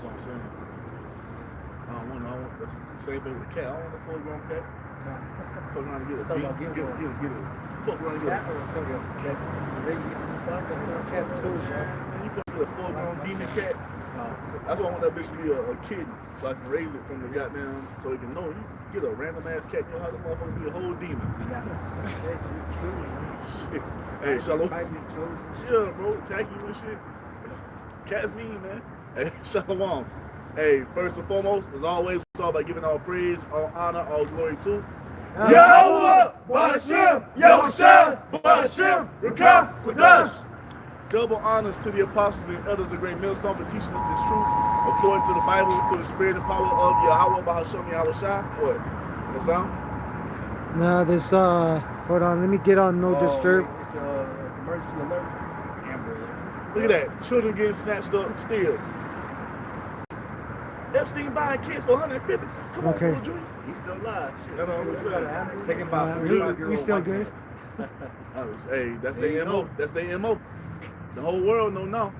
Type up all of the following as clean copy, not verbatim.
That's what I'm saying. I don't want that's the same thing with a cat. I don't want a full-grown cat. Fuck around and get a fuck around and get a cat. Because they cats cool, man. You fuck with a full-grown demon cat. That's why I want that bitch to be a kid, so I can raise it from the goddamn, so he can know. You get a random ass cat, you know how the motherfucker be a whole demon. Shit. Hey, Shalom. Yeah, bro, attack you and shit. Cat's mean, man. Hey, Shalom. Hey, first and foremost, as always, we start by giving all praise, all honor, all glory to Yahweh, Ba'ashem, Yahushua, Ba'ashem, Rakam, Kodash. Double honors to the apostles and elders of Great Millstone for teaching us this truth according to the Bible through the spirit and power of Yahweh, Ba'ashem, Yahushua. What? You know sound? No, this, hold on, let me get on No Disturb. It's emergency alert. Look at that. Children getting snatched up still. Epstein buying kids for $150. Come on, Okay. Junior. He's still alive. No, I'm saying. Taking about We still good? Hey, that's There you their MO. go. That's their MO. The whole world know now.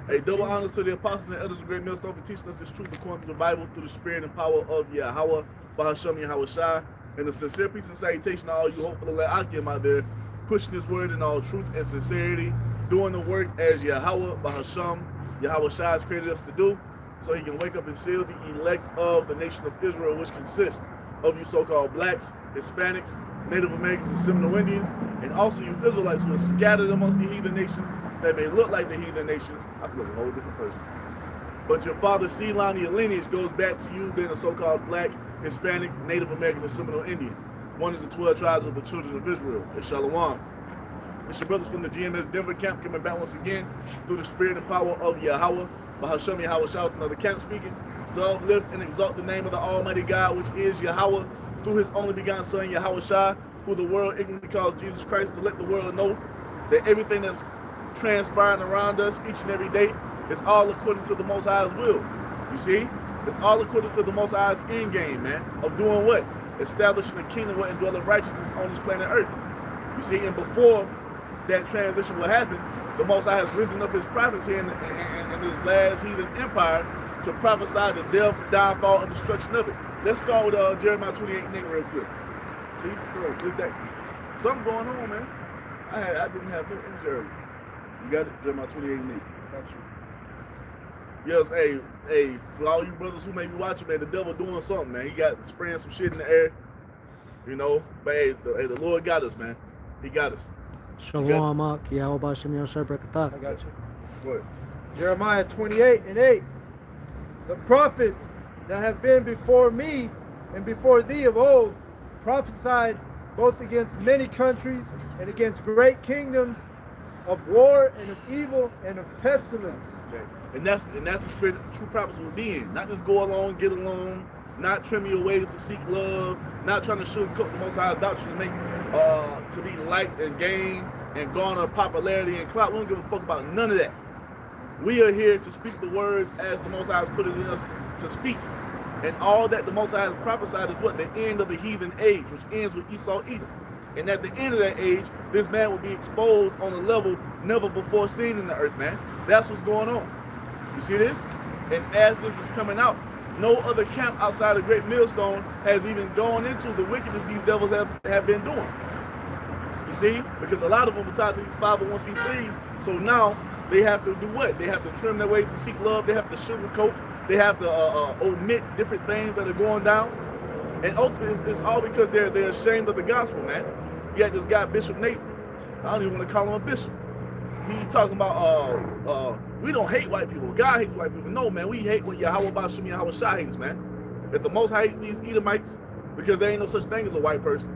Hey, double honors to the apostles and elders of Great Millstone for teaching us this truth according to the Bible through the spirit and power of Yahweh, Ba'ashem, Yahushua, and a sincere peace and salutation to all you hopeful elect Akim out there, pushing this word in all truth and sincerity, doing the work as Yahweh, Ba'ashem, Yahushua has created us to do, so he can wake up and seal the elect of the nation of Israel, which consists of you so-called blacks, Hispanics, Native Americans, and Seminole Indians, and also you Israelites who are scattered amongst the heathen nations that may look like the heathen nations. I feel like a whole different person. But your father's seed line, your lineage goes back to you being a so-called black, Hispanic, Native American, and Seminole Indian. One of the 12 tribes of the children of Israel. It's Shalom. It's your brothers from the GMS Denver camp coming back once again through the spirit and power of Yahweh, Ba'ashem, Yahushua, another camp speaking, to uplift and exalt the name of the Almighty God, which is Yahweh, through his only begotten Son, Yahushua, who the world ignorantly calls Jesus Christ, to let the world know that everything that's transpiring around us each and every day is all according to the Most High's will. You see? It's all according to the Most High's end game, man, of doing what? Establishing a kingdom where indwelling righteousness on this planet Earth. You see, and before that transition will happen, the Most High has risen up his prophets here in this last heathen empire to prophesy the death, downfall, and destruction of it. Let's start with Jeremiah 28:8 real quick. See, bro, is that something going on, man? I didn't have no injury. You got it, Jeremiah 28:8. Got you. Yes, hey, for all you brothers who may be watching, man, the devil doing something, man. He got spraying some shit in the air, you know. But hey, the Lord got us, man. He got us. Shalom, Ak, Yahweh, Ba'ashem, Yahushua, Barakatah. I got you. What? Jeremiah 28:8. The prophets that have been before me and before thee of old prophesied both against many countries and against great kingdoms of war and of evil and of pestilence. And that's the spirit that the true prophets will be in. Not just go along, get along, not trim your ways to seek love, not trying to sugarcoat the Most High's doctrine to make to be liked and gain and garner popularity and clout. We don't give a fuck about none of that. We are here to speak the words as the Most High has put it in us to speak. And all that the Most High has prophesied is what? The end of the heathen age, which ends with Esau Edom. And at the end of that age, this man will be exposed on a level never before seen in the earth, man. That's what's going on. You see this? And as this is coming out, no other camp outside of Great Millstone has even gone into the wickedness these devils have been doing. You see? Because a lot of them are tied to these 501c3s. So now they have to do what? They have to trim their ways to seek love. They have to sugarcoat. They have to omit different things that are going down. And ultimately, it's all because they're ashamed of the gospel, man. You got this guy, Bishop Nate. I don't even want to call him a bishop. He talking about, we don't hate white people. God hates white people. No, man, we hate what Yahweh Ba'ashem Yahushua hates, man. If the Most High hates these Edomites, because there ain't no such thing as a white person.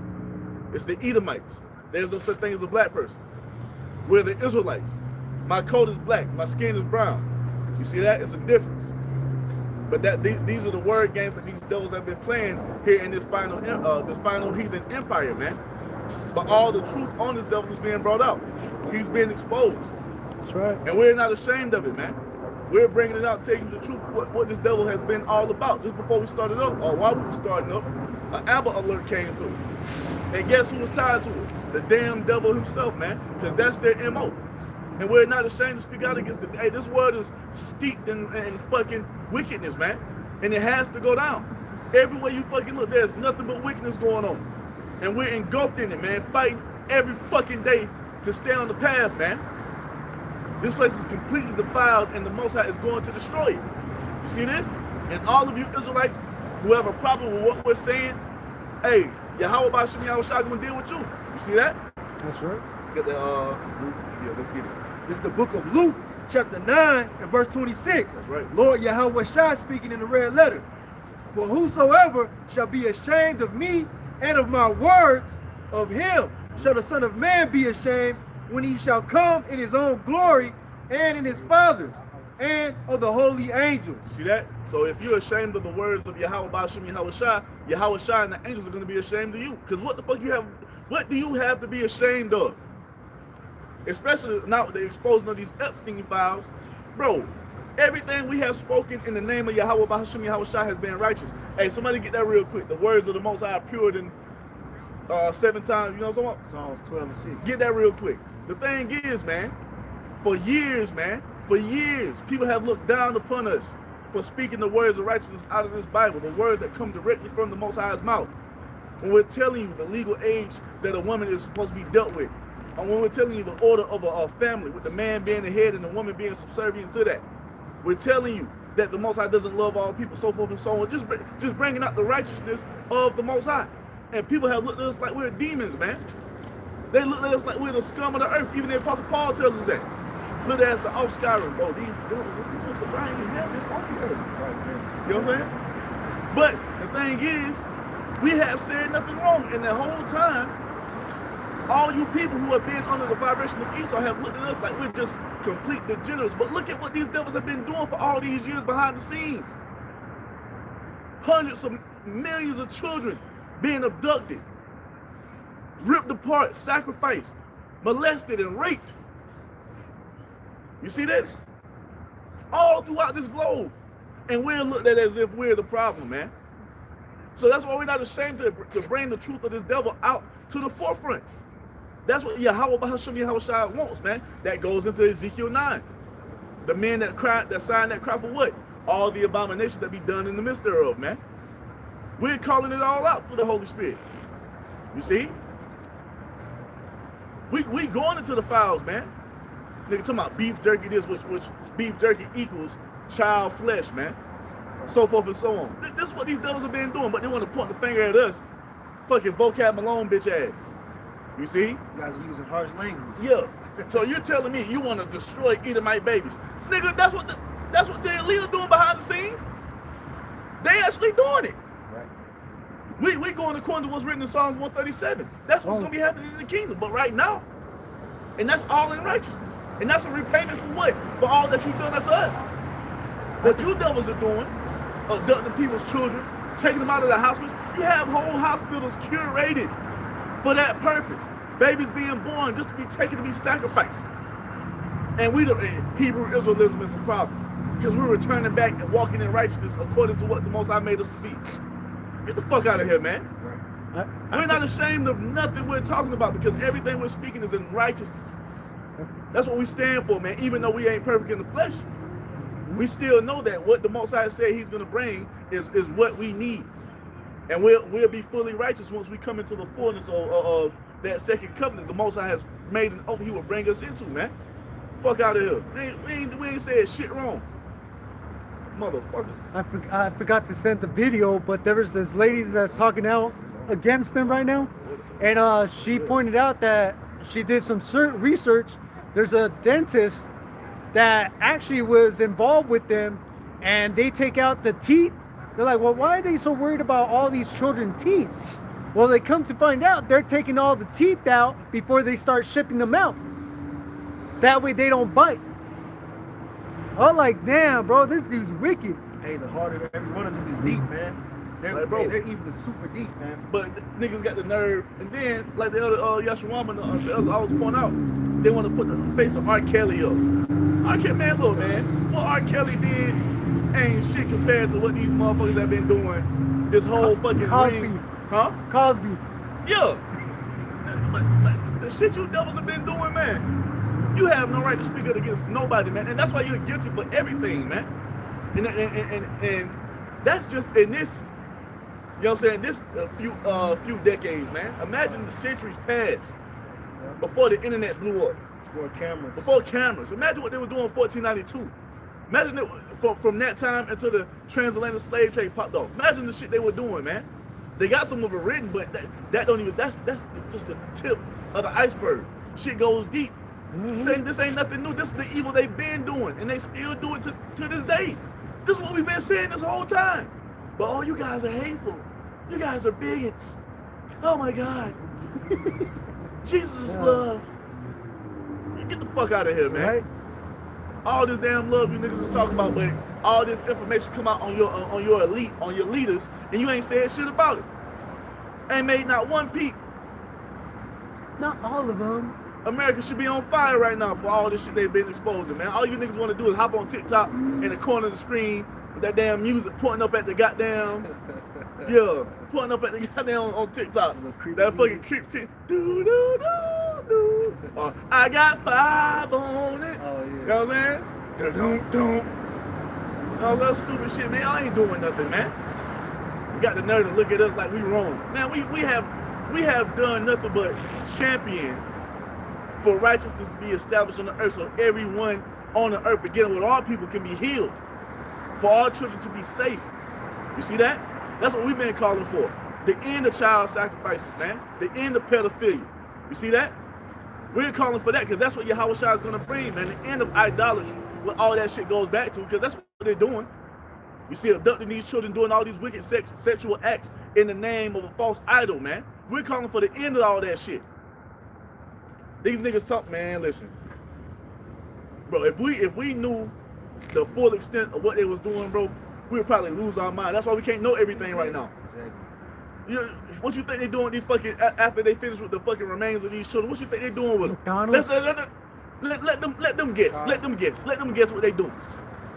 It's the Edomites. There's no such thing as a black person. We're the Israelites. My coat is black. My skin is brown. You see that? It's a difference. But these are the word games that these devils have been playing here in this final heathen empire, man. But all the truth on this devil is being brought out. He's being exposed. That's right. And we're not ashamed of it, man. We're bringing it out, taking the truth, what this devil has been all about. Just before we started up, or while we were starting up, an Amber Alert came through. And guess who was tied to it? The damn devil himself, man. Because that's their MO. And we're not ashamed to speak out against it. Hey, this world is steeped in fucking wickedness, man. And it has to go down. Everywhere you fucking look, there's nothing but wickedness going on. And we're engulfed in it, man. Fighting every fucking day to stay on the path, man. This place is completely defiled and the Most High is going to destroy it. You see this? And all of you Israelites who have a problem with what we're saying, hey, Yahweh Bashim Yahushua gonna deal with you. You see that? That's right. Get the yeah, let's get it. This is the book of Luke, chapter 9 and verse 26. That's right. Lord Yahweh Shai speaking in the red letter. For whosoever shall be ashamed of me and of my words, of him shall the Son of Man be ashamed when he shall come in his own glory and in his Father's and of the holy angels. You see that? So if you're ashamed of the words of Yahweh Bashim Yahushua, Yahushua and the angels are going to be ashamed of you. Because what the fuck what do you have to be ashamed of? Especially now with the exposing of these Epstein files. Bro, everything we have spoken in the name of Yahweh Bashim Yahushua has been righteous. Hey, somebody get that real quick. The words of the Most High are purer than 7 times, you know what I'm talking about? Psalms 12 and 6. Get that real quick. The thing is, man, for years, people have looked down upon us for speaking the words of righteousness out of this Bible, the words that come directly from the Most High's mouth. When we're telling you the legal age that a woman is supposed to be dealt with, and when we're telling you the order of a family, with the man being the head and the woman being subservient to that, we're telling you that the Most High doesn't love all people, so forth and so on, just bringing out the righteousness of the Most High. And people have looked at us like we're demons, man. They look at us like we're the scum of the earth. Even the Apostle Paul tells us that. Look at us the offscouring. Oh, these devils are doing some I ain't even have this on the earth. You know what I'm saying? But the thing is, we have said nothing wrong. And the whole time, all you people who have been under the vibration of Esau have looked at us like we're just complete degenerates. But look at what these devils have been doing for all these years behind the scenes. Hundreds of millions of children being abducted, ripped apart, sacrificed, molested, and raped. You see this? All throughout this globe. And we're looked at as if we're the problem, man. So that's why we're not ashamed to bring the truth of this devil out to the forefront. That's what Yahweh Bahasham Yahushua wants, man. That goes into Ezekiel 9. The men that signed that cry for what? All the abominations that be done in the midst thereof, man. We're calling it all out through the Holy Spirit. You see? We going into the files, man. Nigga talking about beef jerky this, which beef jerky equals child flesh, man. So forth and so on. This is what these devils have been doing, but they want to point the finger at us. Fucking vocab Malone bitch ass. You see? You guys are using harsh language. Yeah. So you're telling me you want to destroy Edomite babies. Nigga, that's what the elite are doing behind the scenes. They actually doing it. We going according to what's written in Psalms 137. That's what's going to be happening in the kingdom. But right now, and that's all in righteousness. And that's a repayment for what? For all that you've done unto us. What you devils are doing, abducting people's children, taking them out of the hospitals. You have whole hospitals curated for that purpose. Babies being born just to be taken to be sacrificed. And Hebrew Israelism is a problem. Because we're returning back and walking in righteousness according to what the Most High made us to be. Get the fuck out of here, man. We're not ashamed of nothing we're talking about because everything we're speaking is in righteousness. That's what we stand for, man. Even though we ain't perfect in the flesh, we still know that what the Most High said he's going to bring is what we need. And we'll be fully righteous once we come into the fullness of that second covenant the Most High has made an oath he will bring us into, man. Fuck out of here. We ain't said shit wrong. Motherfuckers. I forgot to send the video, but there was this lady that's talking out against them right now, and she pointed out that she did some research. There's a dentist that actually was involved with them, and they take out the teeth. They're like, well, why are they so worried about all these children's teeth? Well, they come to find out they're taking all the teeth out before they start shipping them out. That way they don't bite. I'm like, damn, bro, this dude's wicked. Hey, the heart of every one of them is deep, man. They're even super deep, man. But niggas got the nerve. And then, like the other Yashua the other I was pointing out, they want to put the face of R. Kelly up. R. Kelly, man, look, man. What R. Kelly did ain't shit compared to what these motherfuckers have been doing. This whole fucking Cosby. ring. Huh? Cosby. Yeah. but the shit you devils have been doing, man. You have no right to speak out against nobody, man. And that's why you're guilty for everything, man. And that's just in this, you know what I'm saying, this few decades, man. Imagine the centuries past before the internet blew up. Before cameras. Imagine what they were doing in 1492. Imagine it from that time until the transatlantic slave trade popped off. Imagine the shit they were doing, man. They got some of it written, but that don't even, that's just the tip of the iceberg. Shit goes deep. This ain't nothing new. This is the evil they've been doing, and they still do it to this day. This is what we've been saying this whole time. But oh, you guys are hateful. You guys are bigots. Oh my God. Jesus is love. Get the fuck out of here, man. Right? All this damn love you niggas are talking about, but all this information come out on your elite, on your leaders, and you ain't said shit about it. Ain't made not one peep. Not all of them. America should be on fire right now for all this shit they've been exposing, man. All you niggas want to do is hop on TikTok in the corner of the screen with that damn music pointing up at the goddamn, pointing up at the goddamn on TikTok. That fucking creep, do do do do. I got 5 on it. Oh yeah. You know what I'm saying? Dum. All that stupid shit, man. I ain't doing nothing, man. You got the nerve to look at us like we wrong, man. We have done nothing but champion for righteousness to be established on the earth, so everyone on the earth, beginning with all people, can be healed. For all children to be safe. You see that? That's what we've been calling for. The end of child sacrifices, man. The end of pedophilia. You see that? We're calling for that because that's what Yahweh Shai is going to bring, man. The end of idolatry, what all that shit goes back to, because that's what they're doing. You see, abducting these children, doing all these wicked sexual acts in the name of a false idol, man. We're calling for the end of all that shit. These niggas talk, man, listen. Bro, if we knew the full extent of what they was doing, bro, we would probably lose our mind. That's why we can't know everything right now. Exactly. What you think they doing these fucking, after they finish with the fucking remains of these children, what you think they doing with them? Let them guess. Let them guess. Let them guess what they doing.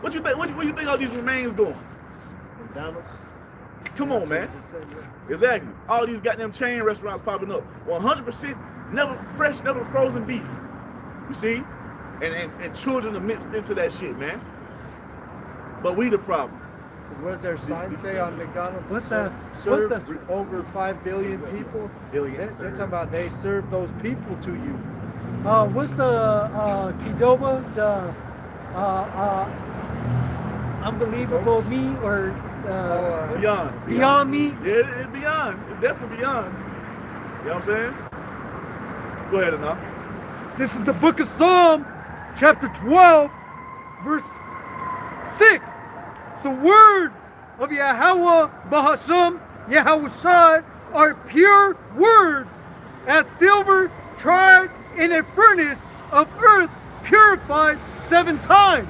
What you think? What you think all these remains doing? McDonald's. Come on, man. Exactly. All these goddamn chain restaurants popping up. 100% never fresh, never frozen beef. You see? And children are mixed into that shit, man. But we the problem. What does their sign say on McDonald's? What's that? Over 5 billion people. They're talking about they serve those people to you. What's the Qdoba? The unbelievable meat or Beyond Meat? Yeah, it's beyond. It's definitely beyond. You know what I'm saying? Go ahead, Anna. This is the book of Psalm, chapter 12, verse 6. The words of Yahweh Bahasham, Yahweh Shai, are pure words, as silver tried in a furnace of earth, purified 7 times.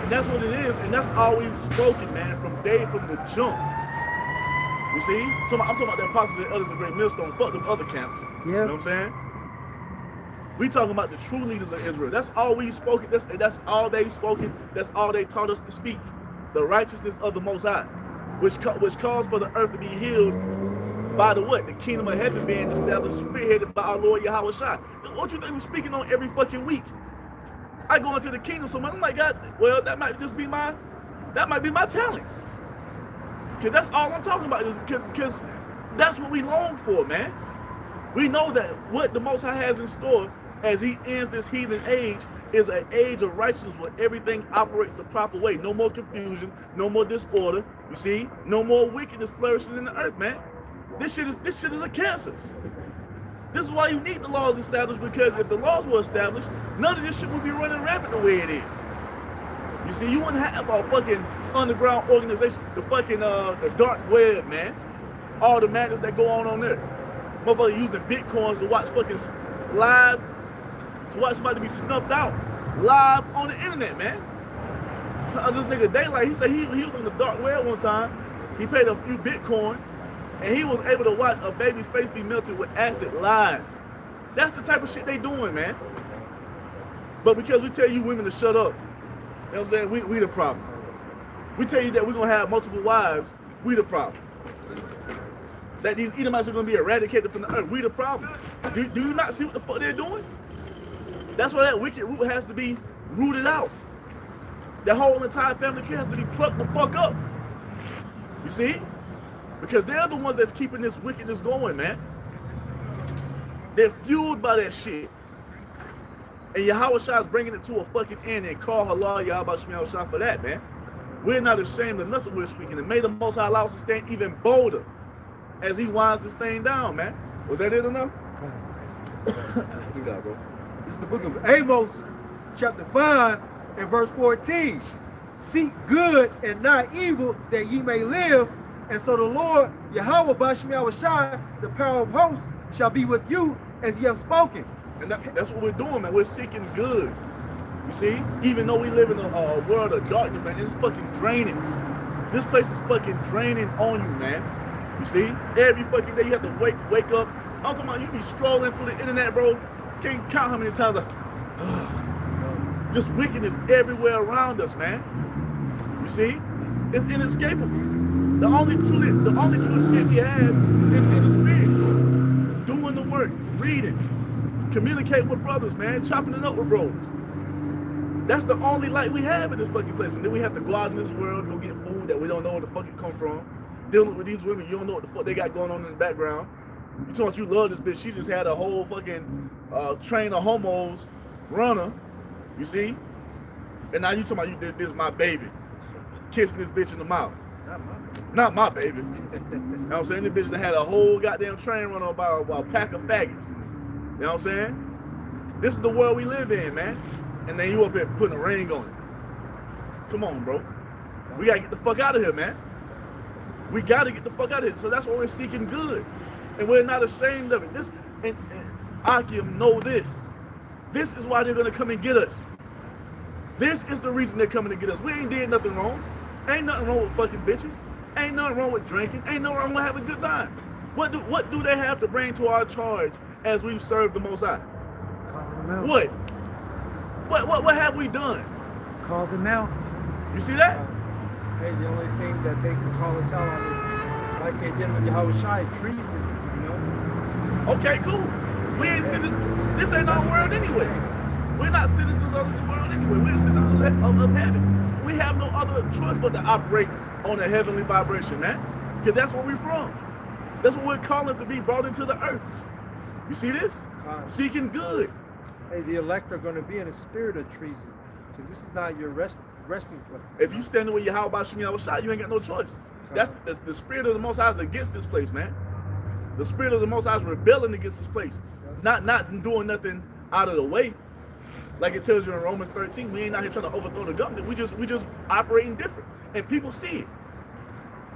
And that's what it is, and that's all we've spoken, man, from the jump. You see? I'm talking about the apostles and elders of Great Millstone. Fuck them other camps. Yeah. You know what I'm saying? We talking about the true leaders of Israel. That's all we've spoken. That's all they've spoken. That's all they taught us to speak. The righteousness of the Most High, which calls for the earth to be healed by the what? The kingdom of heaven being established, spearheaded by our Lord Yahweh Shai. What you think we're speaking on every fucking week? I go into the kingdom so much. I'm like, God, well, that might be my talent. Because that's all I'm talking about. Because that's what we long for, man. We know that what the Most High has in store as he ends this heathen age is an age of righteousness where everything operates the proper way. No more confusion, no more disorder, you see? No more wickedness flourishing in the earth, man. This shit is a cancer. This is why you need the laws established, because if the laws were established, none of this shit would be running rampant the way it is. You see, you wouldn't have a fucking underground organization, the fucking the dark web, man. All the madness that go on there. Motherfucker using bitcoins to watch fucking live, to watch somebody be snuffed out live on the internet, man. This nigga Daylight, he said he was on the dark web one time. He paid a few Bitcoin, and he was able to watch a baby's face be melted with acid live. That's the type of shit they doing, man. But because we tell you women to shut up, you know what I'm saying? We the problem. We tell you that we're gonna have multiple wives, we the problem. That these Edomites are gonna be eradicated from the earth, we the problem. Do you not see what the fuck they're doing? That's why that wicked root has to be rooted out. The whole entire family tree has to be plucked the fuck up. You see? Because they're the ones that's keeping this wickedness going, man. They're fueled by that shit. And Yahweh Shai is bringing it to a fucking end and call Allah Yahweh Shai for that, man. We're not ashamed of nothing we're speaking. And may the Most High allow us to stand even bolder as he winds this thing down, man. Was that it enough? You got it, bro. This is the book of Amos, chapter 5 and verse 14. Seek good and not evil, that ye may live. And so the Lord, Yahweh Bashim Yahweh Shai, the power of hosts, shall be with you as ye have spoken. And that's what we're doing, man. We're seeking good. You see? Even though we live in a world of darkness, man, it's fucking draining. This place is fucking draining on you, man. You see? Every fucking day you have to wake up. I'm talking about you be strolling through the internet, bro. Can't count how many times just wickedness everywhere around us, man. You see? It's inescapable. The only true escape we have is in the spirit. Doing the work, reading, communicating with brothers, man, chopping it up with bros. That's the only light we have in this fucking place. And then we have to go out in this world, go get food that we don't know where the fuck it come from. Dealing with these women, you don't know what the fuck they got going on in the background. You talking about you love this bitch, she just had a whole fucking train of homos runner, you see? And now you talking about this is my baby. Kissing this bitch in the mouth. Not my baby. You know what I'm saying? This bitch that had a whole goddamn train run on by a pack of faggots. You know what I'm saying? This is the world we live in, man. And then you up here putting a ring on it. Come on, bro. We gotta get the fuck out of here, man. We gotta get the fuck out of here. So that's why we're seeking good. And we're not ashamed of it. And Akim know this. This is why they're gonna come and get us. This is the reason they're coming to get us. We ain't did nothing wrong. Ain't nothing wrong with fucking bitches. Ain't nothing wrong with drinking. Ain't nothing wrong with having a good time. What do they have to bring to our charge as we've served the Most High? What? What have we done? Call them out. You see that? Hey, the only thing that they can call us out on is like they did with Yahweh Shai, treason, you know? Okay, cool. We ain't citizens. This ain't our world anyway. We're not citizens of this world anyway. We're citizens of heaven. We have no other choice but to operate on a heavenly vibration, man. Because that's where we're from. That's what we're calling to be brought into the earth. You see this? Seeking good. Hey, the elect are going to be in a spirit of treason. Because this is not your resting place. If you standing with Yahweh Bashim Yahweh Shai, you ain't got no choice. That's the spirit of the Most High is against this place, man. The spirit of the Most High is rebelling against this place. Not doing nothing out of the way. Like it tells you in Romans 13, we ain't out here trying to overthrow the government. We just operating different. And people see it.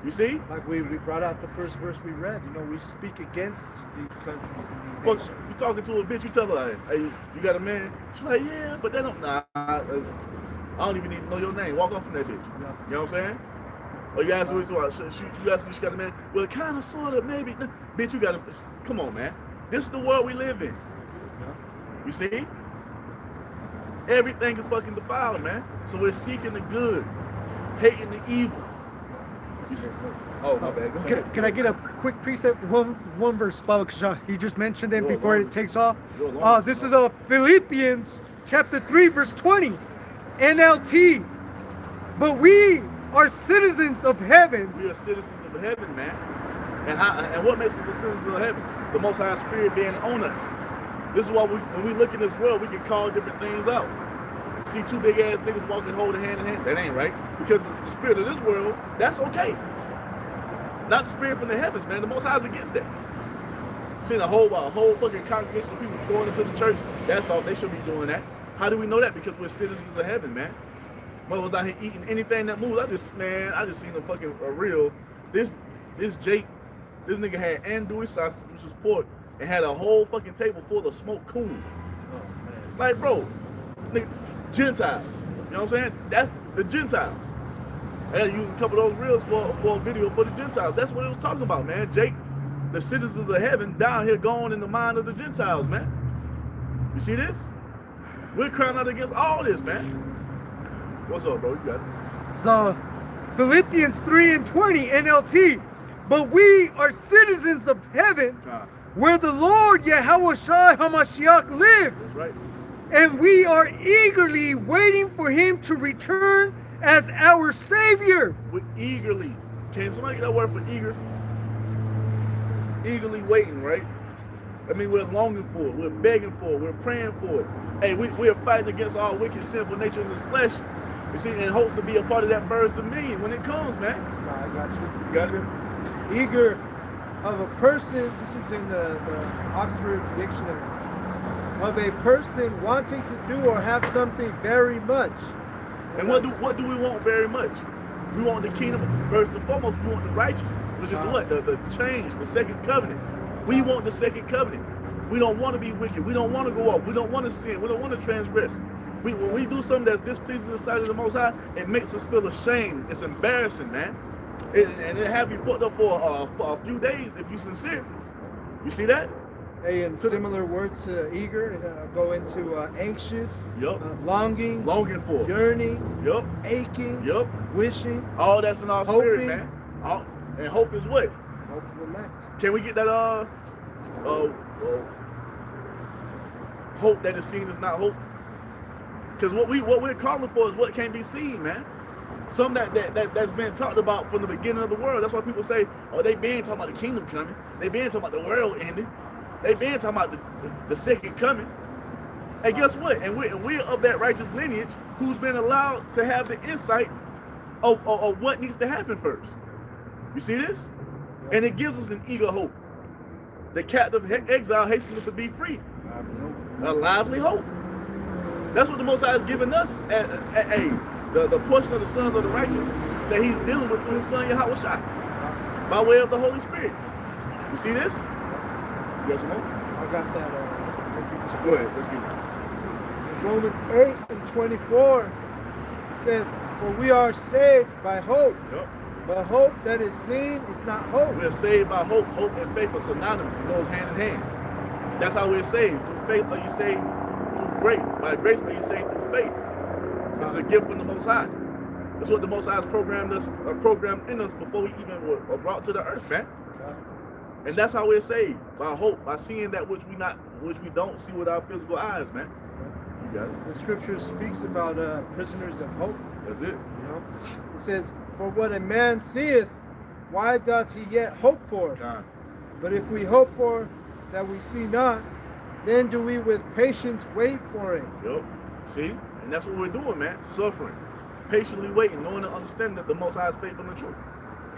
You see? Like we brought out the first verse we read. You know, we speak against these countries and these Fuck, nations. you talking to a bitch, you tell her, hey, you got a man? She's like, yeah, but they don't, nah. I don't even need to know your name. Walk off from that bitch. Yeah. You know what I'm saying? Or you ask her what you ask her she got a man? Well, kind of, sort of, maybe. Bitch, you got a, come on, man. This is the world we live in. Yeah. You see? Everything is fucking defiled, man. So we're seeking the good, hating the evil. Oh, my bad. Go ahead. Can I get a quick precept? One verse, because he just mentioned it Go before along. it takes off. Go along. This is Philippians chapter 3, verse 20, NLT. But we are citizens of heaven. We are citizens of heaven, man. And what makes us a citizens of heaven? The Most High Spirit being on us. This is why when we look in this world, we can call different things out. See two big ass niggas walking holding hand in hand. That ain't right. Because it's the spirit of this world, that's okay. Not the spirit from the heavens, man. The Most High is against that. Seeing a whole fucking congregation of people going into the church, that's all. They should be doing that. How do we know that? Because we're citizens of heaven, man. Mother's out here eating anything that moves. I just seen a fucking real. This Jake, this nigga had andouille sausage, which was pork, and had a whole fucking table full of smoked coon. Like, bro, nigga, Gentiles. You know what I'm saying? That's the Gentiles. I gotta use a couple of those reels for a video for the Gentiles. That's what it was talking about, man. Jake, the citizens of heaven down here going in the mind of the Gentiles, man. You see this? We're crying out against all this, man. What's up, bro? You got it. So, Philippians 3 and 20, NLT. But we are citizens of heaven, where the Lord Yahweh Shai HaMashiach lives. That's right. and we are eagerly waiting for him to return as our Savior. We're eagerly. Can somebody get that word for eager? Eagerly waiting, right? I mean, we're longing for it. We're begging for it. We're praying for it. Hey, we're fighting against our wicked, sinful nature in this flesh. You see, in hopes to be a part of that first dominion when it comes, man. No, I got you. You got it? Eager of a person, this is in the Oxford Dictionary, of a person wanting to do or have something very much. And what do we want very much? We want the kingdom. First and foremost, we want the righteousness, which is what? The change, the second covenant. We want the second covenant. We don't want to be wicked. We don't want to go off. We don't want to sin. We don't want to transgress. When we do something that's displeasing in the sight of the Most High, it makes us feel ashamed. It's embarrassing, man. And it have you fucked up for a few days if you sincere. You see that? Hey, and similar words to eager go into anxious, longing, for, yearning, aching, wishing. All that's in our spirit, hoping. man. And hope is what? Hope to elect. Can we get that hope that is seen is not hope? Because what we're calling for is what can't be seen, man. Something that's been talked about from the beginning of the world. That's why people say, oh, they been talking about the kingdom coming. They been talking about the world ending. They been talking about the second coming. And guess what? And we're of that righteous lineage who's been allowed to have the insight of what needs to happen first. You see this? And it gives us an eager hope. The captive exile hasteneth to be free. A lively hope. That's what the Most High has given us. The portion of the sons of the righteous that he's dealing with through his son Yahweh Shai by way of the Holy Spirit. You see this? You got some more? I got that. Go ahead, let's get it. Romans 8 and 24 it says, for we are saved by hope. But hope that is seen is not hope. We're saved by hope. Hope and faith are synonymous. It goes hand in hand. That's how we're saved. Through faith are you saved through grace. By grace are you saved through faith. It's a gift from the Most High. That's what the Most High has programmed in us before we even were brought to the earth, man. And that's how we're saved, by hope, by seeing that which we don't see with our physical eyes, man. You got it. The scripture speaks about prisoners of hope. That's it. You know, it says, for what a man seeth, why doth he yet hope for? God. But if we hope for that we see not, then do we with patience wait for it. See? And that's what we're doing, man. Suffering. Patiently waiting, knowing and understanding that the Most High is faithful and true.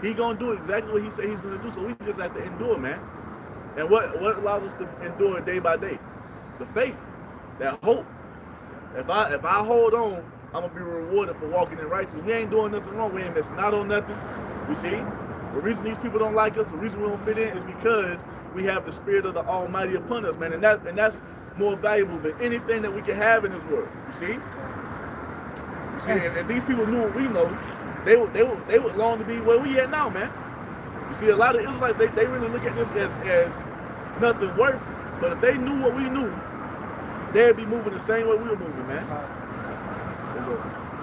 He gonna do exactly what he said he's gonna do, so we just have to endure, man. And what allows us to endure day by day? The faith, that hope. If I hold on, I'm gonna be rewarded for walking in righteousness. We ain't doing nothing wrong. We ain't missing out on nothing. You see? The reason these people don't like us, the reason we don't fit in, is because we have the Spirit of the Almighty upon us, man. And that's more valuable than anything that we can have in this world. You see? You see? And these people knew what we know. They would long to be where we at now, man. You see, a lot of Israelites, they really look at this as nothing worth. But if they knew what we knew, they'd be moving the same way we were moving, man.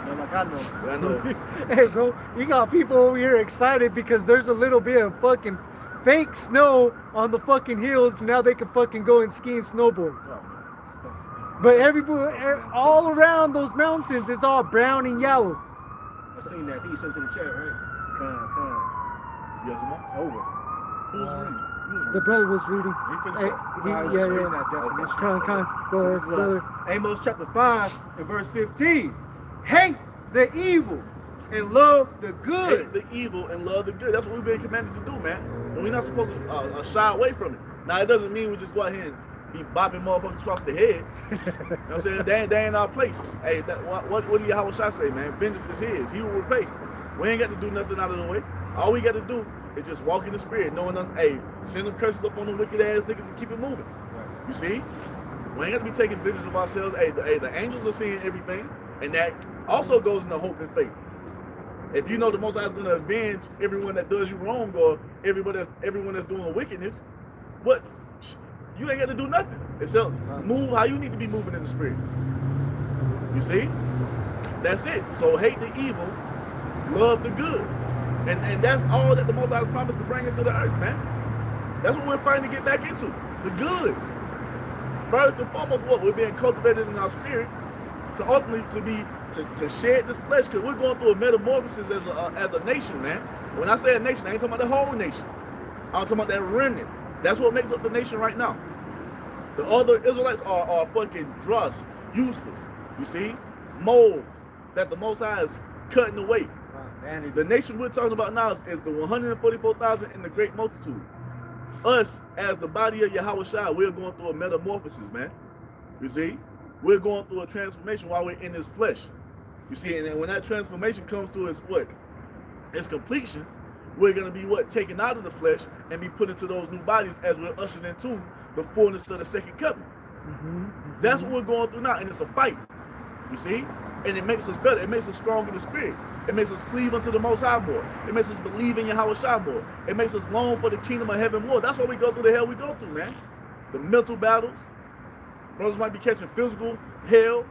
Like I know. I know. Hey, bro, you got people over here excited because there's a little bit of fucking fake snow on the fucking hills. Now they can fucking go and ski and snowboard. But everybody, all around those mountains, it's all brown and yellow. I seen that. I think you sent to the chat, right? Con. Yes, man. It's over. Who was reading? The brother was reading. Reading that definition. Con. Go ahead, brother. Amos chapter 5 and verse 15. Hate the evil and love the good. Hate the evil and love the good. That's what we've been commanded to do, man. And we're not supposed to shy away from it. Now, it doesn't mean we just go out here and be bopping motherfuckers across the head. You know what I'm saying? They ain't our place. Hey, what do Yahweh Shai say, man? Vengeance is his. He will repay. We ain't got to do nothing out of the way. All we got to do is just walk in the spirit, knowing them, hey, send them curses up on the wicked ass niggas and keep it moving. You see? We ain't got to be taking vengeance of ourselves. Hey, the angels are seeing everything. And that also goes into hope and faith. If you know the Most High is going to avenge everyone that does you wrong or everyone that's doing wickedness, what? You ain't got to do nothing except move how you need to be moving in the spirit. You see? That's it. So hate the evil, love the good. And that's all that the Most High has promised to bring into the earth, man. That's what we're fighting to get back into. The good. First and foremost, what we're being cultivated in our spirit to ultimately to shed this flesh, because we're going through a metamorphosis as a nation, man. When I say a nation, I ain't talking about the whole nation. I'm talking about that remnant. That's what makes up the nation right now. The other Israelites are fucking dross, useless. You see, mold that the Most High is cutting away. The nation we're talking about now is the 144,000 in the great multitude. Us, as the body of Yahweh Shai, we're going through a metamorphosis, man. You see? We're going through a transformation while we're in this flesh. You see, and then when that transformation comes to its completion, we're going to be taken out of the flesh and be put into those new bodies as we're ushered into the fullness of the second covenant. That's what we're going through now, and it's a fight. You see? And it makes us better. It makes us stronger in the spirit. It makes us cleave unto the Most High more. It makes us believe in Yahweh Shai more. It makes us long for the kingdom of heaven more. That's why we go through the hell we go through, man. The mental battles. Brothers might be catching physical hell.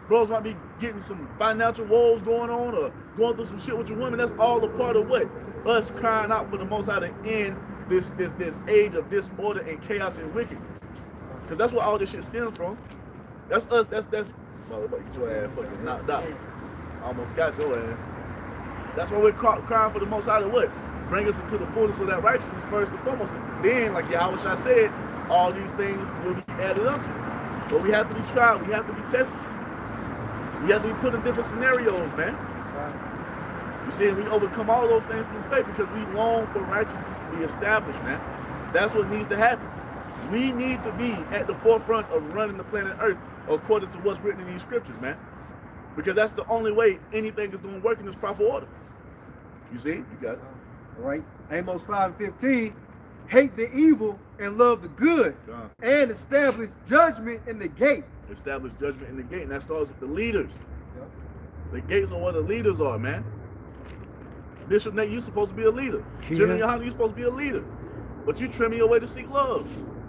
Brothers might be getting some financial woes going on or going through some shit with your women. That's all a part of what? Us crying out for the Most High to end this age of disorder and chaos and wickedness. Because that's where all this shit stems from. That's us. That's motherfucker, get your ass fucking knocked out. Almost got your ass. That's why we're crying for the Most High to what? Bring us into the fullness of that righteousness first and foremost. Then, like Yahweh Shai said, all these things will be added unto. But we have to be tried. We have to be tested. We have to be put in different scenarios, man. You see, and we overcome all those things through faith because we long for righteousness to be established, man. That's what needs to happen. We need to be at the forefront of running the planet Earth according to what's written in these scriptures, man. Because that's the only way anything is going to work in its proper order. You see? You got it. All right. Amos 5:15. Hate the evil and love the good, and establish judgment in the gate. Establish judgment in the gate, and that starts with the leaders. Yep. The gates are where the leaders are, man. Bishop Nate, you're supposed to be a leader. General Yohana, you're supposed to be a leader. But you trimming your way to seek love.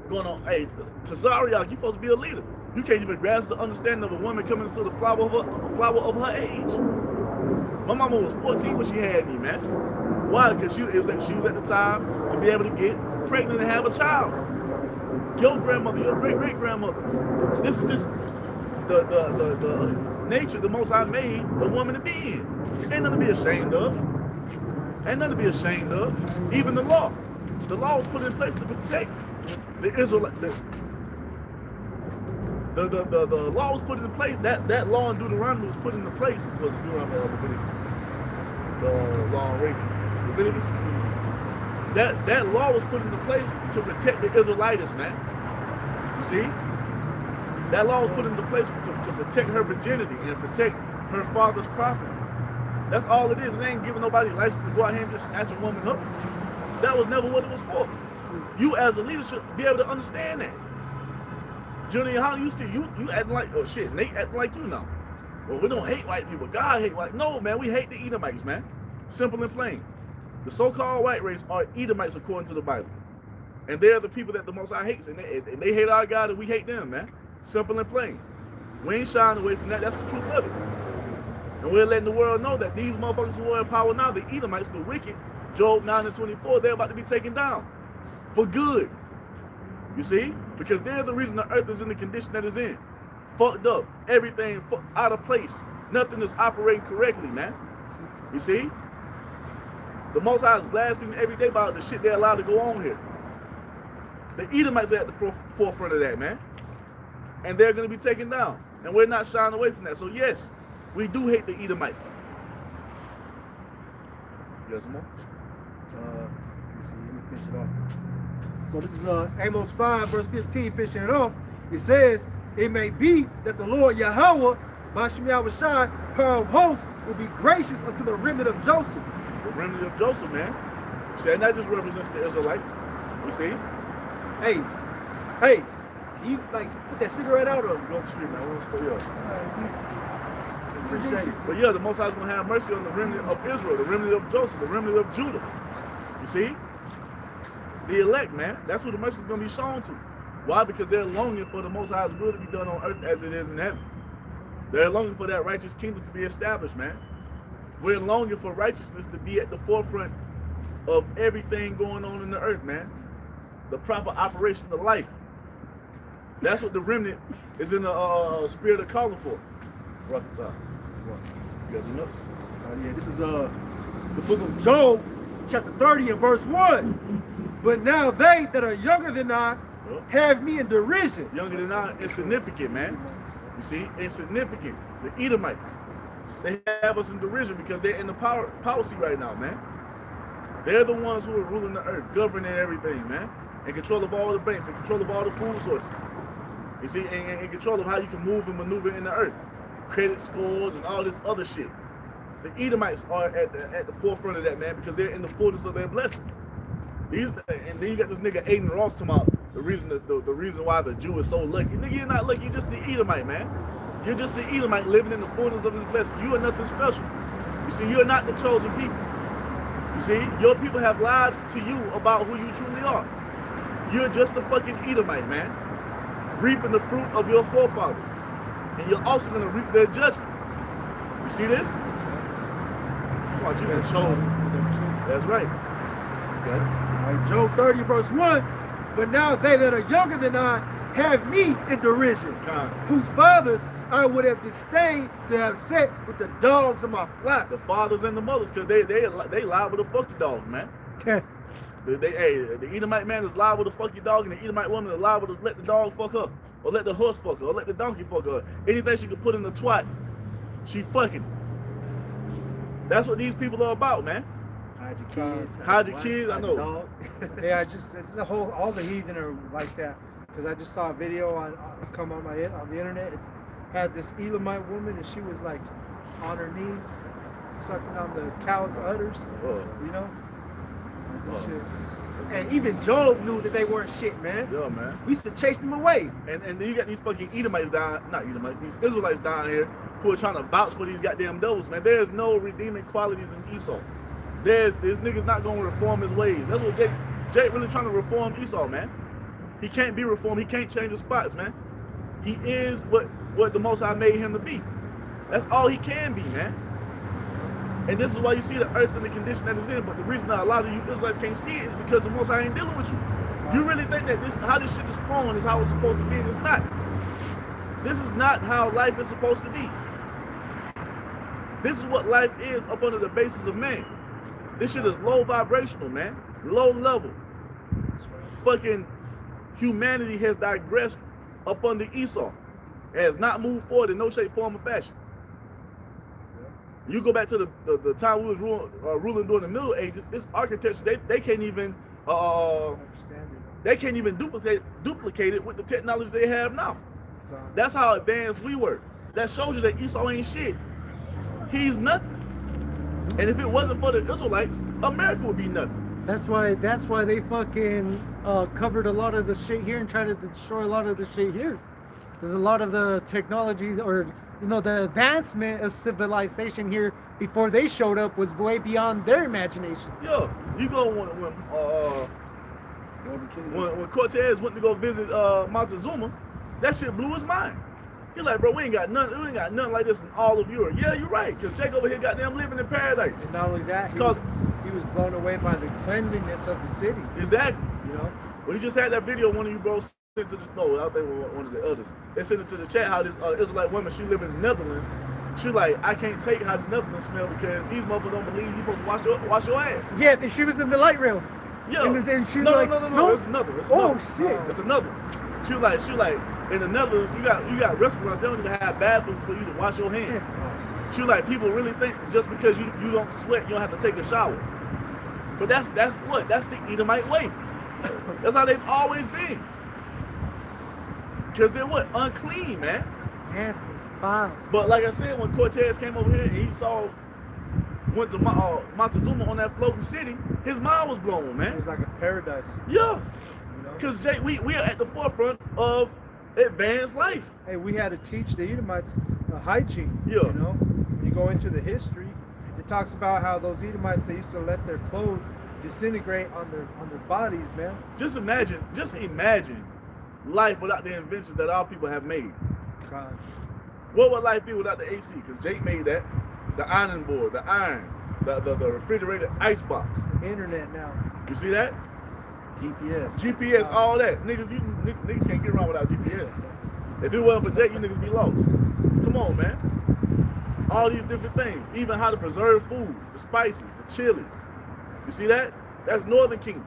Going on, hey, Tazariak, you're supposed to be a leader. You can't even grasp the understanding of a woman coming into the flower of her age. My mama was 14 when she had me, man. Why? Because she was at the time to be able to get pregnant and have a child. Your grandmother, your great-great-grandmother. This is just the nature the Most High made a woman to be in. Ain't nothing to be ashamed of. Ain't nothing to be ashamed of. Even the law. The law was put in place to protect the Israelites. The law was put in place. That law in Deuteronomy was put into place. Was Deuteronomy or Leviticus? The law in Leviticus. That law was put into place to protect the Israelites, man. You see? That law was put into place to protect her virginity and protect her father's property. That's all it is. It ain't giving nobody license to go out here and just snatch a woman up. That was never what it was for. You as a leader should be able to understand that. Junior, how you see you acting like, oh shit, Nate acting like you now. Well, we don't hate white people. God hate white. No, man, we hate the Edomites, man. Simple and plain. The so-called white race are Edomites according to the Bible. And they're the people that the Most High hates. And they hate our God and we hate them, man. Simple and plain. We ain't shying away from that. That's the truth of it. And we're letting the world know that these motherfuckers who are in power now, the Edomites, the wicked, Job 9:24, they're about to be taken down. For good. You see? Because they're the reason the earth is in the condition that it's in. Fucked up. Everything out of place. Nothing is operating correctly, man. You see? The Most High is blaspheming every day about the shit they're allowed to go on here. The Edomites are at the forefront of that, man. And they're going to be taken down. And we're not shying away from that. So yes, we do hate the Edomites. You got some more? Let me see. Let me finish it off. So this is Amos 5, verse 15, finishing it off. It says, it may be that the Lord Yahweh, Bashem Yahushai, power of hosts, will be gracious unto the remnant of Joseph. The remnant of Joseph, man. See, and that just represents the Israelites. You see? Hey, you like put that cigarette out or go to the street, man. We'll split you up. Appreciate it. But yeah, the Most High is going to have mercy on the remnant of Israel, the remnant of Joseph, the remnant of Judah. You see? The elect, man. That's who the mercy is going to be shown to. Why? Because they're longing for the Most High's will to be done on earth as it is in heaven. They're longing for that righteous kingdom to be established, man. We're longing for righteousness to be at the forefront of everything going on in the earth, man. The proper operation of life. That's what the remnant is in the spirit of calling for. You guys are nuts. Yeah, this is the book of Job, chapter 30 and verse 1. But now they that are younger than I have me in derision. Younger than I, insignificant, man. You see, insignificant. The Edomites, they have us in derision because they're in the power seat right now, man. They're the ones who are ruling the earth, governing everything, man. In control of all the banks, in control of all the food sources. You see, in control of how you can move and maneuver in the earth. Credit scores and all this other shit. The Edomites are at the forefront of that, man, because they're in the fullness of their blessing. And then you got this nigga Aiden Ross talking about the reason why the Jew is so lucky. Nigga, you're not lucky, you're just the Edomite, man. You're just the Edomite living in the fullness of his blessing. You are nothing special. You see, you're not the chosen people. You see, your people have lied to you about who you truly are. You're just a fucking Edomite, man. Reaping the fruit of your forefathers. And you're also going to reap their judgment. You see this? That's why you've been chosen. That's right. All right, Job 30 verse 1. But now they that are younger than I have me in derision, whose fathers I would have disdained to have set with the dogs of my flock. The fathers and the mothers, because they liable to fuck the dog, man. Okay. The Edomite man is liable to fuck your dog, and the Edomite woman is liable to let the dog fuck her, or let the horse fuck her, or let the donkey fuck her. Anything she could put in the twat, she fucking. That's what these people are about, man. Hide your kids. Hide your kids, I know. Yeah, it's the whole, all the heathen are like that. Because I just saw a video on the internet. It had this Elamite woman, and she was like on her knees, sucking on the cow's udders. You know? Shit. And even Job knew that they weren't shit, man. Yeah, man. We used to chase them away. And then you got these fucking Edomites down, not Edomites, these Israelites down here who are trying to vouch for these goddamn devils, man. There's no redeeming qualities in Esau. This nigga's not gonna reform his ways. That's what Jake really trying to reform Esau, man. He can't be reformed. He can't change the spots, man. He is what the Most High made him to be. That's all he can be, man. And this is why you see the earth in the condition that it's in. But the reason that a lot of you Israelites can't see it is because the Most High ain't dealing with you. You really think that how this shit is flowing is how it's supposed to be, and it's not. This is not how life is supposed to be. This is what life is up under the basis of man. This shit is low vibrational, man. Low level. Fucking humanity has digressed up under Esau. It has not moved forward in no shape, form, or fashion. You go back to the time we was ruling during the Middle Ages. This architecture, they can't even duplicate it with the technology they have now. That's how advanced we were. That shows you that Esau ain't shit. He's nothing. And if it wasn't for the Israelites, America would be nothing. That's why they fucking covered a lot of the shit here and tried to destroy a lot of the shit here. There's a lot of the technology, or the advancement of civilization here before they showed up was way beyond their imagination. Yeah, you go when Cortez went to go visit Montezuma, that shit blew his mind. He's like, bro, we ain't got nothing like this in all of Europe. Yeah, you're right, because Jake over here goddamn living in paradise. And not only that, he was blown away by the cleanliness of the city. Exactly. Well, you just had that video one of you bros sent to I think one of the others. They sent it to the chat how this Israelite woman, she live in the Netherlands. She like, I can't take how the Netherlands smell because these motherfuckers don't believe you supposed to wash your ass. Yeah, she was in the light rail. Yeah. And she's no, like, no. It's another. Shit. It's another. She like in the Netherlands, you got restaurants, they don't even have bathrooms for you to wash your hands. She like, people really think just because you don't sweat, you don't have to take a shower. But that's the Edomite way. That's how they've always been. Because they're unclean, man. Nasty, foul. But like I said, when Cortez came over here and he went to Montezuma on that floating city, his mind was blown, man. It was like a paradise. Yeah. Because Jay, we are at the forefront of advanced life. Hey, we had to teach the Edomites hygiene. Yeah. When you go into the history, it talks about how those Edomites, they used to let their clothes disintegrate on their bodies, man. Just imagine life without the inventions that our people have made. God. What would life be without the AC? Because Jake made that. The ironing board, the iron, the refrigerated icebox. The internet now. You see that? GPS, all that. Niggas can't get around without GPS. If it wasn't for Jake, you niggas be lost. Come on, man. All these different things. Even how to preserve food, the spices, the chilies. You see that? That's Northern Kingdom.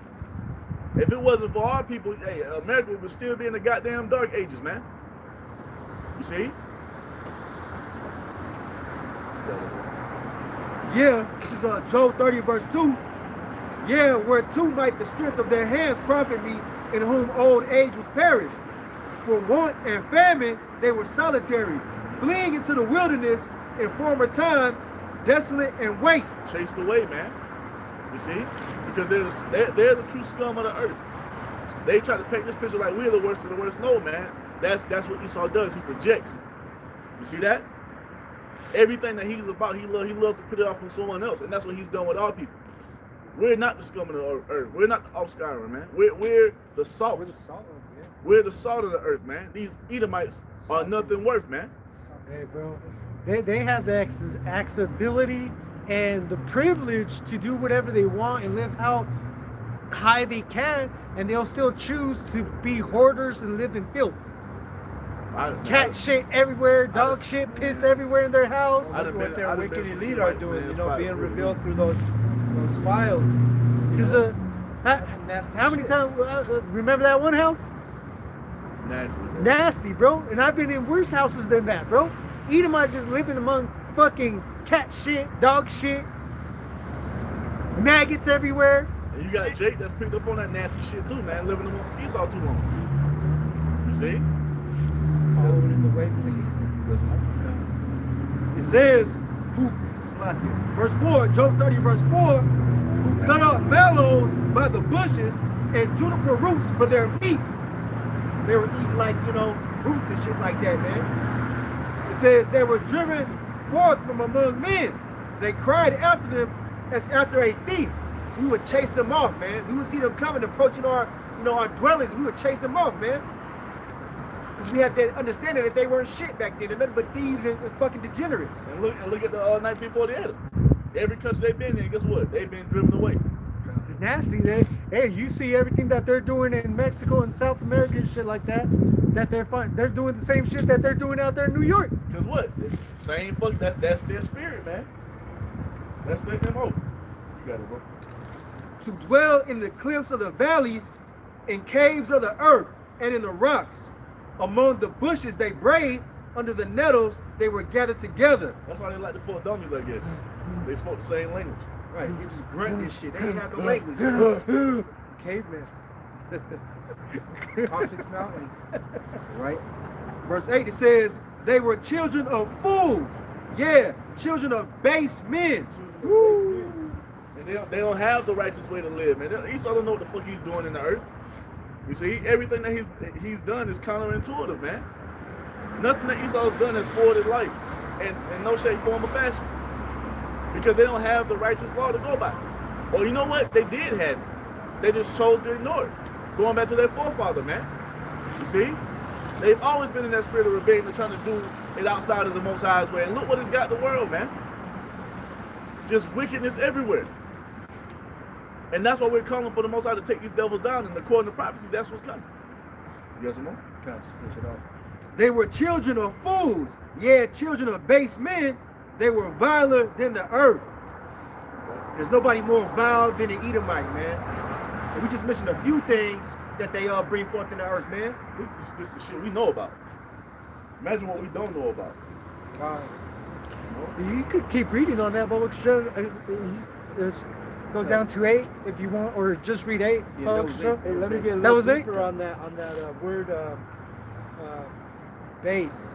If it wasn't for our people, hey, America would still be in the goddamn dark ages, man. You see? Yeah, this is Job 30 verse 2. Yeah, whereto might the strength of their hands profit me, in whom old age was perished. For want and famine they were solitary, fleeing into the wilderness in former time, desolate and waste. Chased away, man. You see? Because they're the true scum of the earth. They try to paint this picture like we're the worst of the worst. No, man. That's what Esau does. He projects. You see that? Everything that he's about, he loves to put it off on someone else, and that's what he's done with our people. We're not the scum of the earth. We're not the offscouring, man. We're the salt. We're the salt, yeah. We're the salt of the earth, man. These Edomites are nothing worth, man. Hey, bro. They have the accessibility and the privilege to do whatever they want and live how high they can, and they'll still choose to be hoarders and live in filth. Cat shit everywhere, dog shit, piss everywhere in their house. Look what their wicked elite are doing, being revealed through those files. How many times? Remember that one house? Nasty, bro. And I've been in worse houses than that, bro. Edomites just living among fucking cat shit, dog shit, maggots everywhere. And you got Jake that's picked up on that nasty shit too, man. Living amongst Esau too long. You see? Following in the ways of the heathen. It says, verse 4, Job 30, verse 4, who cut out mallows by the bushes and juniper roots for their meat. So they were eating like, roots and shit like that, man. It says they were driven forth from among men. They cried after them as after a thief. So we would chase them off, man. We would see them coming, approaching our dwellings. We would chase them off, man. Because we had that understanding that they weren't shit back then. They're nothing but thieves and fucking degenerates. And look at the 1948. Every country they've been in, guess what? They've been driven away. Nasty. Hey, you see everything that they're doing in Mexico and South America and shit like that. That they're fine. They're doing the same shit that they're doing out there in New York. Cause what? It's the same fuck. That's their spirit, man. That's their MO. You got it, bro. To dwell in the cliffs of the valleys, in caves of the earth, and in the rocks. Among the bushes they brayed, under the nettles they were gathered together. That's why they like the full dummies, I guess. They spoke the same language. Right, they just grunt this shit. They ain't have no language. Cavemen. Cautious mountains. Right? Verse 8, it says, they were children of fools. Yeah, children of base men. Woo. And they don't have the righteous way to live, man. Esau don't know what the fuck he's doing in the earth. You see, everything that he's done is counterintuitive, man. Nothing that Esau's done has forwarded life in no shape, form, or fashion. Because they don't have the righteous law to go by. Or you know what? They did have it. They just chose to ignore it. Going back to their forefather, man. You see? They've always been in that spirit of rebellion and trying to do it outside of the Most High's way. And look what it's got the world, man. Just wickedness everywhere. And that's why we're calling for the Most High to take these devils down. And according to prophecy, that's what's coming. You got some more? God, just finish it off. They were children of fools. Yeah, children of base men. They were viler than the earth. There's nobody more vile than an Edomite, man. And we just mentioned a few things that they bring forth in the earth, man. This is the shit we know about. Imagine what we don't know about. You could keep reading on that, but we'll go down to 8 if you want, or just read 8. Yeah, that was 8. Hey, let me get a That little was deeper on that word base.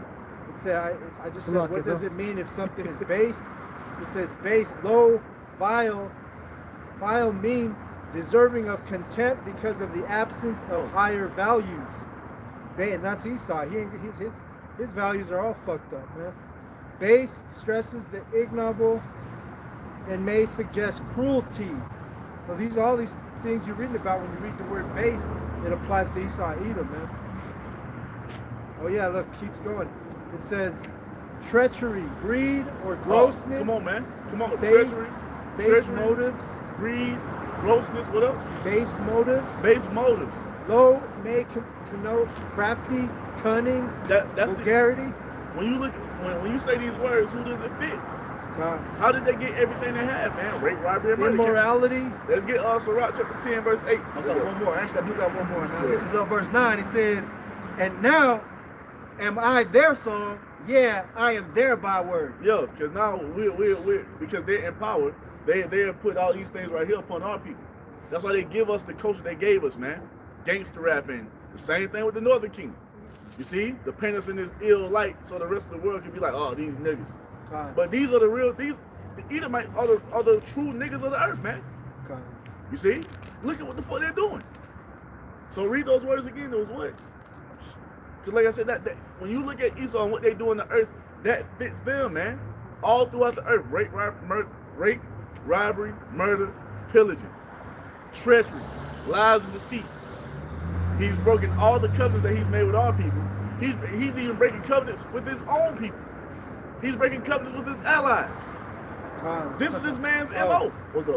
It said, I just said, what does it mean if something is base? It says base, low, vile. Vile mean deserving of contempt because of the absence of higher values. And that's Esau. His values are all fucked up, man. Base stresses the ignoble and may suggest cruelty. So all these things you're reading about when you read the word base, it applies to Esau and Edom, man. Oh yeah, look, keeps going. It says treachery, greed, or grossness. Come on, man. Come on. Base Treachery, motives. greed, grossness, what else? Base motives. Base motives. Low may connote crafty, cunning, That's vulgarity. When you look, when you say these words, who does it fit? How did they get everything they have, man? Rape, robbery, and murder. Immorality. Let's get Sirach chapter 10, verse 8. I got one more. Actually, I do got one more. Now, this is verse 9. It says, and now am I their song? Yeah, I am their byword. Yeah, because now we're because they're empowered, they have put all these things right here upon our people. That's why they give us the culture they gave us, man. Gangster rapping. The same thing with the Northern Kingdom. You see, the paint us in this ill light so the rest of the world can be like, oh, these niggas. But these are the real, the Edomites are the true niggas of the earth, man. You see? Look at what the fuck they're doing. So read those words again, those what? Because like I said, that when you look at Esau and what they do on the earth, that fits them, man. All throughout the earth. Rape, robbery, murder, pillaging, treachery, lies and deceit. He's broken all the covenants that he's made with our people. He's even breaking covenants with his own people. He's breaking covenants with his allies. This is this man's MO. What's up?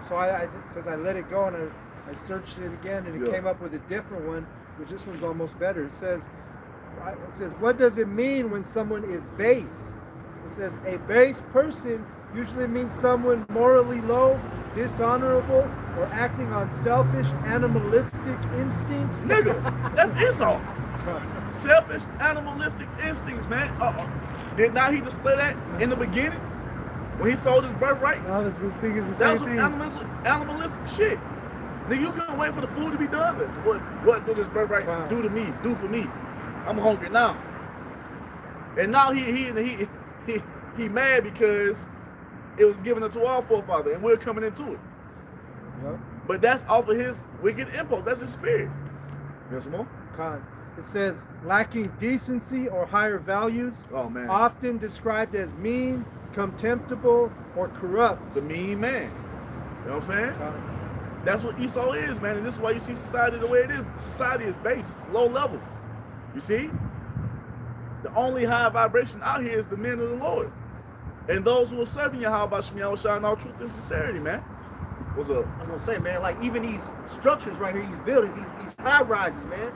So because I let it go and I searched it again and it came up with a different one, which this one's almost better. It says, what does it mean when someone is base? It says, a base person usually means someone morally low, dishonorable, or acting on selfish, animalistic instincts. Nigga, that's Esau. Selfish, animalistic instincts, man. Did not he display that in the beginning when he sold his birthright? I was just thinking the that same was thing. some animalistic shit. Nigga, you couldn't wait for the food to be done. What did this birthright do to me? Do for me? I'm hungry now. And now he mad because it was given unto our forefather, and we're coming into it. Yep. But that's off of his wicked impulse. That's his spirit. Yes, more. It says lacking decency or higher values. Oh man. Often described as mean, contemptible, or corrupt. The mean man. You know what I'm saying? That's what Esau is, man. And this is why you see society the way it is. Society is base. It's low level. You see? The only high vibration out here is the men of the Lord. And those who are serving Yahweh by Shema Shah in all truth and sincerity, man. What's up? I was gonna say, man, like even these structures right here, these buildings, these high rises, man.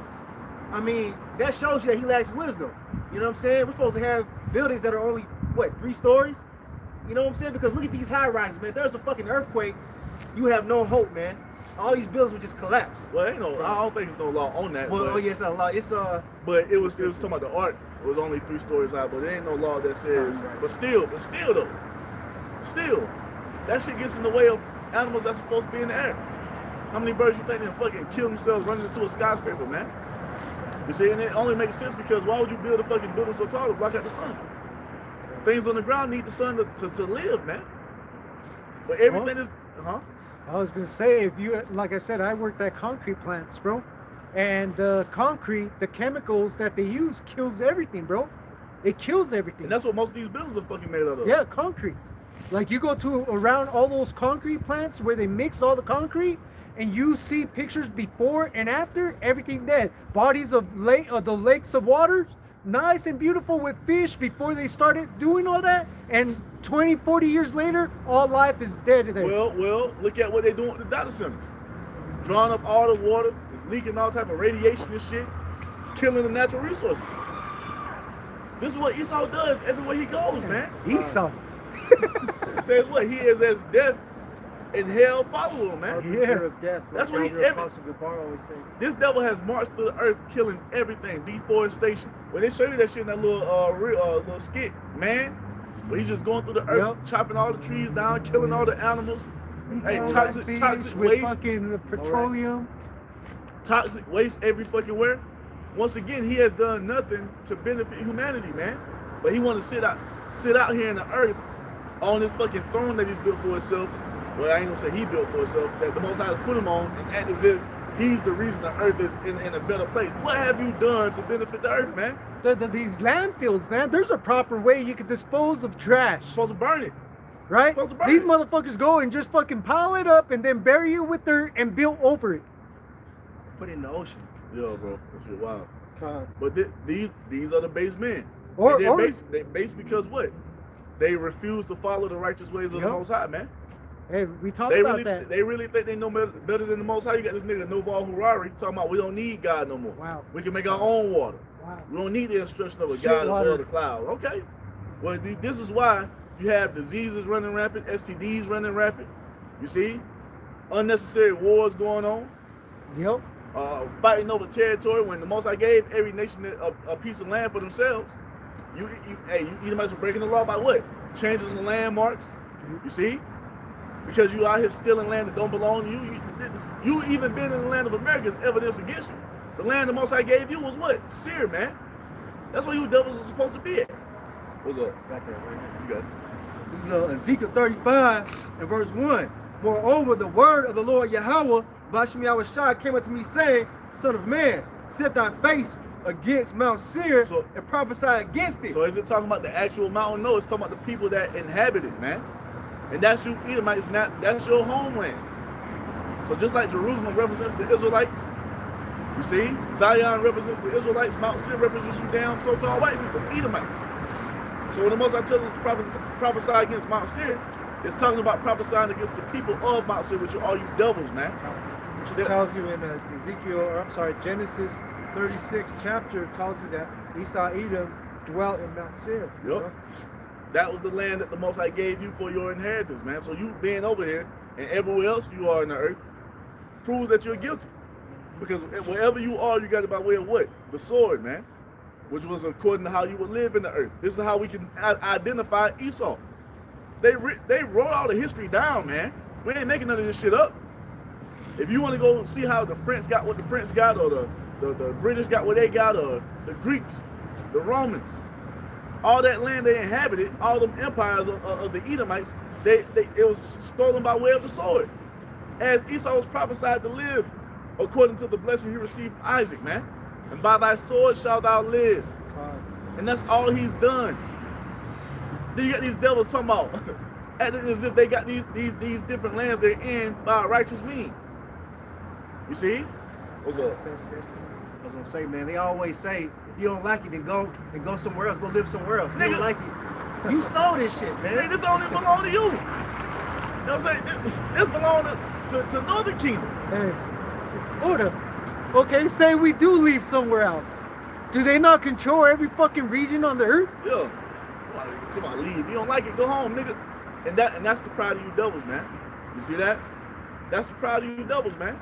I mean, that shows you that he lacks wisdom. You know what I'm saying? We're supposed to have buildings that are only, what, 3 stories? You know what I'm saying? Because look at these high rises, man. If there's a fucking earthquake, you have no hope, man. All these buildings would just collapse. Well, ain't no, I don't think there's no law on that. Well, yeah, it's not a law. It's But it was talking about the art. It was only 3 stories high, but there ain't no law that says. Right. But still though, that shit gets in the way of animals that's supposed to be in the air. How many birds you think they fucking kill themselves running into a skyscraper, man? You see, and it only makes sense because why would you build a fucking building so tall to block out the sun? Things on the ground need the sun to live, man. But everything is, I was gonna say, if you, like I said, I worked at concrete plants, bro, and concrete, the chemicals that they use kills everything, bro. It kills everything. And that's what most of these buildings are fucking made out of. Yeah, concrete. Like you go to around all those concrete plants where they mix all the concrete, and you see pictures before and after, everything dead. Bodies of the lakes of water, nice and beautiful with fish before they started doing all that, and 20, 40 years later, all life is dead there. Well, look at what they're doing with the data centers. Drawing up all the water, it's leaking all type of radiation and shit, killing the natural resources. This is what Esau does everywhere he goes, man. Esau. It says what? He is as death and hell follow him, man. Fear of death. That's what always says. This devil has marched through the earth, killing everything. Deforestation. When they show you that shit in that little skit, man, where he's just going through the earth, chopping all the trees down, killing all the animals. Hey, toxic with waste, fucking petroleum. toxic waste every fucking where. Once again, he has done nothing to benefit humanity, man. But he want to sit out here in the earth on this fucking throne that he's built for himself. Well, I ain't gonna say he built for himself, that the Most High has put him on, and act as if he's the reason the earth is in a better place. What have you done to benefit the earth, man? These landfills, man, there's a proper way you can dispose of trash. You're supposed to burn it. Right? Supposed to burn These it. motherfuckers go and just fucking pile it up and then bury it with dirt and build over it. put it in the ocean. Yo, bro, that shit wild. Con. But these are the base men. Or- And or- they base because what? They refuse to follow the righteous ways of the Yep. Most High, man. Hey, we talked about that. They really think they know better than the Most High. You got this nigga Noval Harari talking about we don't need God no more. Wow. We can make our own water. Wow. We don't need the instruction of a Shit God water. above the cloud. Okay. Well, this is why you have diseases running rampant, STDs running rampant. You see? Unnecessary wars going on. Yep. Fighting over territory when the Most High gave every nation a piece of land for themselves. You Edomites were breaking the law by what? Changing the landmarks. You see? Because you out here stealing land that don't belong to you. You even being in the land of America is evidence against you. The land the Most High gave you was what? Seer, man. That's where you devils are supposed to be at. What's up? Got that right now. You got it. This is Ezekiel 35 and verse 1. Moreover, the word of the Lord Yahweh, Bashmi Awashai, came unto me, saying, Son of man, set thy face against Mount Seir and prophesy against it. So is it talking about the actual mountain? No, it's talking about the people that inhabit it, man. And that's you Edomites, that's your homeland. So just like Jerusalem represents the Israelites, you see, Zion represents the Israelites, Mount Seir represents you damn so-called white people, Edomites. So when the Most High tells us to prophesy against Mount Seir, it's talking about prophesying against the people of Mount Seir, which are all you devils, man. Which it tells you in Genesis 36 chapter, tells you that Esau, Edom dwelt in Mount Seir. Yep. You know? That was the land that the Most High gave you for your inheritance, man. So you being over here and everywhere else you are in the earth proves that you're guilty. Because wherever you are, you got it by way of what? The sword, man. Which was according to how you would live in the earth. This is how we can identify Esau. They wrote all the history down, man. We ain't making none of this shit up. If you want to go see how the French got what the French got, or the British got what they got, or the Greeks, the Romans, all that land they inhabited, all them empires of the Edomites, it was stolen by way of the sword. As Esau was prophesied to live according to the blessing he received from Isaac, man. And by thy sword shalt thou live. And that's all he's done. Then you got these devils talking about acting as if they got these different lands they're in by a righteous means. You see? What's up? I was gonna say, man, they always say, if you don't like it, then go somewhere else, go live somewhere else. If you don't like it, you stole this shit, man. Hey, this only belong to you. You know what I'm saying? This belong to Northern Kingdom. Hey, order. Okay, say we do leave somewhere else. Do they not control every fucking region on the earth? Yeah. Somebody leave. You don't like it, go home, nigga. And that's the pride of you devils, man. You see that? That's the pride of you devils, man.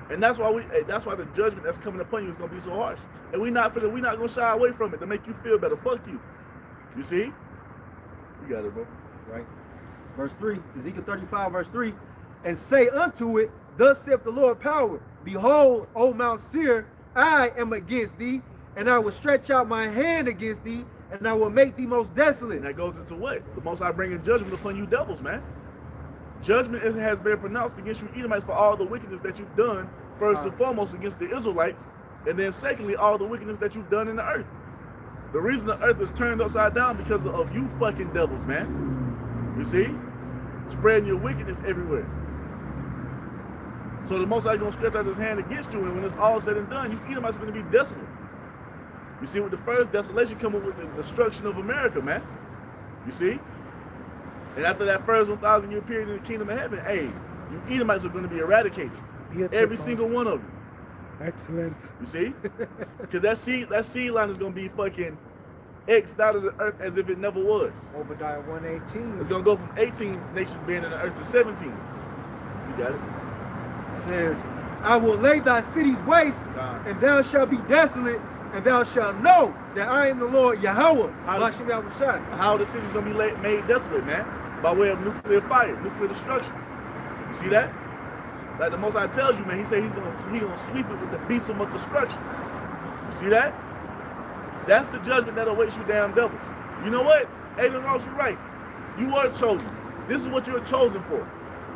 And that's why the judgment that's coming upon you is gonna be so harsh. And we're not gonna shy away from it to make you feel better. Fuck you. You see? You got it, bro. Right. Verse 3, Ezekiel 35, verse 3, and say unto it, thus saith the Lord power, behold, O Mount Seir, I am against thee, and I will stretch out my hand against thee, and I will make thee most desolate. And that goes into what? The Most High bringing judgment upon you devils, man. Judgment has been pronounced against you Edomites for all the wickedness that you've done, first and foremost against the Israelites, and then secondly, all the wickedness that you've done in the earth. The reason the earth is turned upside down because of you fucking devils, man. You see? Spreading your wickedness everywhere. So the Most High is going to stretch out his hand against you, and when it's all said and done, you Edomites are going to be desolate. You see, with the first desolation coming with the destruction of America, man. You see? And after that first 1,000 year period in the kingdom of heaven, hey, you Edomites are going to be eradicated. Every single one of you. Excellent. You see? Because that seed line is going to be fucking X'd out of the earth as if it never was. Obadiah 1:18. It's going to go from 18 nations being in the earth to 17. You got it? It says, I will lay thy cities waste, and thou shalt be desolate, and thou shalt know that I am the Lord Yahweh. How are the cities going to be made desolate, man? By way of nuclear fire, nuclear destruction. You see that? Like the Most High tells you, man, he said he's gonna sweep it with the besom of destruction. You see that? That's the judgment that awaits you damn devils. You know what? Aiden Ross, you're right. You are chosen. This is what you're chosen for.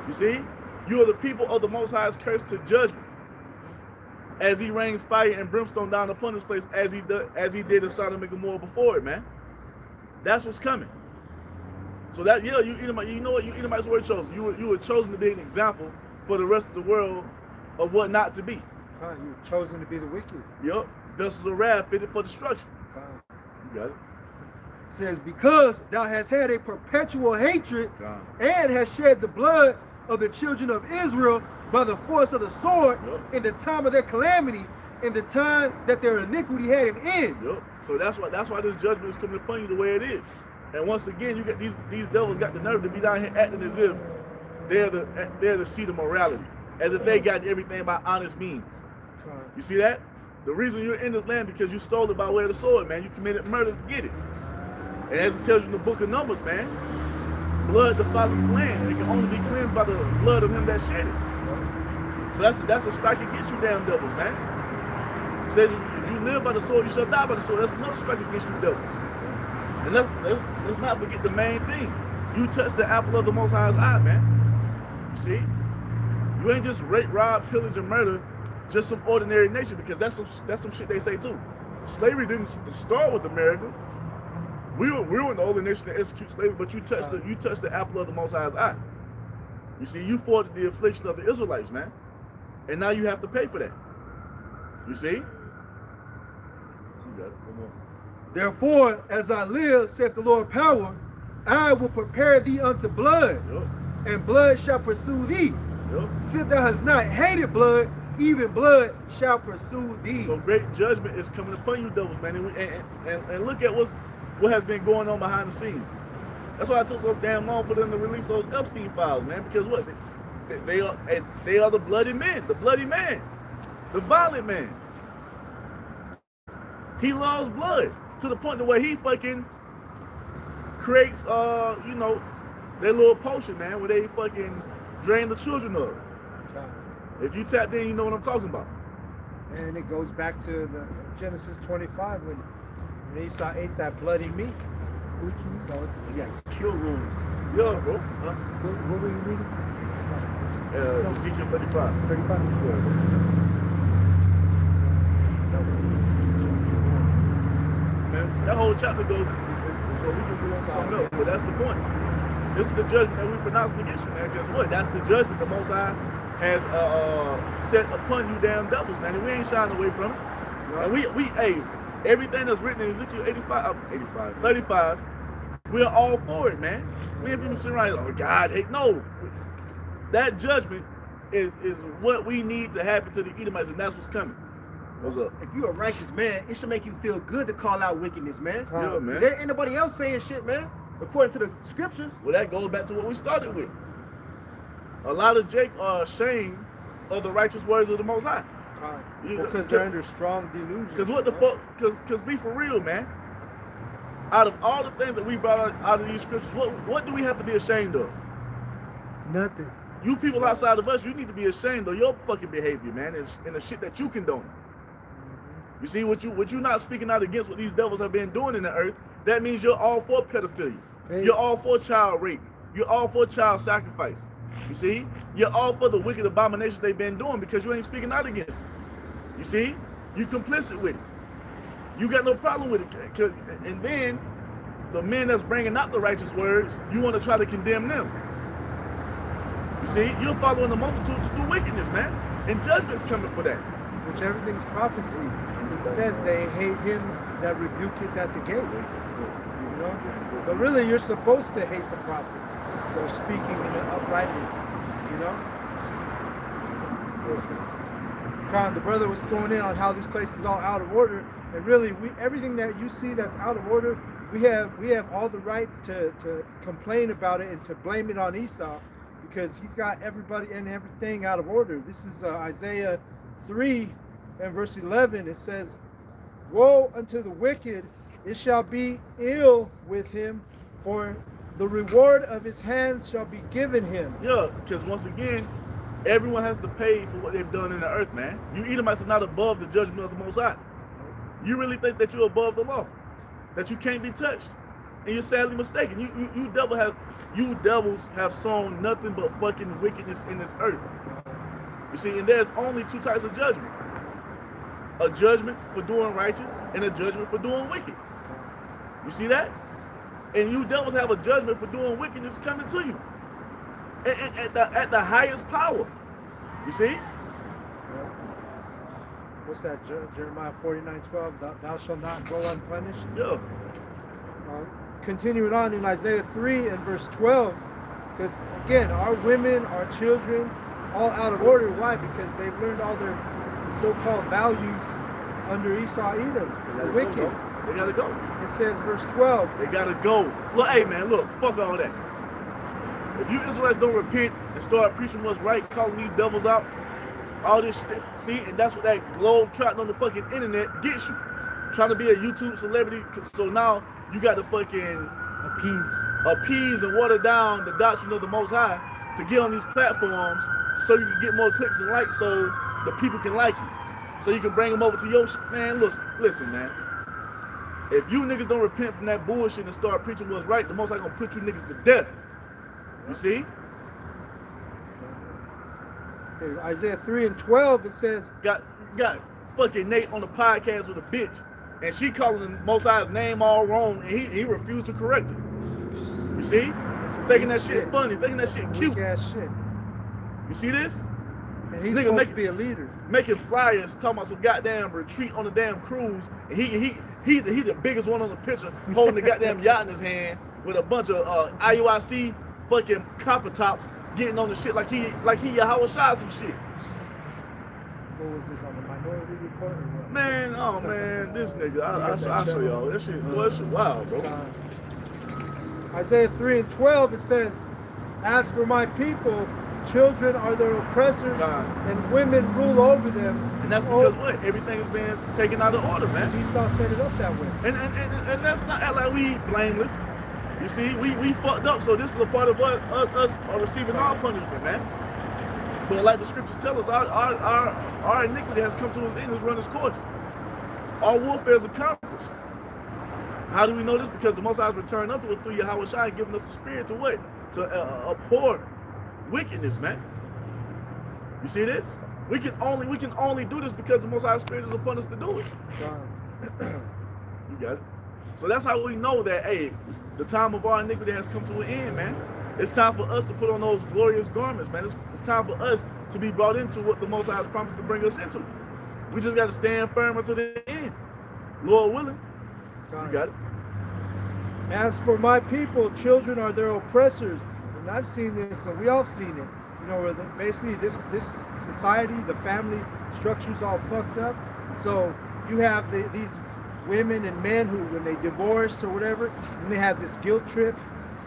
You see? You are the people of the Most High's curse to judgment. As he rains fire and brimstone down upon this place as he did in Sodom and Gomorrah before it, man. That's what's coming. So that, yeah, you know what? You Edomites were chosen. You were chosen to be an example for the rest of the world of what not to be. You were chosen to be the wicked. Yep. Vessels of wrath fitted for destruction. You got it. It says, because thou hast had a perpetual hatred and hast shed the blood of the children of Israel by the force of the sword in the time of their calamity, in the time that their iniquity had an end. Yep. So that's why this judgment is coming upon you the way it is. And once again, you get these devils got the nerve to be down here acting as if they're the seat of morality, as if they got everything by honest means. You see that? The reason you're in this land because you stole it by way of the sword, man. You committed murder to get it. And as it tells you in the book of Numbers, man, blood defileth the land. It can only be cleansed by the blood of him that shed it. So that's a strike against you damn devils, man. It says if you live by the sword, you shall die by the sword. That's another strike against you devils. And let's not forget the main thing. You touch the apple of the Most High's eye, man. You see? You ain't just rape, rob, pillage, and murder just some ordinary nation, because that's some shit they say too. Slavery didn't start with America. We were the only nation to execute slavery, but you touched the apple of the Most High's eye. You see, you fought the affliction of the Israelites, man. And now you have to pay for that. You see? You got it. Come on. Therefore, as I live, saith the Lord power, I will prepare thee unto blood, and blood shall pursue thee. Since thou hast not hated blood, even blood shall pursue thee. So great judgment is coming upon you devils, man. And look at what has been going on behind the scenes. That's why it took so damn long for them to release those Epstein files, man. Because what? They are the bloody men, the bloody man, the violent man. He loves blood to the point where he fucking creates, you know, their little potion, man, where they fucking drain the children of. If you tap in, you know what I'm talking about. And it goes back to the Genesis 25 when Esau ate that bloody meat. So it's kill wounds. Yeah, bro. What were you reading? Ezekiel 35. 35. Man, that whole chapter goes, so we can do something else. But that's the point. This is the judgment that we're pronouncing against you, man. Because what? That's the judgment the Most High has set upon you damn devils, man. And we ain't shying away from it. And hey, everything that's written in Ezekiel 35, we're all for it, man. We ain't even sitting around like, oh, God hate. No. That judgment is what we need to happen to the Edomites, and that's what's coming. What's up? If you're a righteous man, it should make you feel good to call out wickedness, man. Yeah, man. Is there anybody else saying shit, man? According to the scriptures. Well, that goes back to what we started with. A lot of Jake are ashamed of the righteous words of the Most High. Because they're under strong delusion. Because what the fuck? Because be for real, man. Out of all the things that we brought out of these scriptures, what do we have to be ashamed of? Nothing. You people outside of us, you need to be ashamed of your fucking behavior, man, and the shit that you condone. You see, what you not speaking out against what these devils have been doing in the earth, that means you're all for pedophilia. Hey. You're all for child rape. You're all for child sacrifice. You see? You're all for the wicked abominations they've been doing because you ain't speaking out against it. You see? You complicit with it. You got no problem with it. And then the men that's bringing out the righteous words, you want to try to condemn them. You see? You're following the multitude to do wickedness, man. And judgment's coming for that. Which everything's prophecy. It says they hate him that rebuketh at the gate. You know? But really, you're supposed to hate the prophets that are speaking in it uprightly. You know? Khan, the brother was going in on how this place is all out of order. And really, everything that you see that's out of order, we have all the rights to complain about it and to blame it on Esau because he's got everybody and everything out of order. This is Isaiah 3 and verse 11. It says, "Woe unto the wicked, it shall be ill with him, for the reward of his hands shall be given him." Yeah, because once again, everyone has to pay for what they've done in the earth, man. You Edomites are not above the judgment of the Most High. You really think that you're above the law, that you can't be touched, and you're sadly mistaken. You devils have sown nothing but fucking wickedness in this earth. You see, and there's only two types of judgment: a judgment for doing righteous and a judgment for doing wicked. You see that? And you devils have a judgment for doing wickedness coming to you at the highest power. You see? What's that? Jeremiah 49:12. Thou shalt not go unpunished. Yeah. Continuing on in Isaiah 3 and verse 12, Because again, our women, our children, all out of order. Why? Because they've learned all their so-called values under Esau, Edom, the wicked. They gotta go. It says, verse 12. They gotta go. Look, hey man, look, fuck all that. If you Israelites don't repent and start preaching what's right, calling these devils out, all this shit, see, and that's what that globe trotting on the fucking internet gets you. Trying to be a YouTube celebrity, so now you got to fucking appease and water down the doctrine of the Most High to get on these platforms so you can get more clicks and likes so the people can like you. So you can bring them over to your shit. Man, listen, man. If you niggas don't repent from that bullshit and start preaching what's right, the Most High gonna put you niggas to death. You see? Okay, Isaiah 3:12, it says, Got fucking Nate on the podcast with a bitch, and she calling the Most High's name all wrong, and he refused to correct it. You see? Thinking that shit funny, thinking that shit cute. Ass shit. You see this? And he's supposed to be a leader. Making flyers, talking about some goddamn retreat on the damn cruise, and he the biggest one on the picture, holding the goddamn yacht in his hand with a bunch of IUIC fucking copper tops, getting on the shit like he Yahweh shot some shit. What was this on the Minority Report? Or what? Man, oh man, this nigga, I'll show y'all. That shit, boy, that shit wild, bro. Isaiah 3:12, it says, as for my people, children are their oppressors, and women rule over them. And that's because what? Everything has been taken out of order, man. Esau set it up that way. And let's not act like we blameless. You see, we fucked up, so this is a part of us receiving our punishment, man. But like the scriptures tell us, our iniquity has come to its end, has run its course. Our warfare is accomplished. How do we know this? Because the Most High has returned unto us through Yahweh Shai and given us the spirit to what? To abhor wickedness, man. You see this? We can only do this because the Most High Spirit is upon us to do it. You got it. So that's how we know that, hey, the time of our iniquity has come to an end, man. It's time for us to put on those glorious garments, man. It's time for us to be brought into what the Most High has promised to bring us into. We just got to stand firm until the end. Lord willing. You got it. As for my people, children are their oppressors. And I've seen this, and we all have seen it. You know, where basically this society, the family structure's all fucked up. So you have these women and men who, when they divorce or whatever, and they have this guilt trip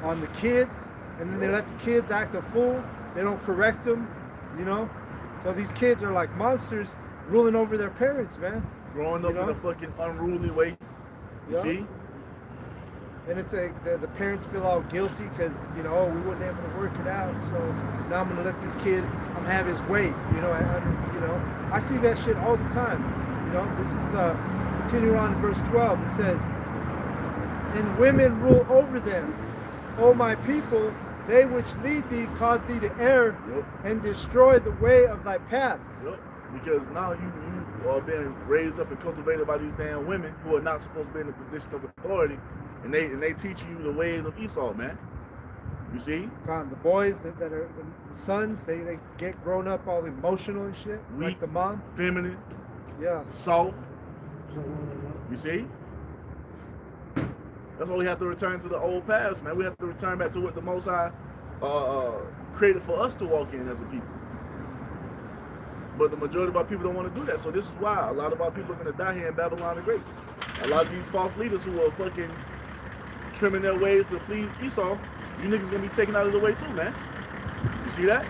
on the kids, and then they let the kids act a fool. They don't correct them, you know. So these kids are like monsters ruling over their parents, man. Growing up in a fucking unruly way. You see? And it's like the parents feel all guilty because, you know, we weren't able to work it out. So now I'm going to let this kid have his way. You know, I see that shit all the time. You know, this is continue on in verse 12. It says, and women rule over them. O my people, they which lead thee cause thee to err and destroy the way of thy paths. Because now you are being raised up and cultivated by these damn women who are not supposed to be in a position of authority. And they teach you the ways of Esau, man. You see? God, the boys that are the sons, they get grown up all emotional and shit. Weak, like the mom. Feminine. Yeah. Soft. You see? That's why we have to return to the old past, man. We have to return back to what the Most High created for us to walk in as a people. But the majority of our people don't want to do that. So this is why a lot of our people are going to die here in Babylon the Great. A lot of these false leaders who are fucking trimming their ways to please Esau, you niggas going to be taken out of the way too, man. You see that?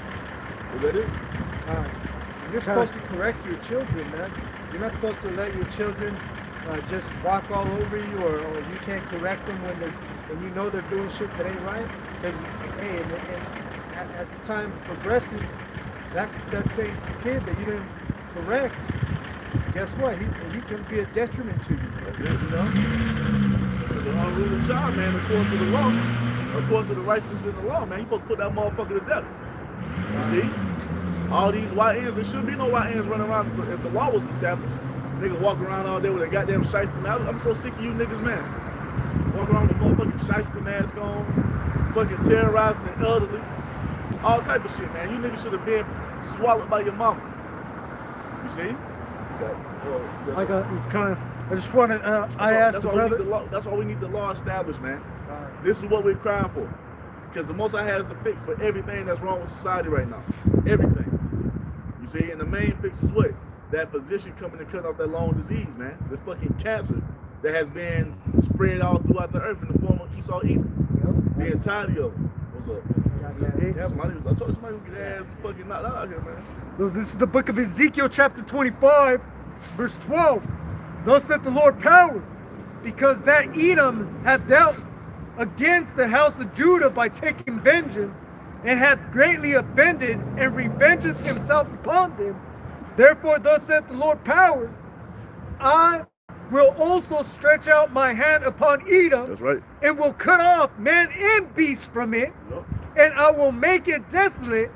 Is that it? You're supposed to correct your children, man. You're not supposed to let your children just walk all over you, or you can't correct them when you know they're doing shit that ain't right. Because, hey, and as the time progresses, that same kid that you didn't correct, guess what? He's going to be a detriment to you. That's it, you know? It's an unruly child, man, according to the law, according to the righteousness in the law, man. You're supposed to put that motherfucker to death. You see? All these YNs, there shouldn't be no YNs running around if the law was established. Niggas walking around all day with a goddamn shiesty mask. I'm so sick of you niggas, man. Walking around with a motherfucking shiesty mask on, fucking terrorizing the elderly. All type of shit, man. You niggas should have been swallowed by your mama. You see? I just want to. I asked the brother. That's why we need the law established, man. This is what we're crying for. Because the Most High has the fix for everything that's wrong with society right now. Everything. You see, and the main fix is what? That physician coming and cutting off that long disease, man. This fucking cancer that has been spread all throughout the earth in the form of Esau Edom. The entirety of it. What's up? I told somebody who get their ass fucking knocked out here, man. So this is the book of Ezekiel, chapter 25, verse 12. Thus saith the Lord power, because that Edom hath dealt against the house of Judah by taking vengeance, and hath greatly offended, and revengeth himself upon them. Therefore, thus saith the Lord power, I will also stretch out my hand upon Edom. That's right. And will cut off man and beast from it. Yep. And I will make it desolate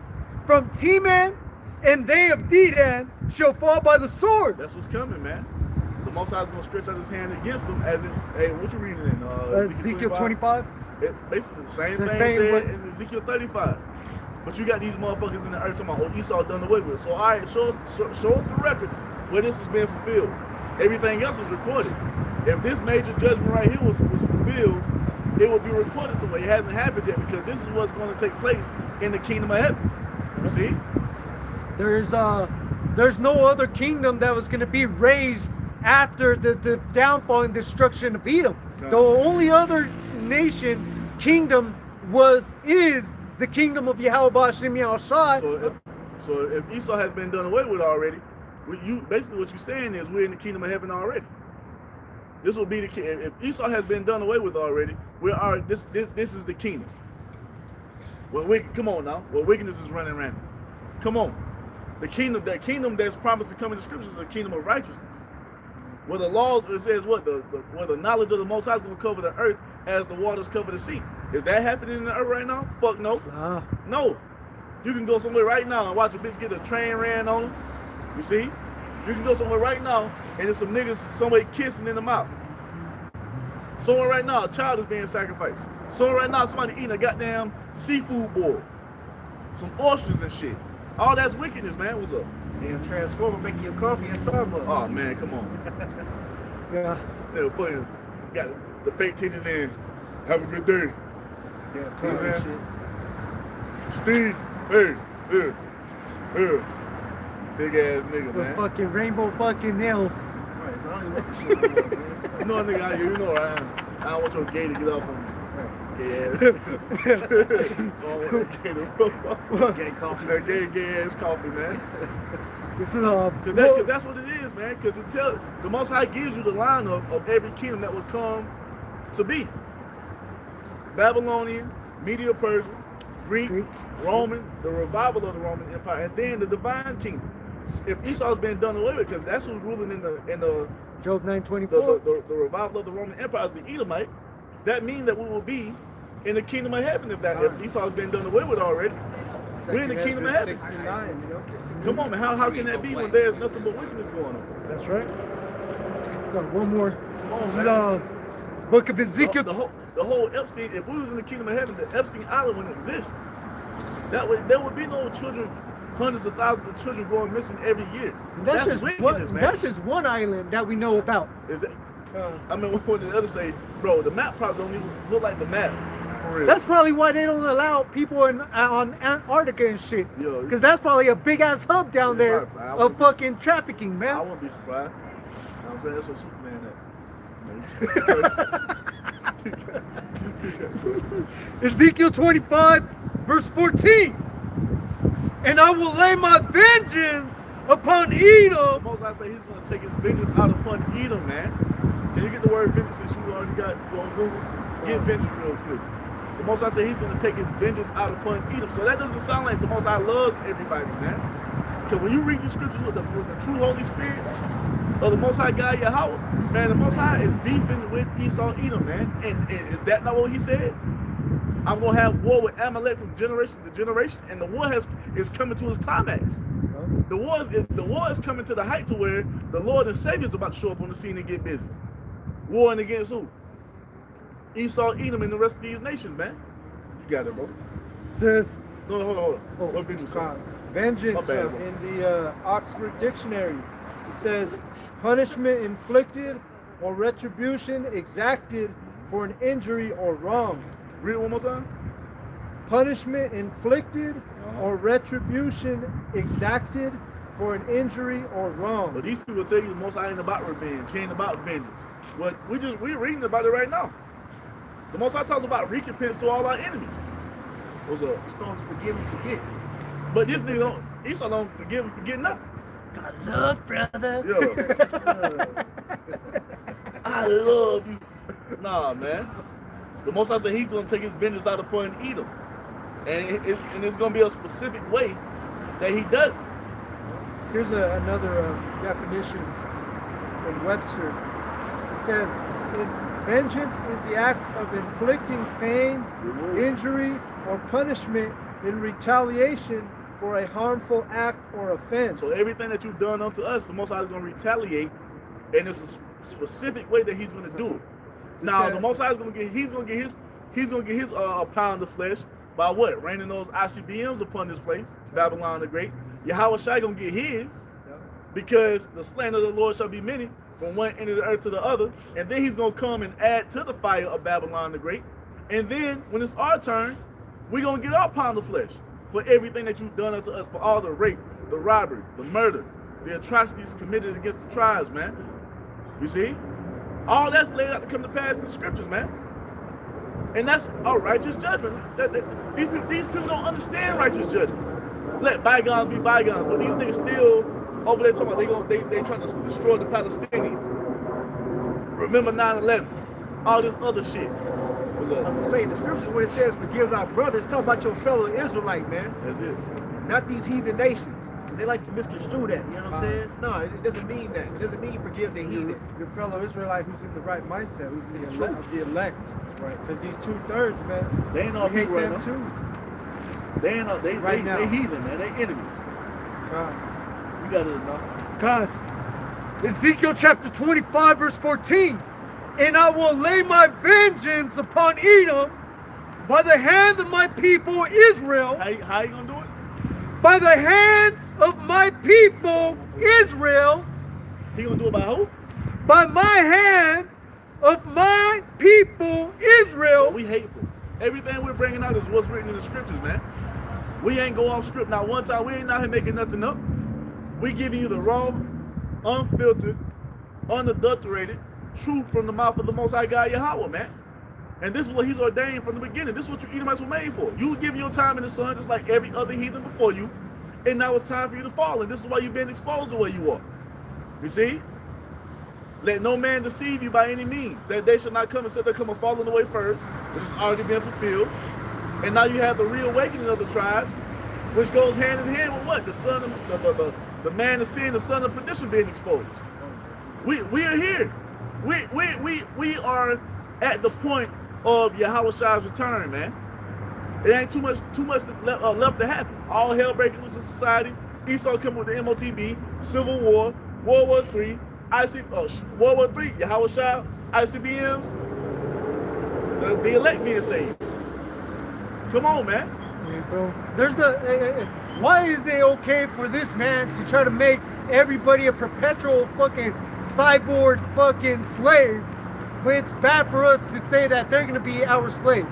from Teman, and they of Dedan shall fall by the sword. That's what's coming, man. The Most High is going to stretch out his hand against them, as in, hey, what you reading in? Ezekiel 25? Basically the same The thing same said way. in Ezekiel 35. But you got these motherfuckers in the earth talking about, oh, Esau done away with. So, all right, show us the records where this has been fulfilled. Everything else was recorded. If this major judgment right here was fulfilled, it would be recorded somewhere. It hasn't happened yet because this is what's going to take place in the kingdom of heaven. You see? There's no other kingdom that was going to be raised after the downfall and destruction of Edom. Okay. The only other kingdom is the kingdom of Yahweh Hashem Yahushua. So if Esau has been done away with already, basically what you're saying is we're in the kingdom of heaven already. This will be the if Esau has been done away with already, this is the kingdom. Come on now. Well, wickedness is running rampant. Come on. That kingdom that's promised to come in the scriptures is the kingdom of righteousness. Where the laws, it says what? Where the knowledge of the Most High is going to cover the earth as the waters cover the sea. Is that happening in the earth right now? Fuck no. No. You can go somewhere right now and watch a bitch get a train ran on them. You see? You can go somewhere right now and there's some niggas somewhere kissing in the mouth. Somewhere right now, a child is being sacrificed. Somewhere right now, somebody eating a goddamn seafood boil. Some oysters and shit. All that's wickedness, man. What's up? Damn Transformer making your coffee at Starbucks. Oh, man, come on. Yeah. They're fucking got the fake teachers in. Have a good day. Damn coffee and shit. Steve, hey. Big ass nigga, With man. fucking rainbow fucking nails. Right, so I don't even want this shit no more, man. You know a nigga out here, you know where I am. I don't want your gay to get off on me. Right. Gay ass. I don't want that gay to roll off. Gay coffee. That gay ass coffee, man. This is Cause that's what it is, man. Cause the Most High gives you the lineup of every kingdom that would come to be. Babylonian, Medo-Persian, Greek, Roman, the revival of the Roman Empire, and then the divine kingdom. If Esau's been done away with, because that's who's ruling in the Job 9:24. the revival of the Roman Empire is the Edomite, that means that we will be in the kingdom of heaven if Esau's been done away with already. We're in the kingdom of heaven. 6 and 9, you know? Come on, man. How can that be when there's nothing but wickedness going on? That's right. Got one more. Come on, This man. is book of Ezekiel. The whole Epstein, if we was in the kingdom of heaven, the Epstein Island wouldn't exist. There would be no children, hundreds of thousands of children going missing every year. That's wickedness, man. That's just one island that we know about. Is that? I mean, what did the other say? Bro, the map probably don't even look like the map. For real. That's probably why they don't allow people on Antarctica and shit. Yo, Because that's probably a big ass hub down Yeah, there right, of fucking trafficking, I man. wouldn't be surprised. You know what I'm saying? That's what Superman at. Ezekiel 25, verse 14. And I will lay my vengeance upon The Edom. Most High say he's going to take his vengeance out upon Edom, man. Can you get the word vengeance since you already got you on Google? Get vengeance real quick. The Most High say he's going to take his vengeance out upon Edom. So that doesn't sound like the Most High loves everybody, man. Because when you read the scriptures with the true Holy Spirit of the Most High God Yahweh, man, the Most High is beefing with Esau Edom, man. And is that not what he said? I'm going to have war with Amalek from generation to generation. And the war is coming to its climax. The war is coming to the height to where the Lord and Savior is about to show up on the scene and get busy. Warring against who? Esau, Edom, and the rest of these nations, man. You got it, bro. Says, No, hold on. Oh, What vengeance? vengeance My bad, bro. in the Oxford Dictionary. It says punishment inflicted or retribution exacted for an injury or wrong. Read it one more time. punishment inflicted or retribution exacted for an injury or wrong. But these people tell you the Most High ain't about revenge. He ain't about vengeance. What we're reading about it right now. The Most High talks about recompense to all our enemies. What's up? You're supposed to forgive and forget. But this nigga don't. Esau don't forgive and forget nothing. I love, brother. Yo, I love you. Nah, man. The Most High said He's gonna take His vengeance out upon Edom, and it's gonna be a specific way that He does it. Here's another definition from Webster. It says, vengeance is the act of inflicting pain, injury, or punishment in retaliation for a harmful act or offense. So everything that you've done unto us, the Most High is going to retaliate, and it's a specific way that He's going to do it. Now, the Most High is going to get his pound of flesh by what? Raining those ICBMs upon this place, Babylon the Great. Yahweh Shai going to get his, because the slain of the Lord shall be many from one end of the earth to the other, and then He's going to come and add to the fire of Babylon the Great. And then when it's our turn, we're going to get our pound of flesh for everything that you've done unto us, for all the rape, the robbery, the murder, the atrocities committed against the tribes, man. You see? All that's laid out to come to pass in the scriptures, man. And that's a righteous judgment. These people don't understand righteous judgment. Let bygones be bygones, but these niggas still over there talking about they trying to destroy the Palestinians. Remember 9/11, all this other shit. What's up? I'm saying the scriptures when it says forgive thy brothers, it's talking about your fellow Israelite, man. That's it. Not these heathen nations. Because they like to misconstrue that, you know what I'm saying? No, it doesn't mean that. It doesn't mean forgive the heathen. Your fellow Israelite who's in the right mindset, who's in the elect. That's right. Because these 2/3, man, they ain't all hate people right them now. too. They ain't all, they heathen, man. They enemies. You got it enough. God. Ezekiel chapter 25, verse 14. And I will lay my vengeance upon Edom by the hand of my people Israel. How you gonna do it? By the hand of my people Israel. He gonna do it by who? By my hand of my people Israel. Well, we hateful. Everything we're bringing out is what's written in the scriptures, man. We ain't go off script. Not one time. We ain't out here making nothing up. We giving you the raw, unfiltered, unadulterated truth from the mouth of the Most High God Yahweh, man. And this is what He's ordained from the beginning. This is what you Edomites were made for. You were giving your time in the sun just like every other heathen before you. And now it's time for you to fall. And this is why you've been exposed the way you are. You see? Let no man deceive you by any means. That they shall not come and say they're coming falling away first, which has already been fulfilled. And now you have the reawakening of the tribes, which goes hand in hand with what? The son of the man of sin, the son of perdition being exposed. We are here. We are at the point of Yahweh Shai's return, man. It ain't too much left to happen. All hell breaking loose in society. Esau coming with the MOTB, Civil War, World War III, World War III, Yahweh Shai, ICBMs, the elect being saved. Come on, man. Yeah, bro. There's why is it okay for this man to try to make everybody a perpetual fucking cyborg fucking slave, but it's bad for us to say that they're gonna be our slaves?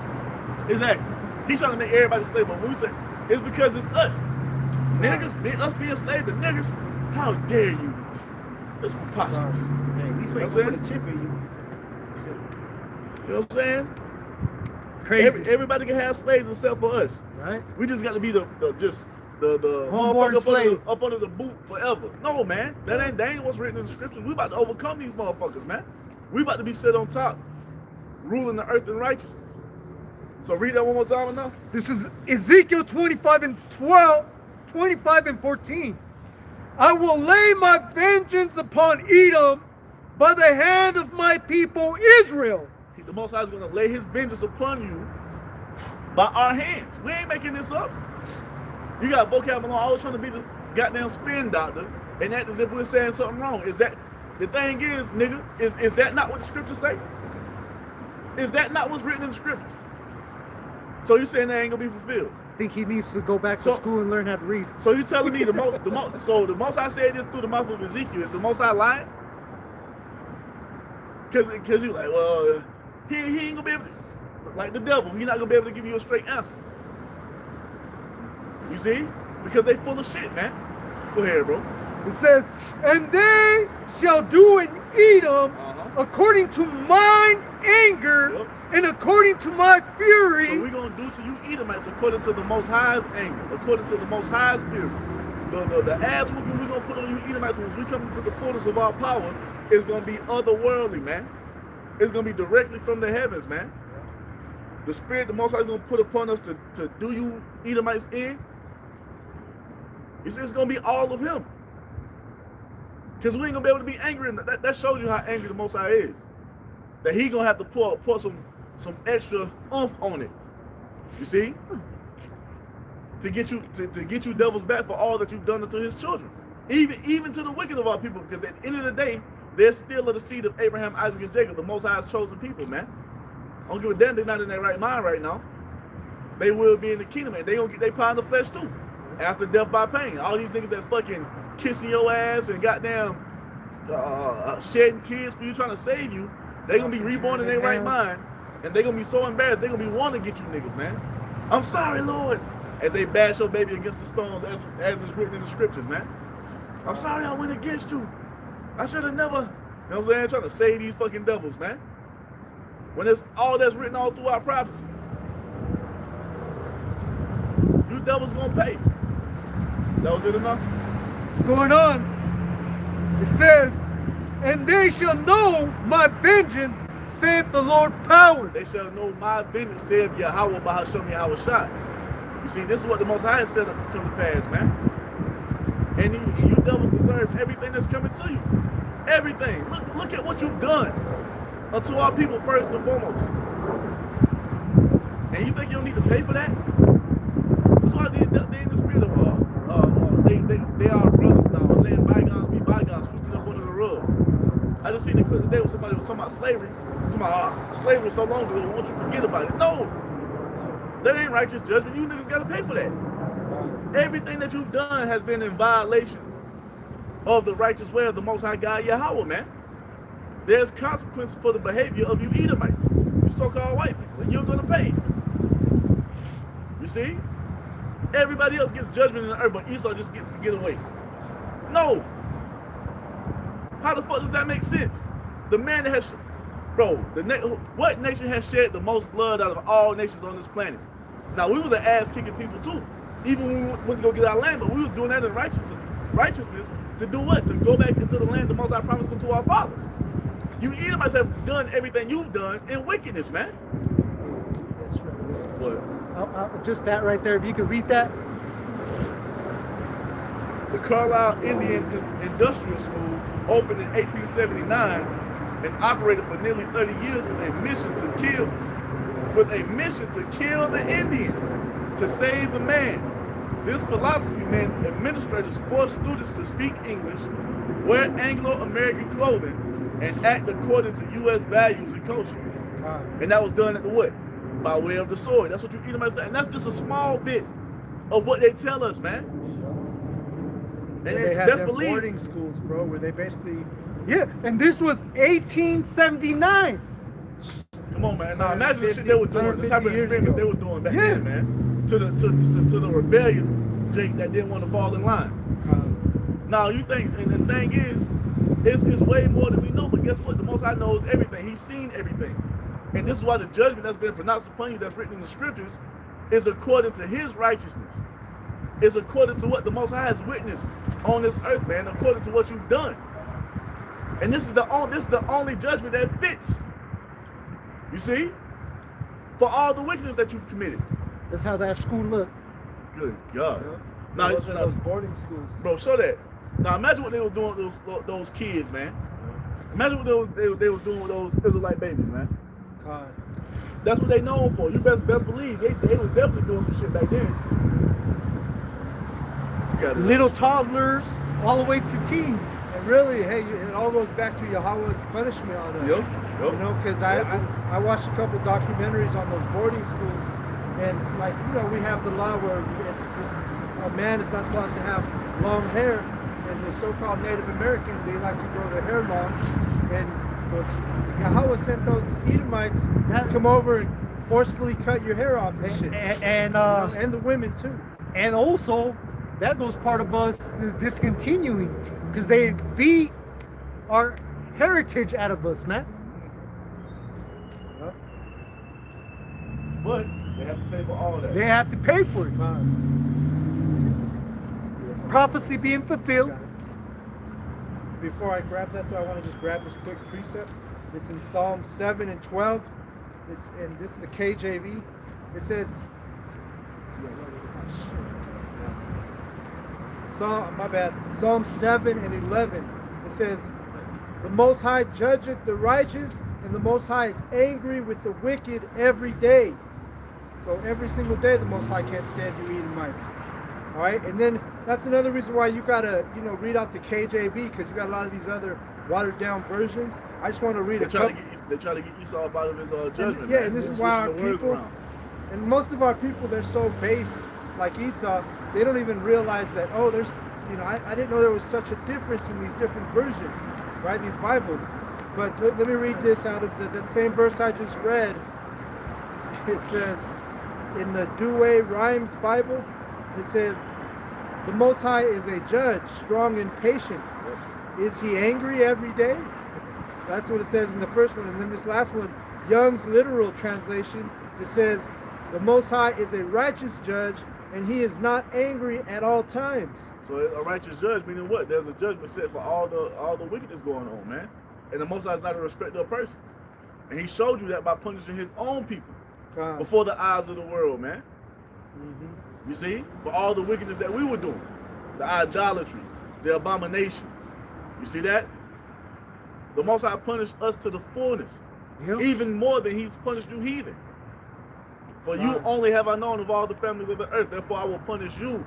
Exactly. He's trying to make everybody slave, but when we say it's because it's us. Niggas, us being slaves to niggas, how dare you? That's preposterous. Man, these people put a chip in you. You know what I'm saying? Crazy. Everybody can have slaves except for us. Right? We just got to be the Homeborn slave. up under the boot forever. No, man. That ain't what's written in the scriptures. We about to overcome these motherfuckers, man. We about to be set on top, ruling the earth in righteousness. So read that one more time enough. This is Ezekiel 25 and 12, 25 and 14. I will lay my vengeance upon Edom by the hand of my people Israel. The Most High is going to lay His vengeance upon you by our hands. We ain't making this up. You got vocabulary always trying to be the goddamn spin doctor and act as if we're saying something wrong. Is that the thing is, nigga? Is that not what the scriptures say? Is that not what's written in the scriptures? So you saying that ain't gonna be fulfilled? I think he needs to go back to school and learn how to read. So you telling me the Most High said this through the mouth of Ezekiel? Is the Most High lying? Because you like, well, he ain't gonna be able to, like the devil. He's not gonna be able to give you a straight answer. You see? Because they full of shit, man. Go ahead, bro. It says, and they shall do in Edom according to mine anger and according to my fury. So we're going to do to you Edomites according to the Most High's anger, according to the Most High's fury. The ass whooping we're going to put on you Edomites when we come into the fullness of our power is going to be otherworldly, man. It's going to be directly from the heavens, man. The spirit the Most High is going to put upon us to do you Edomites in, it's going to be all of him. Because we ain't going to be able to be angry. That shows you how angry the Most High is. That he going to have to pour some extra oomph on it. You see? To get you devils back for all that you've done unto his children. Even to the wicked of our people. Because at the end of the day, they're still of the seed of Abraham, Isaac, and Jacob, the Most High's chosen people, man. I don't give a damn they're not in their right mind right now. They will be in the kingdom, and they gonna get their pie in the flesh too. After death by pain. All these niggas that's fucking kissing your ass and goddamn shedding tears for you trying to save you, they gonna be reborn in their right mind, and they gonna be so embarrassed, they gonna be wanting to get you niggas, man. I'm sorry, Lord. As they bash your baby against the stones as is written in the scriptures, man. I'm sorry I went against you. I should have never, you know what I'm saying, trying to save these fucking devils, man. When it's all that's written all through our prophecy. You devils gonna pay. That was it enough? Going on, it says, and they shall know my vengeance, saith the Lord power. They shall know my vengeance, saith Yahweh Bahasham Yahweh Shai. You see, this is what the Most High said to come to pass, man. And you devils deserve everything that's coming to you. Everything. Look at what you've done unto our people first and foremost. And you think you don't need to pay for that? That's why they in the spirit of they are brothers now. Letting bygones be bygones, sweeping up under the rug. I just seen the clip today where somebody was talking about slavery. Talking about slavery was so long ago, won't you forget about it? No. That ain't righteous judgment. You niggas gotta pay for that. Everything that you've done has been in violation of the righteous way of the Most High God Yahweh, man. There's consequences for the behavior of you Edomites, you so-called white people, and you're gonna pay. You see? Everybody else gets judgment in the earth, but Esau just gets to get away. No. How the fuck does that make sense? The man that has, bro, what nation has shed the most blood out of all nations on this planet? Now, we was an ass-kicking people too, even when we went to go get our land, but we was doing that in righteousness to do what? To go back into the land the Most High promised them to our fathers. You Edomites have done everything you've done in wickedness, man. That's right. What? Just that right there. If you could read that. The Carlisle Indian Industrial School opened in 1879 and operated for nearly 30 years with a mission to kill the Indian, to save the man. This philosophy meant administrators forced students to speak English, wear Anglo-American clothing, and act according to U.S. values and culture. And that was done at the what? By way of the sword. That's what you Edomites done. And that's just a small bit of what they tell us, man. And they had them boarding schools, bro, where they basically... Yeah, and this was 1879. Come on, man. Now imagine the shit they were doing, the type of experiments they were doing back then, man. To the rebellious Jake that didn't want to fall in line. Now you think, and the thing is, it's way more than we know, but guess what? The Most High knows everything. He's seen everything. And this is why the judgment that's been pronounced upon you, that's written in the scriptures, is according to his righteousness. It's according to what the Most High has witnessed on this earth, man, according to what you've done. And this is the only judgment that fits. You see? For all the wickedness that you've committed. That's how that school looked. Good God. Yeah. Now, Those are those boarding schools. Bro, show that. Now imagine what they were doing with those kids, man. Imagine what they was doing with those Israelite babies, man. God. That's what they known for. You best believe they was definitely doing some shit back then. Little toddlers all the way to teens. And really, hey, it all goes back to Yahweh's punishment on us. Yep. You know, because I watched a couple documentaries on those boarding schools, and like, you know, we have the law where it's a man is not supposed to have long hair, and the so-called Native American, they like to grow their hair long, and Yahweh sent those Edomites to come over and forcefully cut your hair off and shit. And you know, and the women too. And also, that was part of us discontinuing because they beat our heritage out of us, man. But they have to pay for all that. They have to pay for it. Prophecy being fulfilled. Before I grab that, though, I want to just grab this quick precept. It's in Psalm 7 and 12. And this is the KJV. It says, Psalm 7 and 11. It says, the Most High judgeth the righteous, and the Most High is angry with the wicked every day. So every single day the Most High can't stand you Edomites. All right, and then that's another reason why you gotta, read out the KJV, because you got a lot of these other watered down versions. I just want to read They try to get Esau out of his judgment. Yeah, and this is why our people, and most of our people, they're so based like Esau, they don't even realize that, oh, there's, I didn't know there was such a difference in these different versions, right? These Bibles. But let me read this out of that same verse I just read. It says, in the Douay Rhymes Bible, it says, the Most High is a judge, strong and patient. Is he angry every day? That's what it says in the first one. And then this last one, Young's literal translation, it says, the Most High is a righteous judge, and he is not angry at all times. So a righteous judge, meaning what? There's a judgment set for all the wickedness going on, man. And the Most High is not a respecter of persons. And he showed you that by punishing his own people before the eyes of the world, man. Mm-hmm. You see? For all the wickedness that we were doing. The idolatry, the abominations. You see that? The Most High punished us to the fullness. Yep. Even more than he's punished you heathen. For you only have I known of all the families of the earth. Therefore I will punish you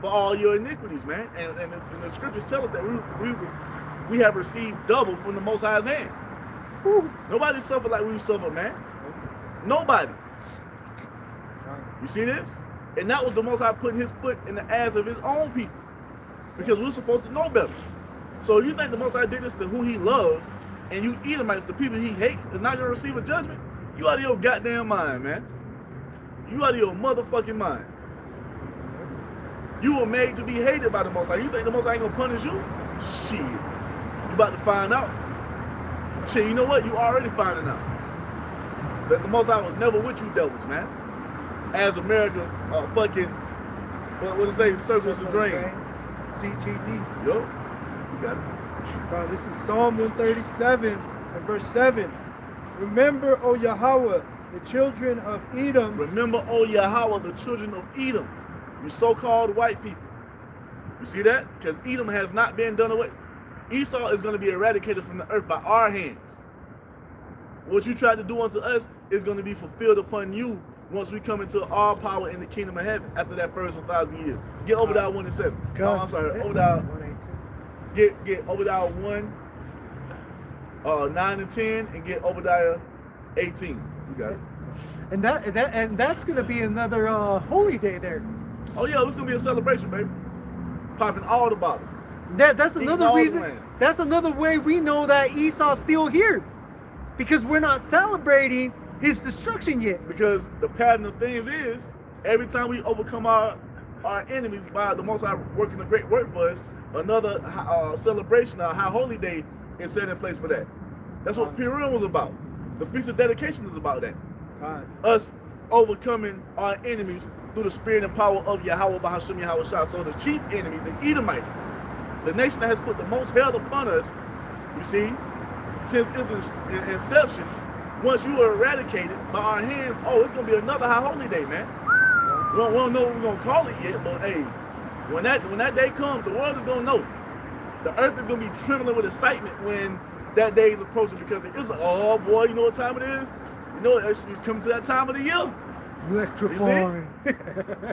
for all your iniquities, man. And the scriptures tell us that we have received double from the Most High's hand. Whew. Nobody suffered like we suffered, man. Nobody. You see this? And that was the Most High putting his foot in the ass of his own people. Because we're supposed to know better. So you think the Most High did this to who he loves, and you Edomites, the people he hates, is not going to receive a judgment? You out of your goddamn mind, man. You out of your motherfucking mind. You were made to be hated by the Most High. You think the Most High ain't going to punish you? Shit. You about to find out. Shit, you know what? You already finding out. That the Most High was never with you devils, man. As America fucking, what does it say, circles the drain. CTD. Yo, you got it. This is Psalm 137 and verse 7. Remember, O Yahweh, the children of Edom. Remember, O Yahweh, the children of Edom. You so-called white people. You see that? Because Edom has not been done away. Esau is going to be eradicated from the earth by our hands. What you tried to do unto us is going to be fulfilled upon you once we come into all power in the kingdom of heaven after that first 1,000 years. Get Obadiah 1 and 7. Oh, I'm sorry. Obadiah. Get Obadiah 1, 9 and 10, and get Obadiah 18. You got it. And that's gonna be another holy day there. Oh yeah, it's gonna be a celebration, baby. Popping all the bottles. That's another reason. That's another way we know that Esau's still here, because we're not celebrating his destruction yet. Because the pattern of things is every time we overcome our enemies by the Most High working a great work for us, another celebration, a high holy day is set in place for that. That's what Purim was about. The Feast of Dedication is about that. Us overcoming our enemies through the spirit and power of Yahweh Bahasham Yahweh Shah. So the chief enemy, the Edomite, the nation that has put the most hell upon us, you see, since its inception, once you are eradicated by our hands, oh, it's going to be another high holy day, man. We don't know what we're going to call it yet, but hey, when that day comes, the world is going to know. The earth is going to be trembling with excitement when that day is approaching, because it is like, oh boy, you know what time it is? You know, it's coming to that time of the year. Electrifying.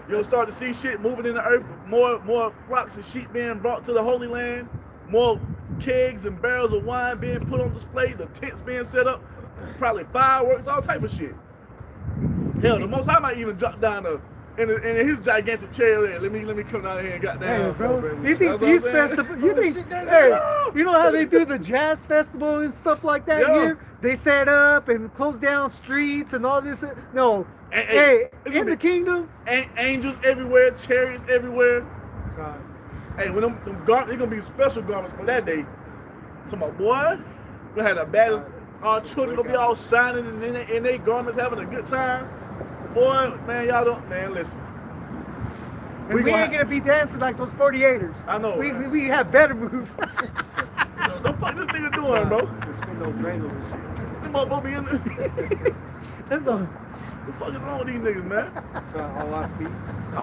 You'll start to see shit moving in the earth, more flocks of sheep being brought to the Holy Land, more kegs and barrels of wine being put on display, the tents being set up, probably fireworks, all type of shit. Hell, the Most High might even drop down in his gigantic chair. Let me come down here and goddamn. Hey, bro, you think these festivals? You think? Hey, you know how they do the jazz festival and stuff like that here? they set up and close down streets and all this. No, Hey, it's in gonna the be- kingdom, Angels everywhere, chariots everywhere. God. Hey, when them garments, they're gonna be special garments for that day. To my boy, we had the baddest. Our children gonna be all shining and in their garments, having a good time. Boy, man, y'all don't. Man, listen. and we ain't gonna be dancing like those 48ers. I know, We, right? we have better moves. The fuck this nigga doing, bro? Just spin no drainers and shit. Them motherfuckers be in the. That's all. The fuck is wrong with these niggas, man? All off beat.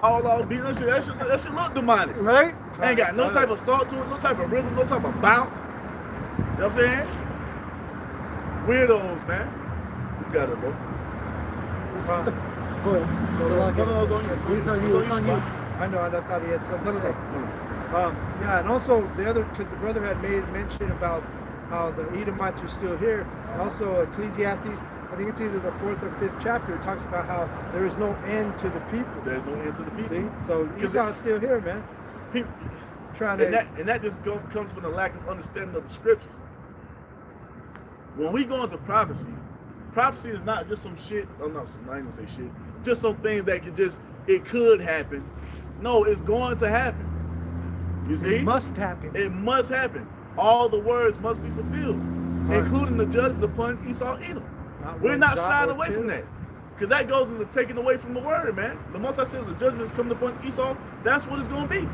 All out beating that shit. That shit look demonic. Right? Ain't got no type of salt to it, no type of rhythm, no type of bounce. You know what I'm saying? Weirdos, man. You got it, bro. Go ahead. No, it's on you. It's on you. It's on you. I know, I thought he had something No, to no, say. no. Yeah, and also the other, because the brother had made mention about how the Edomites are still here. And also Ecclesiastes, I think it's either the 4th or 5th chapter, it talks about how there is no end to the people. There's no end to the people. See? So Esau's still here, man. People, Trying to. and that just comes from the lack of understanding of the scriptures. When we go into prophecy is not just some shit. Oh no, I ain't gonna say shit. Just some things that it could happen. No, it's going to happen. You see? It must happen. It must happen. All the words must be fulfilled, including the judgment upon Esau Edom. We're not shying away from that. Because that goes into taking away from the word, man. The Most High says the judgment is coming upon Esau, that's what it's going to be.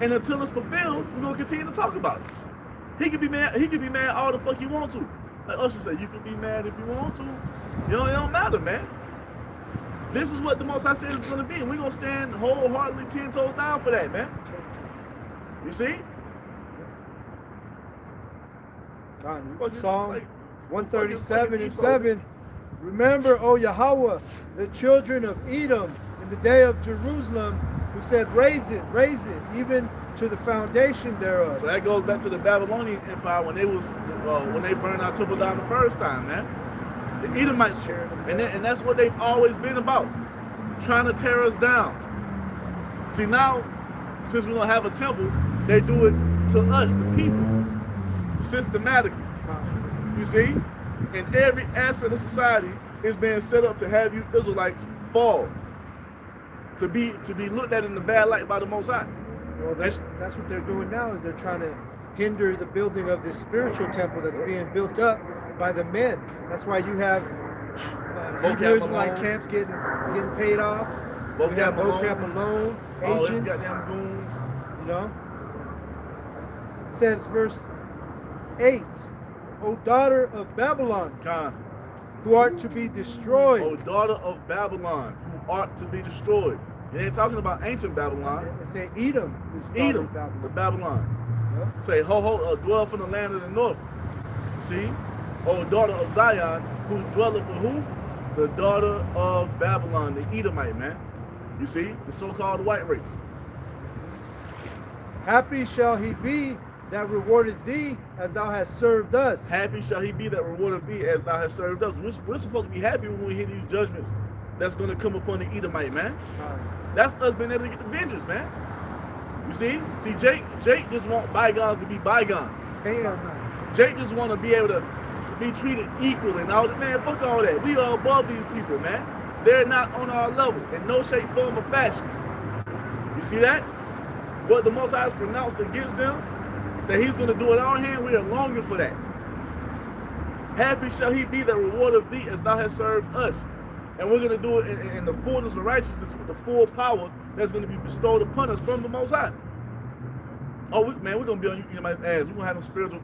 And until it's fulfilled, we're going to continue to talk about it. He could be mad all the fuck he want to. Like Usher said, you can be mad if you want to. It don't matter, man. This is what the Most High says is going to be. And we're going to stand wholeheartedly 10 toes down for that, man. You see? Psalm 137 and 7. Remember, O Yahweh, the children of Edom in the day of Jerusalem, who said, raise it, even to the foundation thereof. So that goes back to the Babylonian Empire when they burned our temple down the first time, man. The Edomites, and that's what they've always been about, trying to tear us down. See, now, since we don't have a temple, they do it to us, the people, systematically. You see, in every aspect of society, it's being set up to have you Israelites fall, to be looked at in the bad light by the Most High. Well, that's what they're doing now, is they're trying to hinder the building of this spiritual temple that's being built up by the men. That's why you have Israelite camps getting paid off. We have vocab Malone, agents. Goddamn goons. You know? It says verse 8, O daughter of Babylon, who art to be destroyed. O daughter of Babylon, who art to be destroyed. It ain't talking about ancient Babylon. It say Edom is Edom, Babylon. the Babylon. Yep. Say, dwell from the land of the north. See? O daughter of Zion, who dwelleth with who? The daughter of Babylon, the Edomite, man. You see? The so-called white race. Happy shall he be that rewarded thee as thou hast served us. Happy shall he be that rewardeth thee as thou hast served us. We're supposed to be happy when we hear these judgments that's going to come upon the Edomite, man. That's us being able to get the vengeance, man. You see? See, Jake just want bygones to be bygones. Jake just want to be able to be treated equal and all that. Man, fuck all that. We are above these people, man. They're not on our level in no shape, form, or fashion. You see that? What the Most High has pronounced against them, that he's going to do it our hand, we are longing for that. Happy shall he be that rewardeth thee as thou hast served us. And we're going to do it in the fullness of righteousness with the full power that's going to be bestowed upon us from the Most High. Oh, we're going to be on you Edomites' ass. We're going to have them spiritual,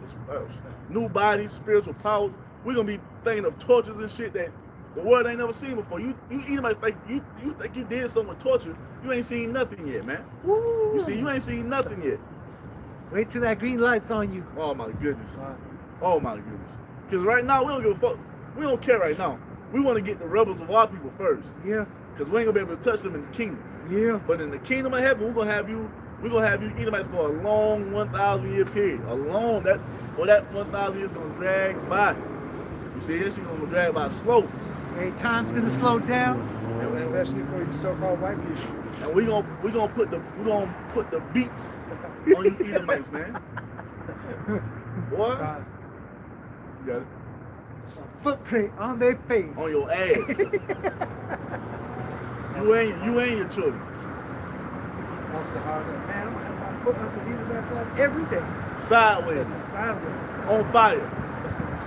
new bodies, spiritual powers. We're going to be thinking of tortures and shit that the world ain't never seen before. You Edomites think you think you did something with torture. You ain't seen nothing yet, man. Woo. You see, you ain't seen nothing yet. Wait till that green light's on you. Oh, my goodness. Oh, my goodness. Because right now, we don't give a fuck. We don't care right now. We want to get the rebels of our people first. Yeah. Because we ain't gonna be able to touch them in the kingdom. Yeah. But in the kingdom of heaven, we're gonna have you Edomites for a long 1,000 year period. A long that 1,000 years gonna drag by. You see, this shit gonna drag by slow. Hey, time's gonna slow down. Especially for you so-called white people. And we gonna put the beats on you Edomites, man. Boy. God. You got it. footprint on their face. On your ass. you and your children. That's the hard one. Man, I'm gonna have my foot up with Edomites ass every day. Sideways. Sideways. On fire.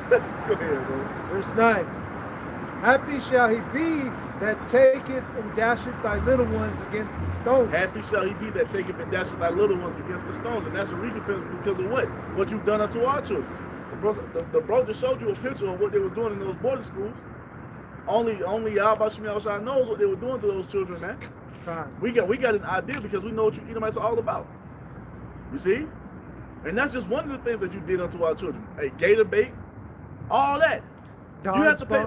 Go ahead, bro. Verse 9. Happy shall he be that taketh and dasheth thy little ones against the stones. Happy shall he be that taketh and dasheth thy little ones against the stones. And that's a recompense because of what? What you've done unto our children. The bro just showed you a picture of what they were doing in those boarding schools. Only Yahweh Shai knows what they were doing to those children, man. We got an idea because we know what you Edomites are all about. You see? And that's just one of the things that you did unto our children. Hey, gator bait, all that. Dodgeball. You have to pay.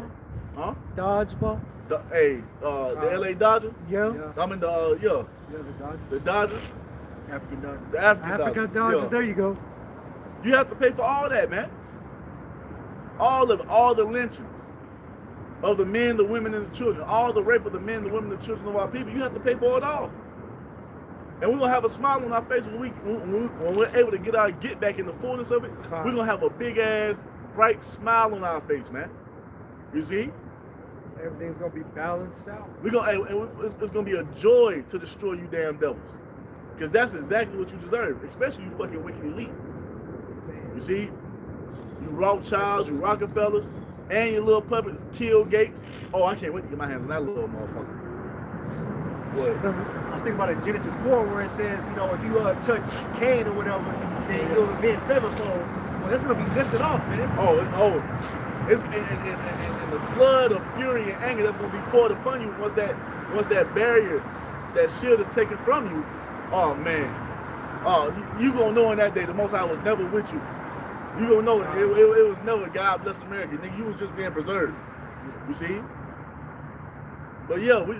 Huh? Dodgeball. The LA Dodger. Yeah. I mean the Dodgers. the Dodgers. African Dodgers. The African Africa Dodger. Dodger. Yeah. There you go. You have to pay for all that, man. All the lynchings of the men, the women, and the children, all the rape of the men, the women, and the children of our people. You have to pay for it all. And we're gonna have a smile on our face when we're able to get our get back in the fullness of it. We're gonna have a big ass, bright smile on our face, man. You see? Everything's gonna be balanced out. It's gonna be a joy to destroy you damn devils. Because that's exactly what you deserve, especially you fucking wicked elite. You see? You Rothschilds, you Rockefellers, and your little puppets, Kill Gates. Oh, I can't wait to get my hands on that little motherfucker. What? I was thinking about in Genesis 4 where it says, you know, if you touch Cain or whatever, then you'll avenge sevenfold. Well, that's going to be lifted off, man. It's and the flood of fury and anger that's going to be poured upon you once that barrier, that shield is taken from you. Oh, man. Oh, you going to know in that day the Most High was never with you. You gonna know it was never God bless America, nigga. You was just being preserved. You see? But yeah, we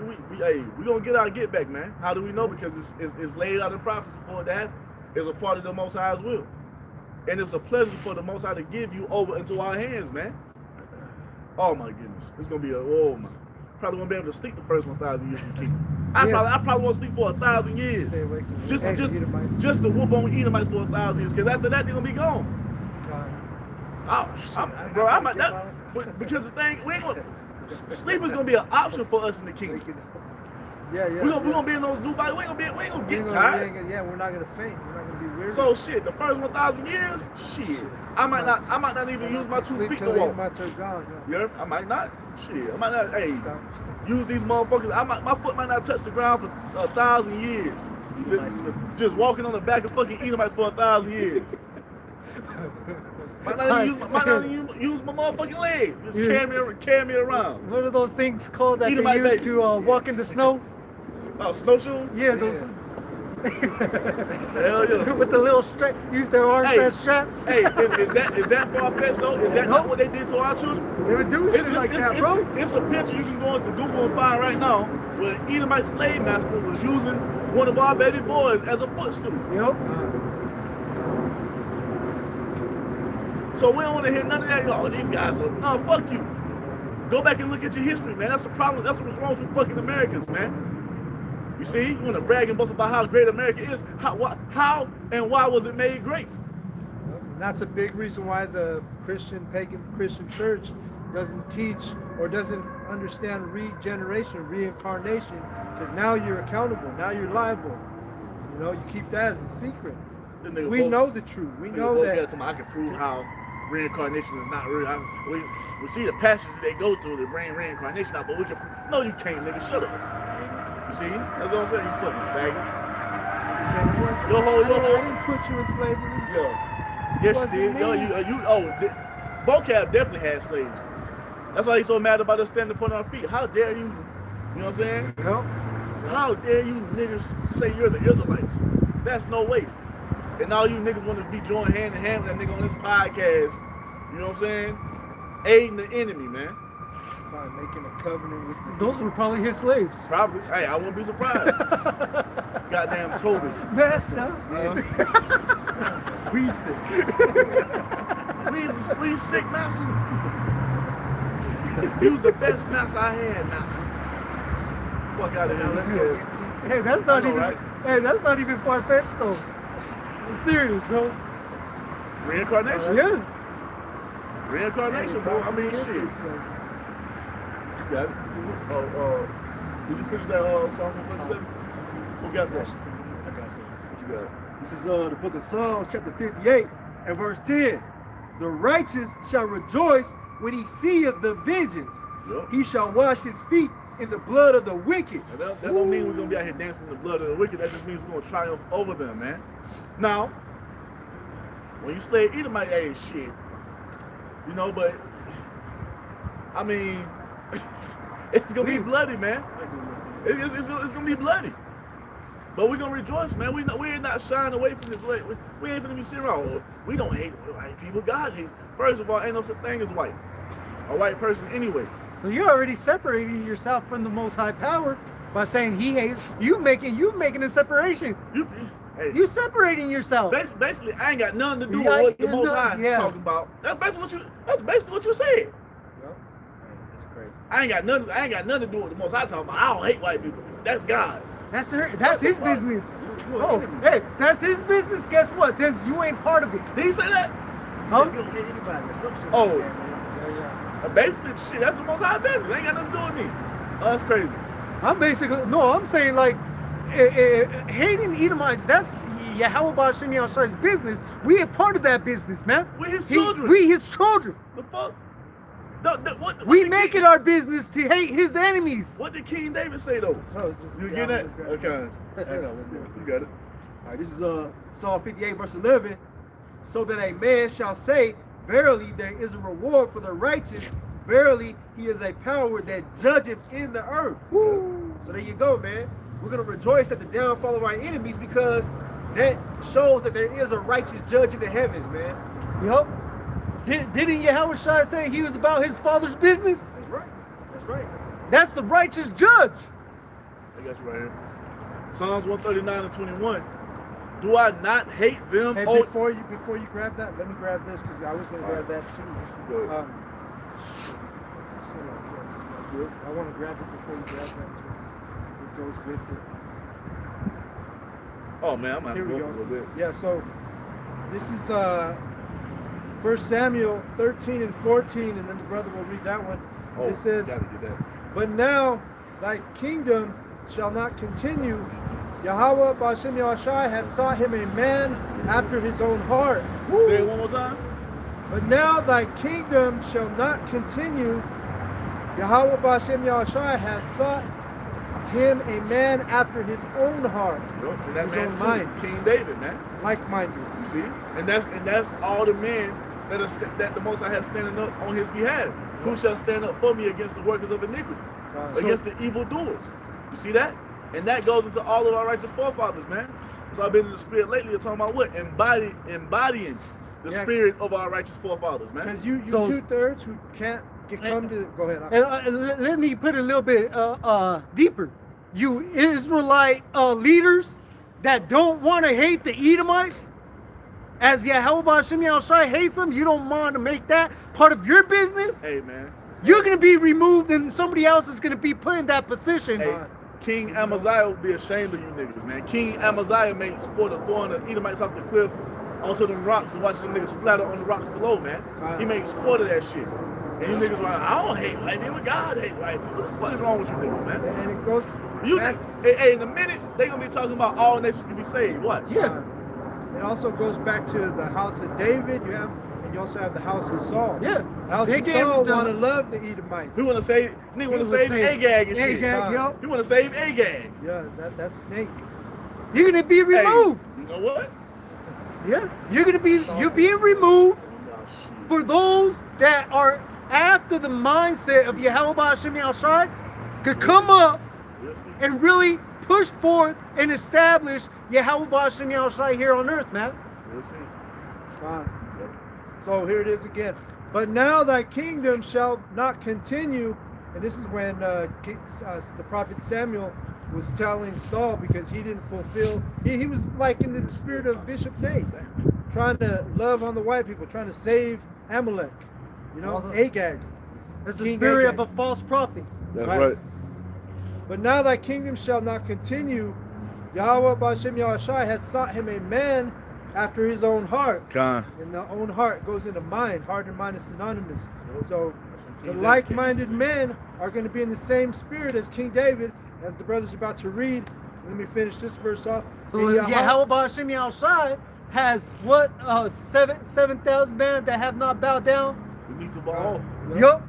gonna get our get back, man. How do we know? Because it's laid out in prophecy for it to happen. It's a part of the Most High's will, and it's a pleasure for the Most High to give you over into our hands, man. Oh my goodness, it's gonna be probably won't be able to sleep the first 1,000 years in the kingdom. I probably won't sleep for 1,000 years. Just to whoop on Edomites for 1,000 years, because after that they're gonna be gone. I might not, because the thing, sleep is gonna be an option for us in the kingdom. Yeah. We're gonna be in those new bodies. We ain't gonna get tired. We're not gonna faint. We're not gonna be weary. So shit, the first 1,000 years, shit. I might not even use my 2 feet to walk. Yeah, I might not. Shit, I might not. Hey, use these motherfuckers. My foot might not touch the ground for 1,000 years. Just walking on the back of fucking Edomites for 1,000 years. Might not even use my motherfucking legs. Just carry me around. What are those things called that Edomite they use to walk in the snow? Oh, snowshoes? Yeah, those. Hell yeah. With the little strap, use their arms as straps. Hey, is that far-fetched though? Is that not what they did to our children? They would do shit like that, bro. It's a picture you can go into Google and find right now where an Edomite slave master was using one of our baby boys as a footstool. Yep. So we don't want to hear none of that. Oh, these guys are, no, fuck you. Go back and look at your history, man. That's the problem. That's what's wrong with you fucking Americans, man. You see, you want to brag and boast about how great America is. How and why was it made great? And that's a big reason why the pagan Christian church doesn't teach or doesn't understand regeneration, reincarnation, because now you're accountable. Now you're liable. You know, you keep that as a secret. We know the truth. We know that. I can prove how reincarnation is not real. We see the passages they go through to bring reincarnation out, but we can prove. No, you can't, nigga. Shut up. You see? That's what I'm saying. You fucking faggot. I didn't put you in slavery. Yeah. Yes, you did. Yo, Vocab definitely had slaves. That's why he's so mad about us standing upon our feet. How dare you? You know what I'm saying? Yep. How dare you niggas say you're the Israelites? That's no way. And all you niggas want to be joined hand in hand with that nigga on this podcast. You know what I'm saying? Aiding the enemy, man. By making a covenant with me. Those were probably his slaves. Probably. Hey, I wouldn't be surprised. Goddamn Toby. Messed up. We sick. We sick, master. He was the best master I had, master. Fuck out of here. Let's go. Hey, that's not even. Right? Hey, that's not even far-fetched though. I'm serious, bro. Reincarnation? Yeah. Reincarnation, bro. I mean, shit. You got it? Did you finish that Psalm 137? Who got that? I got some. What you got? This is the book of Psalms, chapter 58, and verse 10. The righteous shall rejoice when he seeth the vengeance. Yep. He shall wash his feet in the blood of the wicked. And that don't mean we're going to be out here dancing in the blood of the wicked. That just means we're going to triumph over them, man. Now, when you slay Edomite, hey, shit. You know, but, I mean, it's going to be bloody, man. It's going to be bloody. But we're going to rejoice, man. We're not shying away from this. We ain't going to be sitting around. We don't hate white people. God hates. First of all, ain't no such thing as white. A white person anyway. So you're already separating yourself from the Most High Power by saying He hates you, making a separation. You separating yourself. Basically, I ain't got nothing to do with what the Most High talking about. That's basically what you said. Yep. That's crazy. I ain't got nothing to do with the Most High talking about. I don't hate white people. That's God. That's his business. Oh, hey, that's his business. Guess what? Then you ain't part of it. Did he say that? Huh? You don't hate anybody or some shit Oh. like that, man. Basically, shit, that's the Most High business. It ain't got nothing to do with me. Oh, that's crazy. I'm saying like hating Edomites, that's Yahweh Ba'Shem Yahshai's business. We are part of that business, man. We his children. We his children. The fuck? What We make it our business to hate his enemies. What did King David say though? So it's just, You get that? Okay. You got it. All right, this is Psalm 58, verse 11. So that a man shall say, verily, there is a reward for the righteous. Verily, he is a power that judgeth in the earth. Woo. So there you go, man. We're going to rejoice at the downfall of our enemies because that shows that there is a righteous judge in the heavens, man. Yup. Didn't Yahweh Shai say he was about his father's business? That's right. That's right. That's the righteous judge. I got you right here. Psalms 139 and 21. Do I not hate them? Hey, Oh, before you grab that, let me grab this because I was going to grab that too. Go ahead. I want to grab it before you grab that because it goes with it. Oh man, I'm gonna Here have we to go a go. little bit. Yeah, so this is 1 Samuel 13 and 14, and then the brother will read that one. Oh, It says, gotta get that. but now thy kingdom shall not continue. Yahweh Ba'Shem Yahshai hath sought him a man after his own heart. Say it one more time. But now thy kingdom shall not continue. Yahweh Ba'Shem Yahshai hath sought him a man after his own heart. Yup, and that His man own too, mind. King David, man. Like-minded. You see, and that's all the men that the Most High has standing up on His behalf. Who shall stand up for me against the workers of iniquity, against the evildoers? You see that? And that goes into all of our righteous forefathers, man. So I've been in the spirit lately. You're talking about what? Embodying the spirit of our righteous forefathers, man. Because you So- 2/3 who can't come to, go ahead. Let me put it a little bit deeper. You Israelite leaders that don't want to hate the Edomites, as Yahweh Ba'Shem Yahshai hates them, you don't want to make that part of your business? Hey, man. You're going to be removed and somebody else is going to be put in that position. Hey, King Amaziah would be ashamed of you niggas, man. King Amaziah made sport of throwing the Edomites off the cliff onto them rocks and watching them niggas splatter on the rocks below, man. He made sport of that shit. And you niggas like, I don't hate white people, God hate white people. What the fuck is wrong with you niggas, man? And it goes You back, hey, in a minute, they gonna be talking about all nations can be saved. Watch. Yeah. it also goes back to the house of David. And you also have the house of Saul. Yeah. The house They of gave Saul the- want to love the Edomites. He wanna save Agag and shit. Agag, yo. He wanna save Agag. Yeah, that's snake. You're going to be removed. Hey, you know what? Yeah. You're being removed for those that are after the mindset of Yahweh Ba'Shem Yahshai could come up We'll see. and really push forth and establish Yahweh Ba'Shem Yahshai here on earth, man. We'll see. Fine. So here it is again. But now thy kingdom shall not continue. And this is when the prophet Samuel was telling Saul because he didn't fulfill. He was like in the spirit of Bishop Nate, trying to love on the white people, trying to save Amalek. You know, Agag. It's the King spirit Agag. of a false prophet. That's Right. right. But now thy kingdom shall not continue. Yahweh Ba'Shem Yahshai hath sought him a man after his own heart. Con. And the own heart goes into mind. Heart and mind is synonymous. So the like-minded men are going to be in the same spirit as King David, as the brother's about to read. Let me finish this verse off. So Yahweh Hashem Yahushai has what 7,000 men that have not bowed down. We need to bow. Yup.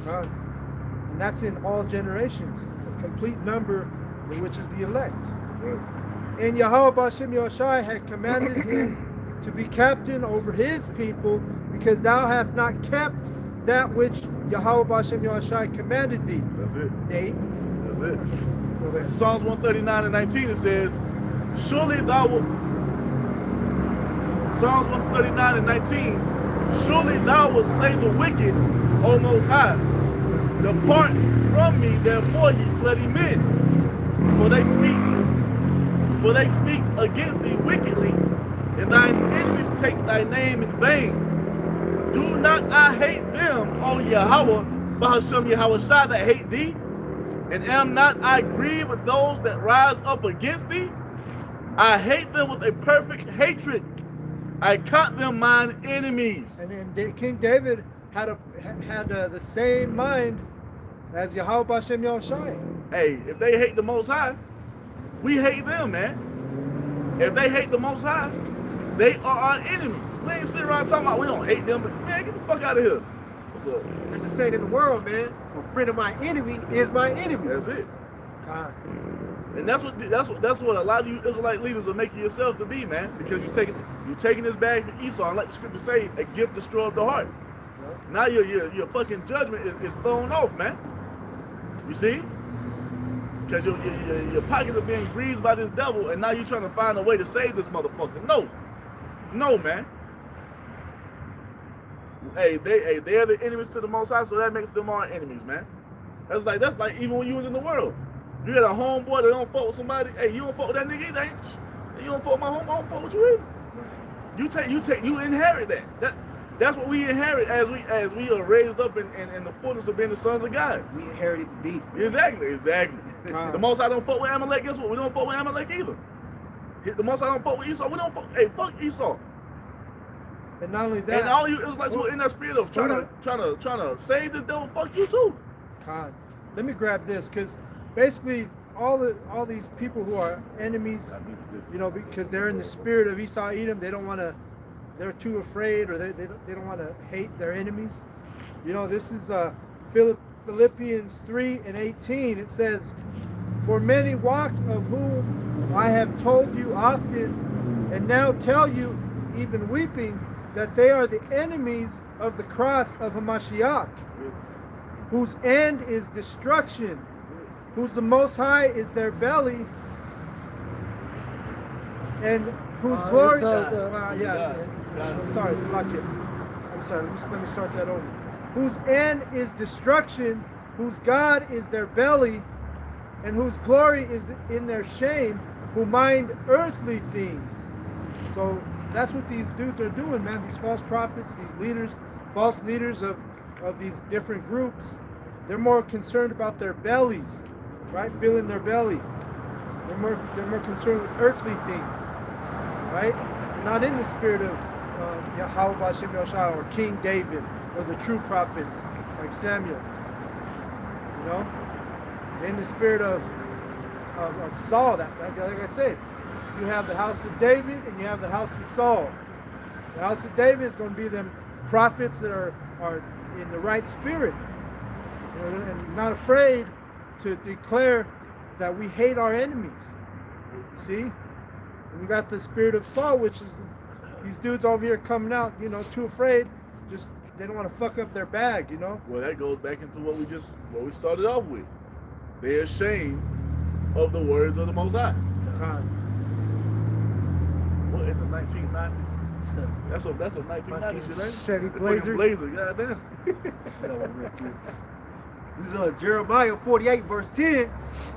And that's in all generations, a complete number, which is the elect. Right. And Yahweh Hashem Yahushai had commanded him to be captain over his people, because thou hast not kept that which Yahweh Hashem Yahushai commanded thee. That's it. Nate. That's it. Psalms 139 and 19, it says, surely thou will. Psalms 139 and 19, surely thou wilt slay the wicked, O Most High. Depart from me, therefore, ye bloody men, for they speak against thee wickedly, and thine enemies take thy name in vain. Do not I hate them, O Yahweh, Bahashem Yahushai, that hate thee? And am not I grieved with those that rise up against thee? I hate them with a perfect hatred. I count them mine enemies. And then King David had the same mind as Yahweh Hashem Yahushai. Hey, if they hate the Most High, we hate them, man. If they hate the Most High, they are our enemies. We ain't sitting around talking about we don't hate them, but man, get the fuck out of here. What's up? There's a saying in the world, man, a friend of my enemy is my enemy. That's it. God. And that's what a lot of you Israelite leaders are making yourself to be, man. Because you're taking this bag for Esau, and like the scripture say, a gift destroys the heart. Yep. Now your fucking judgment is thrown off, man. You see? Because your pockets are being greased by this devil, and now you're trying to find a way to save this motherfucker. No, man. Hey, they're the enemies to the Most High, so that makes them our enemies, man. That's like even when you was in the world. You got a homeboy that don't fuck with somebody. Hey, you don't fuck with that nigga either, ain't you? You don't fuck with my homeboy, I don't fuck with you either. You inherit that. That's what we inherit as we are raised up in the fullness of being the sons of God. We inherited the beef. Exactly. The Most High don't fuck with Amalek. Guess what? We don't fuck with Amalek either. The Most High don't fuck with Esau. We don't fuck. Hey, fuck Esau. And not only that, And all you Israelites who are in that spirit of trying to save this devil, fuck you too. God, let me grab this, because basically all these people who are enemies, you know, because they're in the spirit of Esau Edom, they're too afraid, or they don't want to hate their enemies. You know, this is Philippians 3:18. It says, for many walk, of whom I have told you often, and now tell you, even weeping, that they are the enemies of the cross of Hamashiach, whose end is destruction, whose the Most High is their belly, and whose glory. I'm sorry, let me start that over. Whose end is destruction, whose God is their belly, and whose glory is in their shame, who mind earthly things. So that's what these dudes are doing, man. These false prophets, these leaders, false leaders of these different groups, they're more concerned about their bellies, right? Filling their belly. They're more concerned with earthly things, right? They're not in the spirit of Yahweh Hashem Yahushai or King David or the true prophets like Samuel. You know, they're in the spirit of Saul. Like I said, you have the house of David and you have the house of Saul. The house of David is going to be them prophets that are in the right spirit, you know, and not afraid to declare that we hate our enemies. You see? And we got the spirit of Saul, which is these dudes over here coming out, you know, too afraid, just they don't want to fuck up their bag, you know? Well, that goes back into what we started off with. They're ashamed of the words of the Most High. What, in the 1990s? That's a 1990s shit, ain't it? Chevy Blazer. Blazer, goddamn. This is Jeremiah 48 verse 10.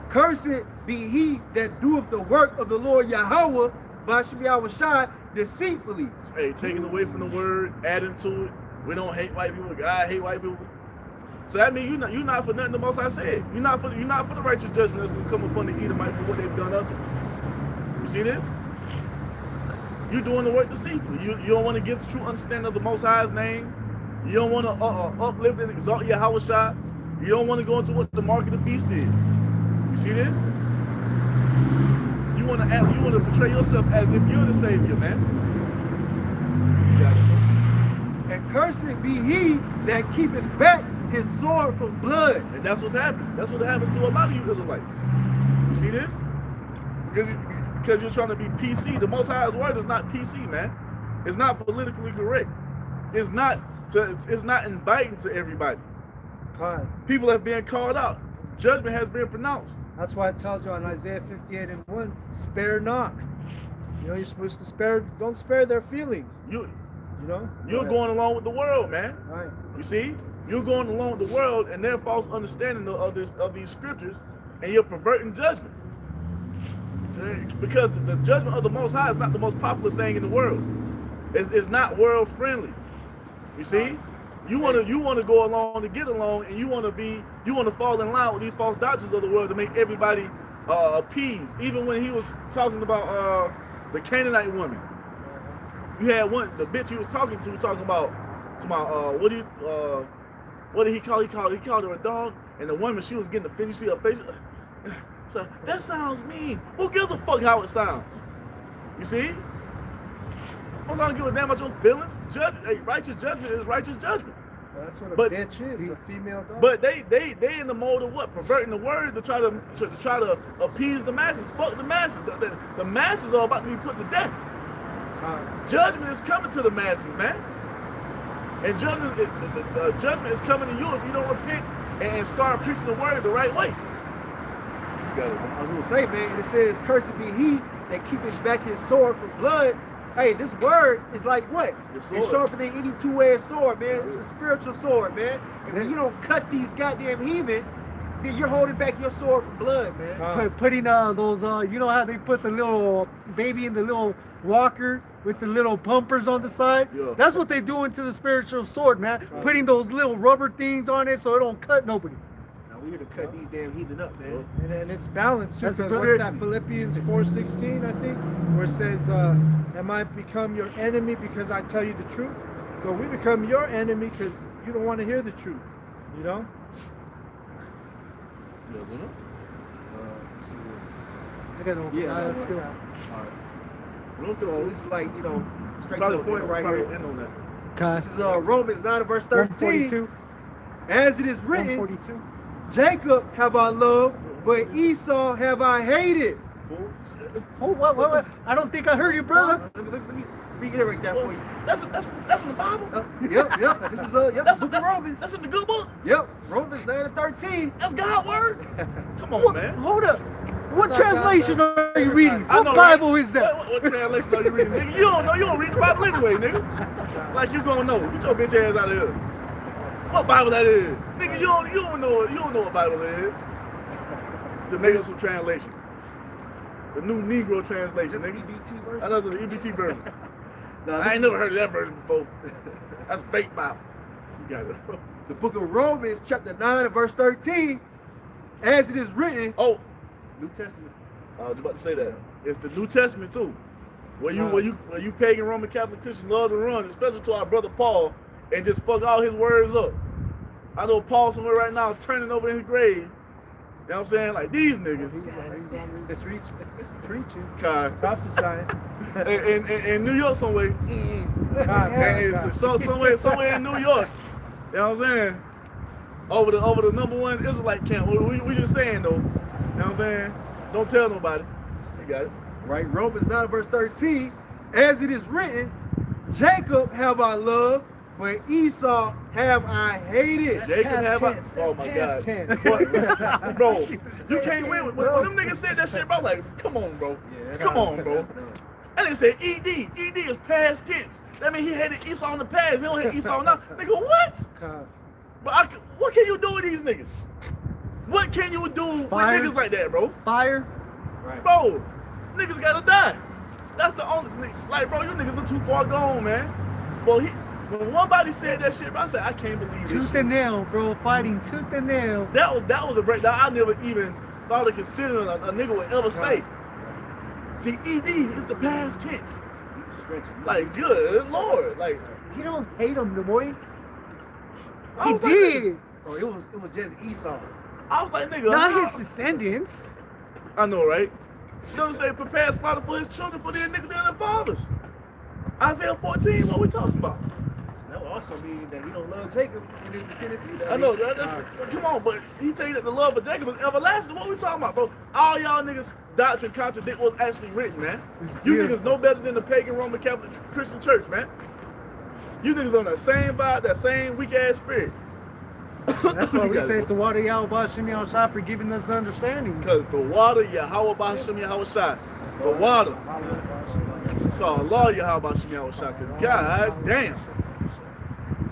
Cursed be he that doeth the work of the Lord Yahweh, Bashem Yahushai, deceitfully. Hey, taking away from the word, adding to it. We don't hate white people. God hate white people. So that means you're not for nothing the Most High said. You're not for the righteous judgment that's going to come upon the Edomites for what they've done unto us. You see this? You're doing the work deceitfully. You don't want to give the true understanding of the Most High's name. You don't want to uplift and exalt Yahweh Shai. You don't want to go into what the mark of the beast is. You see this? You want to portray yourself as if you're the Savior, man. And cursed be he that keepeth back his sword from blood. And that's what's happening. That's what happened to a lot of you Israelites. You see this? Because you're trying to be PC. The Most High's word is not PC, man. It's not politically correct. It's not inviting to everybody. People have been called out. Judgment has been pronounced. That's why it tells you on Isaiah 58:1, spare not. You know, you're supposed to spare, don't spare their feelings. You're going along with the world, man. Right. You see? You're going along with the world and their false understanding of these scriptures, and you're perverting judgment. Because the judgment of the Most High is not the most popular thing in the world. It's not world friendly. You see? You want to go along to get along, and you want to fall in line with these false doctrines of the world to make everybody appease. Even when he was talking about the Canaanite woman, you had the bitch he was talking about what did he call? He called her a dog, and the woman, she was getting offended. You see her face. So that sounds mean. Who gives a fuck how it sounds? You see? I'm not gonna give a damn about your feelings. Righteous judgment is righteous judgment. Well, that's what a bitch is, a female dog. But they in the mode of what? Perverting the word to try to appease the masses. Fuck the masses. The masses are about to be put to death. Judgment is coming to the masses, man. And judgment is coming to you if you don't repent and start preaching the word the right way. I was gonna say, man, it says, "Cursed be he that keepeth back his sword from blood." Hey, this word is like what? It's sharper than any two-edged sword, man. It's a spiritual sword, man. And when you don't cut these goddamn heathen, then you're holding back your sword from blood, man. Putting those, you know how they put the little baby in the little walker with the little bumpers on the side? Yeah. That's what they do into the spiritual sword, man. Putting those little rubber things on it so it don't cut nobody. We're gonna cut these damn heathen up, man. And it's balanced too, because That's what's that, Philippians 4:16, I think, where it says, am I become your enemy because I tell you the truth? So we become your enemy because you don't want to hear the truth, you know? I got no. Yeah, still. So this is like, straight to the point right here. Okay. This is Romans 9 verse 13. 142. As it is written, 142. Jacob have I loved, but Esau have I hated. Oh, what? I don't think I heard you, brother. Let me reiterate that for you. That's in the Bible. Yep. This is the book of Romans. That's in the good book. Yep, Romans 9 and 13. That's God's word. Come on, man. Hold up. What translation are you reading? I What know, Bible right? is that? What translation are you reading, nigga? You don't know. You don't read the Bible anyway, nigga. Like you gonna know. Get your bitch ass out of here. What Bible that is? Nigga, you don't know what Bible it is. To make up some translation. The new Negro translation, nigga. EBT version? I know the EBT version. No, I ain't never heard of that version before. That's fake Bible. You got it. The book of Romans, chapter 9 and verse 13. As it is written. Oh, New Testament. I was about to say that. It's the New Testament too. Where you pagan Roman Catholic Christians love to run, especially to our brother Paul, and just fuck all his words up. I know Paul somewhere right now turning over in his grave. You know what I'm saying? Like these niggas. He's on the streets preaching, God. prophesying. In New York somewhere. Somewhere in New York. You know what I'm saying? Over the number one Israelite camp. We just saying though. You know what I'm saying? Don't tell nobody. You got it. Right, Romans 9 verse 13. As it is written, Jacob have I loved, but Esau have I hated. Jacob have I. Oh my God. What? Bro, you can't win. When them niggas said that shit, bro, like, come on, bro. Come on, bro. That nigga said ED. ED is past tense. That means he hated Esau in the past. He don't hate Esau now. Nigga, what? But what can you do with these niggas? What can you do with niggas like that, bro? Fire. Right. Bro, niggas gotta die. That's the only, like, bro, you niggas are too far gone, man. Bro, when one body said that shit, bro, I said, I can't believe this Tooth shit. and nail, bro. Fighting tooth and nail. That was a breakdown I never even thought of considering a nigga would ever say. See, ED is the past tense. was stretching. Like, good Lord. Like, He don't hate him, the boy. I He was like, did. Oh, it was just Esau. I was like, nigga. Not how- his descendants. I know, right? Some say prepare slaughter for his children for their niggas and their fathers. Isaiah 14, what we talking about? That would also mean that he don't love Jacob in his descendants either. I know, come on, but he tell you that the love of Jacob is everlasting. What we talking about, bro? All y'all niggas doctrine contradict what's actually written, man. You niggas know better than the pagan Roman Catholic Christian church, man. You niggas on that same vibe, that same weak ass spirit. That's why we say the water Yahweh Shem Yahweh for giving us understanding. Because the water, Yahweh B'Hashem Yahweh Shai. The water. Call Allah Yahweh B'Hashem Yahweh Shai. Because god damn.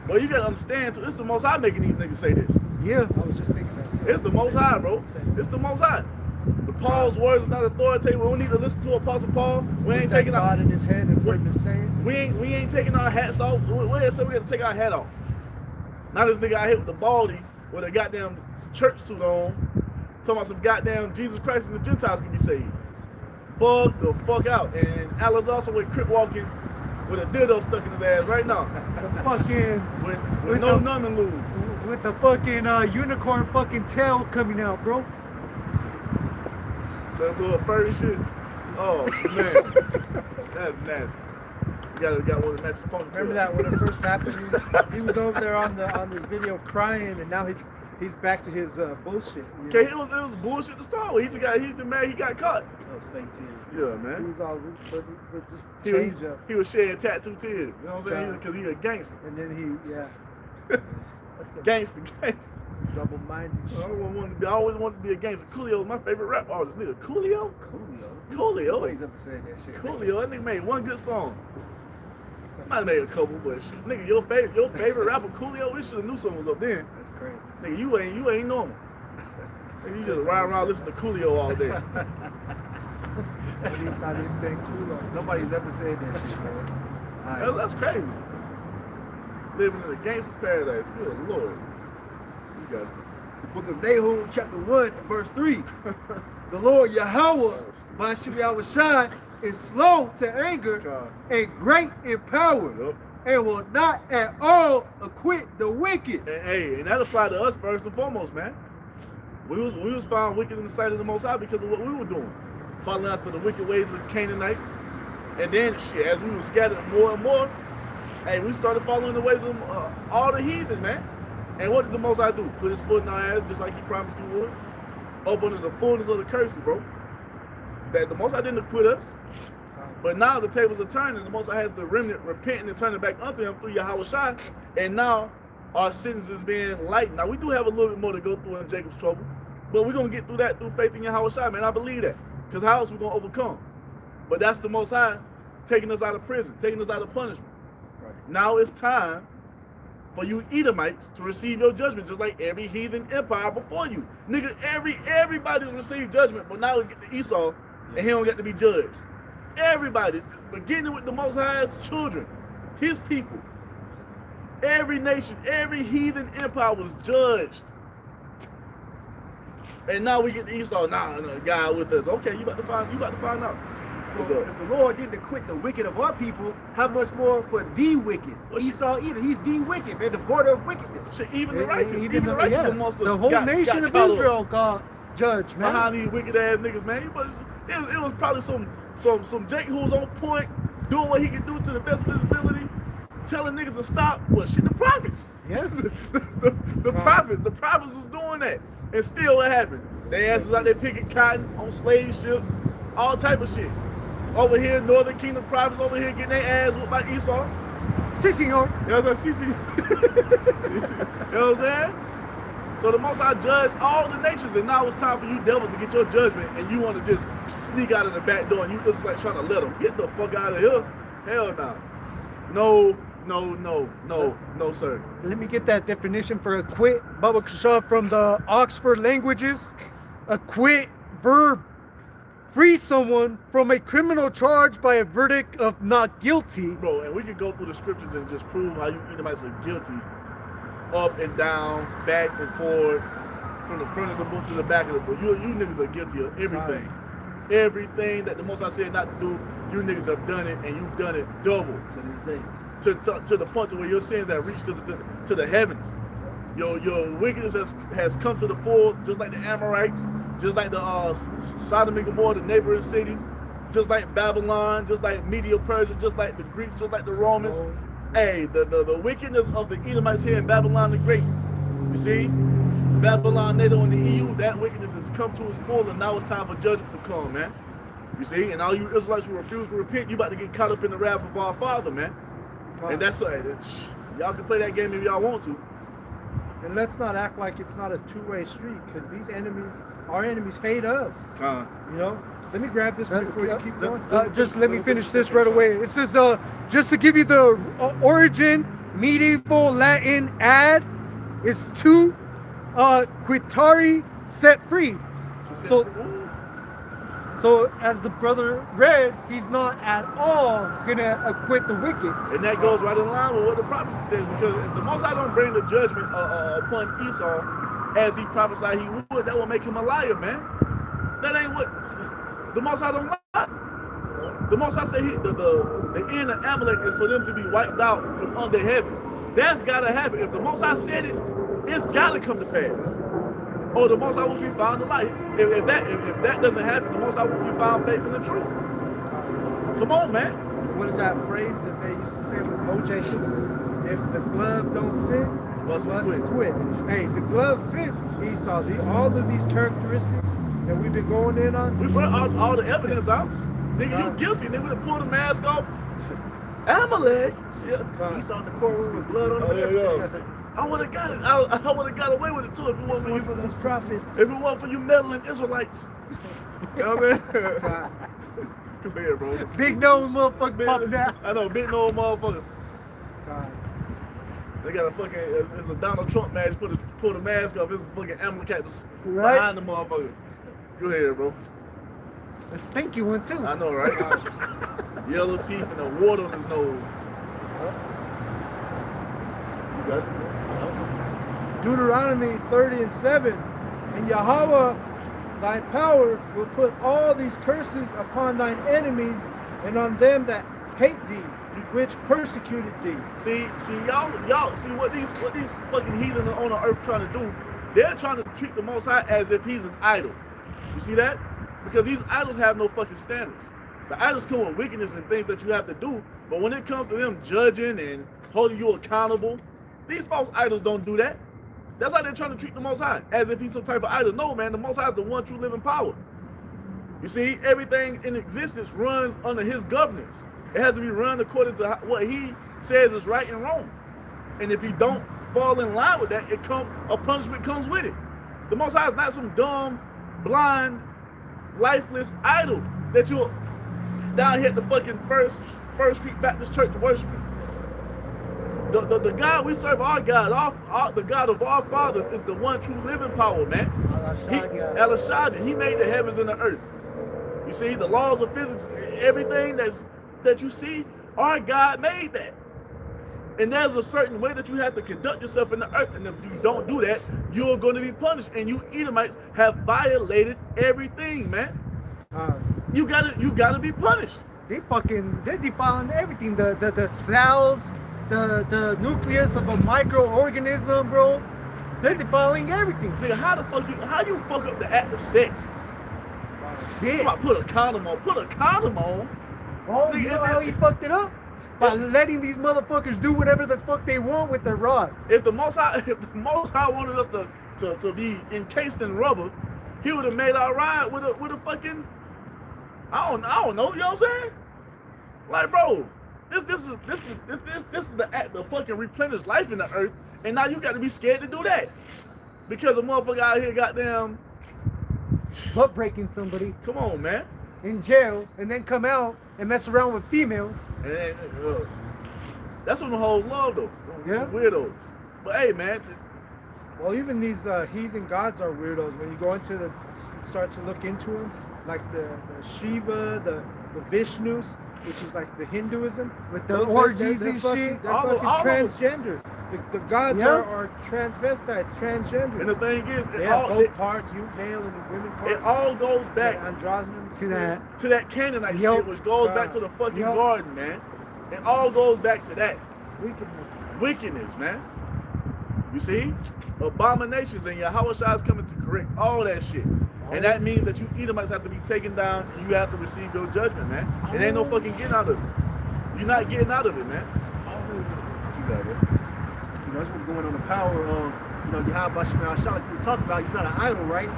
Well, you gotta understand too, it's the Most High making these niggas say this. Yeah. I was just thinking that too. It's the Most High, bro. It's the Most High. The Paul's words is not authoritative. We don't need to listen to Apostle Paul. We ain't taking God our in his head and for him to say it. we ain't taking our hats off. We ain't saying we gotta take our hat off. Now this nigga out here with the baldy with a goddamn church suit on, talking about some goddamn Jesus Christ and the Gentiles can be saved. Bug the fuck out. And Allah's also with crip walking with a dildo stuck in his ass right now. The fucking With no numbing lube. with the fucking unicorn fucking tail coming out, bro. That little furry shit. Oh man. That's nasty. You got one of the matches ponytail. Remember that when it first happened? He was over there on this video crying, and now he's back to his bullshit. You Okay, know? it was bullshit to start with. He just mad he got caught. That was fake tears. Yeah, He man. was all but just He change up, was shedding tattoo tears. You know what I'm saying? God. Because he a gangster. and then that's a Gangster. double-minded I shit. always wanted to be a gangster. Coolio was my favorite rap artist. Nigga, Coolio? Coolio. Nobody's Coolio? ever said that shit. Coolio, that nigga made one good song. Might have made a couple, but shit, nigga, your favorite rapper, Coolio, we should have knew something was up then. That's crazy. Nigga, you ain't normal. Nigga, you just ride around listening to Coolio all day. Anytime they say Kulo. Nobody's ever said that shit, man. All right. That's crazy. Living in a gangster's paradise. Good Lord. You got it. The book of Nahum, chapter 1, verse 3. The Lord Yahweh, B'Hashem Yahweh Shai, is slow to anger God. and great in power, Yup. and will not at all acquit the wicked. And hey, and that applied to us first and foremost, man. We was found wicked in the sight of the Most High because of what we were doing, following after the wicked ways of Canaanites. And then shit, as we were scattered more and more, hey, we started following the ways of all the heathen, man. And what did the Most High do? Put his foot in our ass just like he promised he would. Up under the fullness of the curses, bro. That the Most High didn't acquit us. But now the tables are turning. The Most High has the remnant repenting and turning back unto him through Yahweh Shai. And now our sentence is being lightened. Now we do have a little bit more to go through in Jacob's trouble. But we're going to get through that through faith in Yahweh Shai, man. I believe that. Because how else we going to overcome? But that's the Most High taking us out of prison, taking us out of punishment. Right. Now it's time for you Edomites to receive your judgment, just like every heathen empire before you. Nigga, everybody received judgment, but now we get to Esau, and he don't get to be judged. Everybody, beginning with the Most High's children, his people. Every nation, every heathen empire was judged. And now we get to Esau. Nah, God with us. Okay, you about to find out. What's Well, up? if the Lord didn't acquit the wicked of our people, how much more for the wicked? Well, shit. Esau either. He's the wicked, man, the border of wickedness. Shit, even the righteous, Even even the righteous yeah, amongst us the whole nation of caught up Israel got judged, man. behind these wicked ass niggas, man. But it was probably some Jake who was on point, doing what he could do to the best of his ability, telling niggas to stop. Well, shit, the prophets. Yeah. the prophets was doing that. And still what happened? They asses out there picking cotton on slave ships, all type of shit. Over here, Northern Kingdom prophets over here getting their ass whooped by Esau. Si, senor. You know what I'm saying? You know what I'm saying? So the Most High judged all the nations, and now it's time for you devils to get your judgment, and you want to just sneak out of the back door, and you just like trying to let them get the fuck out of here. Hell no. No, sir. Let me get that definition for acquit. Baba Kashab from the Oxford Languages. Acquit, verb. Free someone from a criminal charge by a verdict of not guilty. Bro, and we could go through the scriptures and just prove how you Edomites are guilty, up and down, back and forward, from the front of the book to the back of the book. You niggas are guilty of everything. Everything that the Most High said not to do, you niggas have done it, and you've done it double To this day. to the point to where your sins have reached to the heavens. Your wickedness has come to the full, just like the Amorites, just like the Sodom and Gomorrah, the neighboring cities, just like Babylon, just like Media Persia, just like the Greeks, just like the Romans. Hey, the wickedness of the Edomites here in Babylon the Great. You see, Babylon, NATO, and the EU, that wickedness has come to its full, and now it's time for judgment to come, man. You see, and all you Israelites who refuse to repent, you about to get caught up in the wrath of our Father, man. And that's y'all can play that game if y'all want to. And let's not act like it's not a two-way street, because these enemies, our enemies, hate us. You know. Let me grab this before you keep going. Just let me finish this right away. This is just to give you the origin medieval Latin ad is to quitari set free. So as the brother read, he's not at all gonna acquit the wicked. And that goes right in line with what the prophecy says, because if the Most High don't bring the judgment upon Esau as he prophesied he would, that will make him a liar, man. That ain't what the Most High don't lie. The Most High said the end of Amalek is for them to be wiped out from under heaven. That's gotta happen. If the Most High said it, it's gotta come to pass. Or the Most High will be found to lie. If that doesn't happen, the Most High will be found faithful and true. Come on, man. What is that phrase that they used to say with O.J. Simpson? If the glove don't fit, must quit. Hey, the glove fits Esau. All of these characteristics that we've been going in on. We brought all the evidence out. Nigga, you guilty. Nigga, we pull the mask off. Amalek. Esau in the courtroom with blood on him. Yeah. I would have got it. I would have got away with it too if it wasn't for you. For those prophets. If it wasn't for you meddling Israelites. You know what I mean? Come here, bro. Big nose motherfucker popping out. I know, big nose motherfucker. They got a fucking, it's a Donald Trump match, pull the mask off, it's a fucking Amalek behind the motherfucker. Go ahead, bro. A stinky one too. I know, right? Yellow teeth and a water on his nose. You got it? Deuteronomy 30:7, and Yahweh thy power will put all these curses upon thine enemies and on them that hate thee, which persecuted thee. See, y'all see what these fucking heathen on the earth trying to do? They're trying to treat the Most High as if he's an idol. You see that? Because these idols have no fucking standards. The idols come with wickedness and things that you have to do, but when it comes to them judging and holding you accountable, these false idols don't do that. That's how they're trying to treat the Most High, as if he's some type of idol. No, man, the Most High is the one true living power. You see, everything in existence runs under his governance. It has to be run according to what he says is right and wrong. And if you don't fall in line with that, a punishment comes with it. The Most High is not some dumb, blind, lifeless idol that you're down here at the fucking First Street Baptist Church worshiping. The God we serve, our God, the God of our fathers, is the one true living power, man. El Shaddai, he made the heavens and the earth. You see, the laws of physics, everything that you see, our God made that. And there's a certain way that you have to conduct yourself in the earth, and if you don't do that, you're going to be punished. And you Edomites have violated everything, man. You gotta be punished. They're defiling everything. The cells, the nucleus of a microorganism, bro. They're defiling everything. Nigga, how you fuck up the act of sex? Shit. Somebody put a condom on. Put a condom on. Oh, you know how he fucked it up? By letting these motherfuckers do whatever the fuck they want with their rod. If the Most High wanted us to be encased in rubber, he would have made our ride with a fucking I don't know, you know what I'm saying? Like, bro, this is the act of fucking replenish life in the earth, and now you got to be scared to do that because a motherfucker out here goddamn butt breaking somebody. Come on, man. In jail, and then come out and mess around with females. And that's when the whole love though. Yeah. Weirdos. But hey, man. Well, even these heathen gods are weirdos. When you go into start to look into them, like the Shiva, the Vishnus, which is like the Hinduism with the orgies and shit. They're fucking transgender. The gods Yeah. are transvestites, transgenders. And the thing is, They have both parts, male and women parts. it all goes back Androgynous. See that? to that Canaanite Yup. shit, which goes back to the fucking Yup. garden, man. It all goes back to that Wickedness. wickedness, man. You see, abominations, and Yahweh Shai is coming to correct all that shit. And that means that you Edomites have to be taken down, and you have to receive your judgment, man. It ain't no fucking getting out of it. You're not getting out of it, man. You got it. You know, that's what's going on the power of, you know, Yahweh Shai, like we were talking about. He's not an idol, right?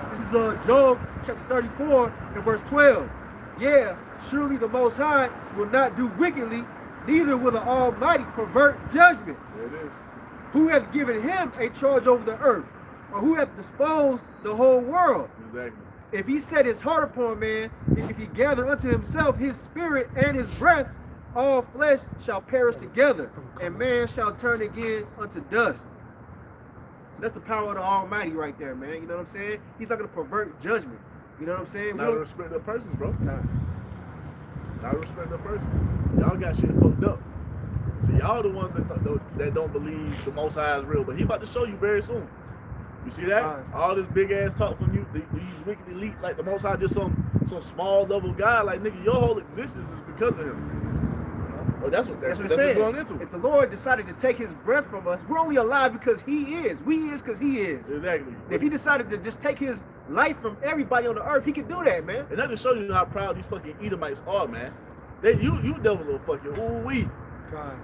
This is Job chapter 34 and verse 12. Yeah, surely the Most High will not do wickedly, neither will the Almighty pervert judgment. There it is. Who hath given him a charge over the earth, or who hath disposed the whole world? Exactly. If he set his heart upon man, if he gather unto himself his spirit and his breath, all flesh shall perish together, and man shall turn again unto dust. So that's the power of the Almighty right there, man. You know what I'm saying? He's not going to pervert judgment. You know what I'm saying? Not to respect their persons, bro. Nah. Not to respect their persons. Y'all got shit fucked up. So y'all the ones that don't believe the Most High is real, but he about to show you very soon. You see that? All this big ass talk from you, these wicked elite, like the Most High just some small level guy. Like, nigga, your whole existence is because of him. Well, that's what it's we're going into. If the Lord decided to take his breath from us, we're only alive because he is. We is because he is. Exactly. If he decided to just take his life from everybody on the earth, he could do that, man. And that just shows you how proud these fucking Edomites are, man. You devils are fucking ooh-wee. God,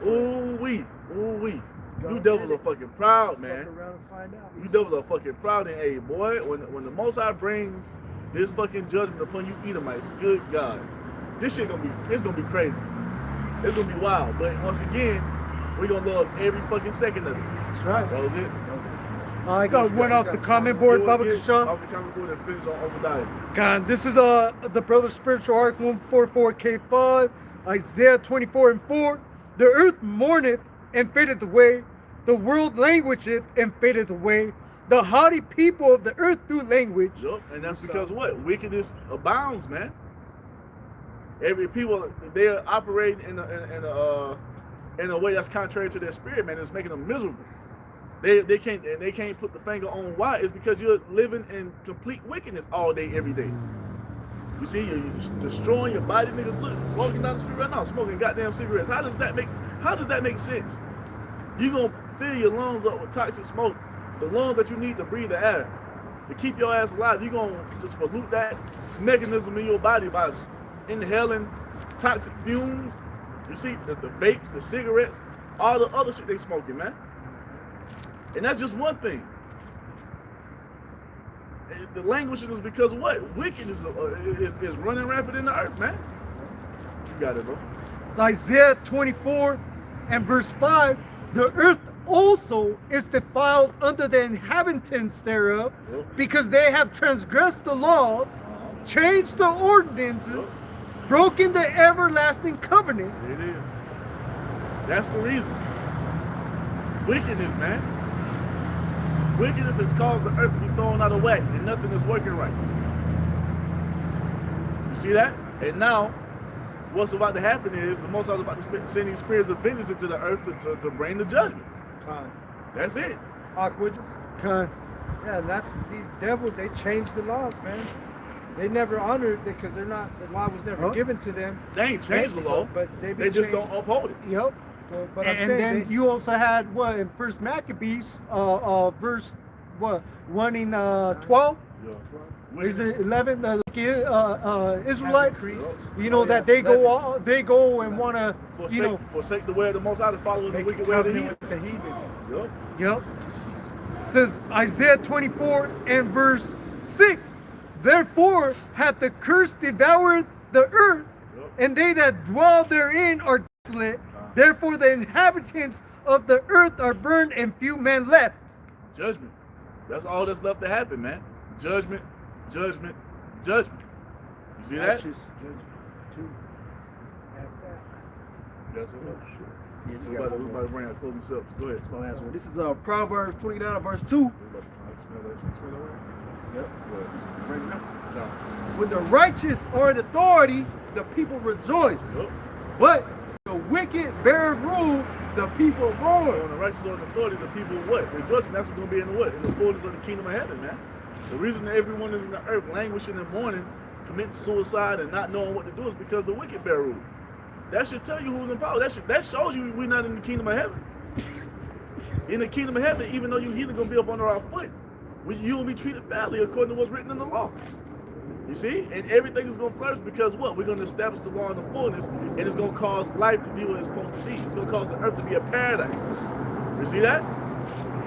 Ooh-wee. Ooh-wee. You devils are fucking proud, man. Fuck around and find out. You devils are fucking proud. And hey, boy, when the Most High brings this fucking judgment upon you Edomites, good God, this shit it's gonna be crazy. It's gonna be wild. But once again, we're gonna love every fucking second of it. That's right. That was it. I got one off the comment board, Baba Kashan. Off the comment board and finish on Obadiah. God, this is the Brother Spiritual Arc 144K5, Isaiah 24 and 4. The earth mourneth and fadeth away. The world languisheth and fadeth away. The haughty people of the earth do language. Yup, and that's because what? Wickedness abounds, man. Every people, they are operating in a way that's contrary to their spirit, man. It's making them miserable. They can't put the finger on why. It's because you're living in complete wickedness all day, every day. You see, you're destroying your body, niggas. Look, walking down the street right now, smoking goddamn cigarettes. How does that make sense? You gonna fill your lungs up with toxic smoke, the lungs that you need to breathe the air to keep your ass alive. You gonna just pollute that mechanism in your body by inhaling toxic fumes. You see, the vapes, the cigarettes, all the other shit they smoking, man. And that's just one thing. The languishing is because what? Wickedness is running rampant in the earth, man. You got it, bro. It's Isaiah 24 and verse 5. The earth also is defiled under the inhabitants thereof, because they have transgressed the laws, changed the ordinances, broken the everlasting covenant. It is. That's the reason. Wickedness, man. Wickedness has caused the earth to be thrown out of whack, and nothing is working right. You see that? And now, what's about to happen is the Most High is about to send these spirits of vengeance into the earth to bring the judgment. That's it. Awkwardness. Yeah, and that's these devils. They changed the laws, man. They never honored it because the law was never given to them. They ain't changed the law, but they just don't uphold it. Yep. But And then you also had what in First Maccabees, verse 1 in 12. Yeah. Is it 11? Israelites, you know, Oh, yeah. that they go and want to, forsake the way of the Most High to follow the make wicked way of the covenant heathen. with the heathen. Yup. Yep. Says Isaiah 24 and verse 6. Therefore hath the curse devoured the earth, and they that dwell therein are desolate. Therefore the inhabitants of the earth are burned, and few men left. Judgment. That's all that's left to happen, man. Judgment, judgment, judgment. You see that? Righteous judgment, too. At that. That's what Yeah, we're you about got to one more. bring our closing steps. Go ahead. That's my last one. This is Proverbs 29 verse 2. Yep. Right now. No. When the righteous are in authority, the people rejoice. Yep. But the wicked beareth rule, the people So roar. when the righteous are in authority, the people what? Rejoicing. That's what's going to be in the what? In the fullness of the kingdom of heaven, man. The reason that everyone is in the earth languishing and mourning, committing suicide and not knowing what to do is because the wicked bear rule. That should tell you who's in power. That shows you we're not in the kingdom of heaven. In the kingdom of heaven, even though you heathen going to be up under our foot, you will be treated fairly according to what's written in the law. You see? And everything is going to flourish because what? We're going to establish the law in the fullness, and it's going to cause life to be what it's supposed to be. It's going to cause the earth to be a paradise. You see that?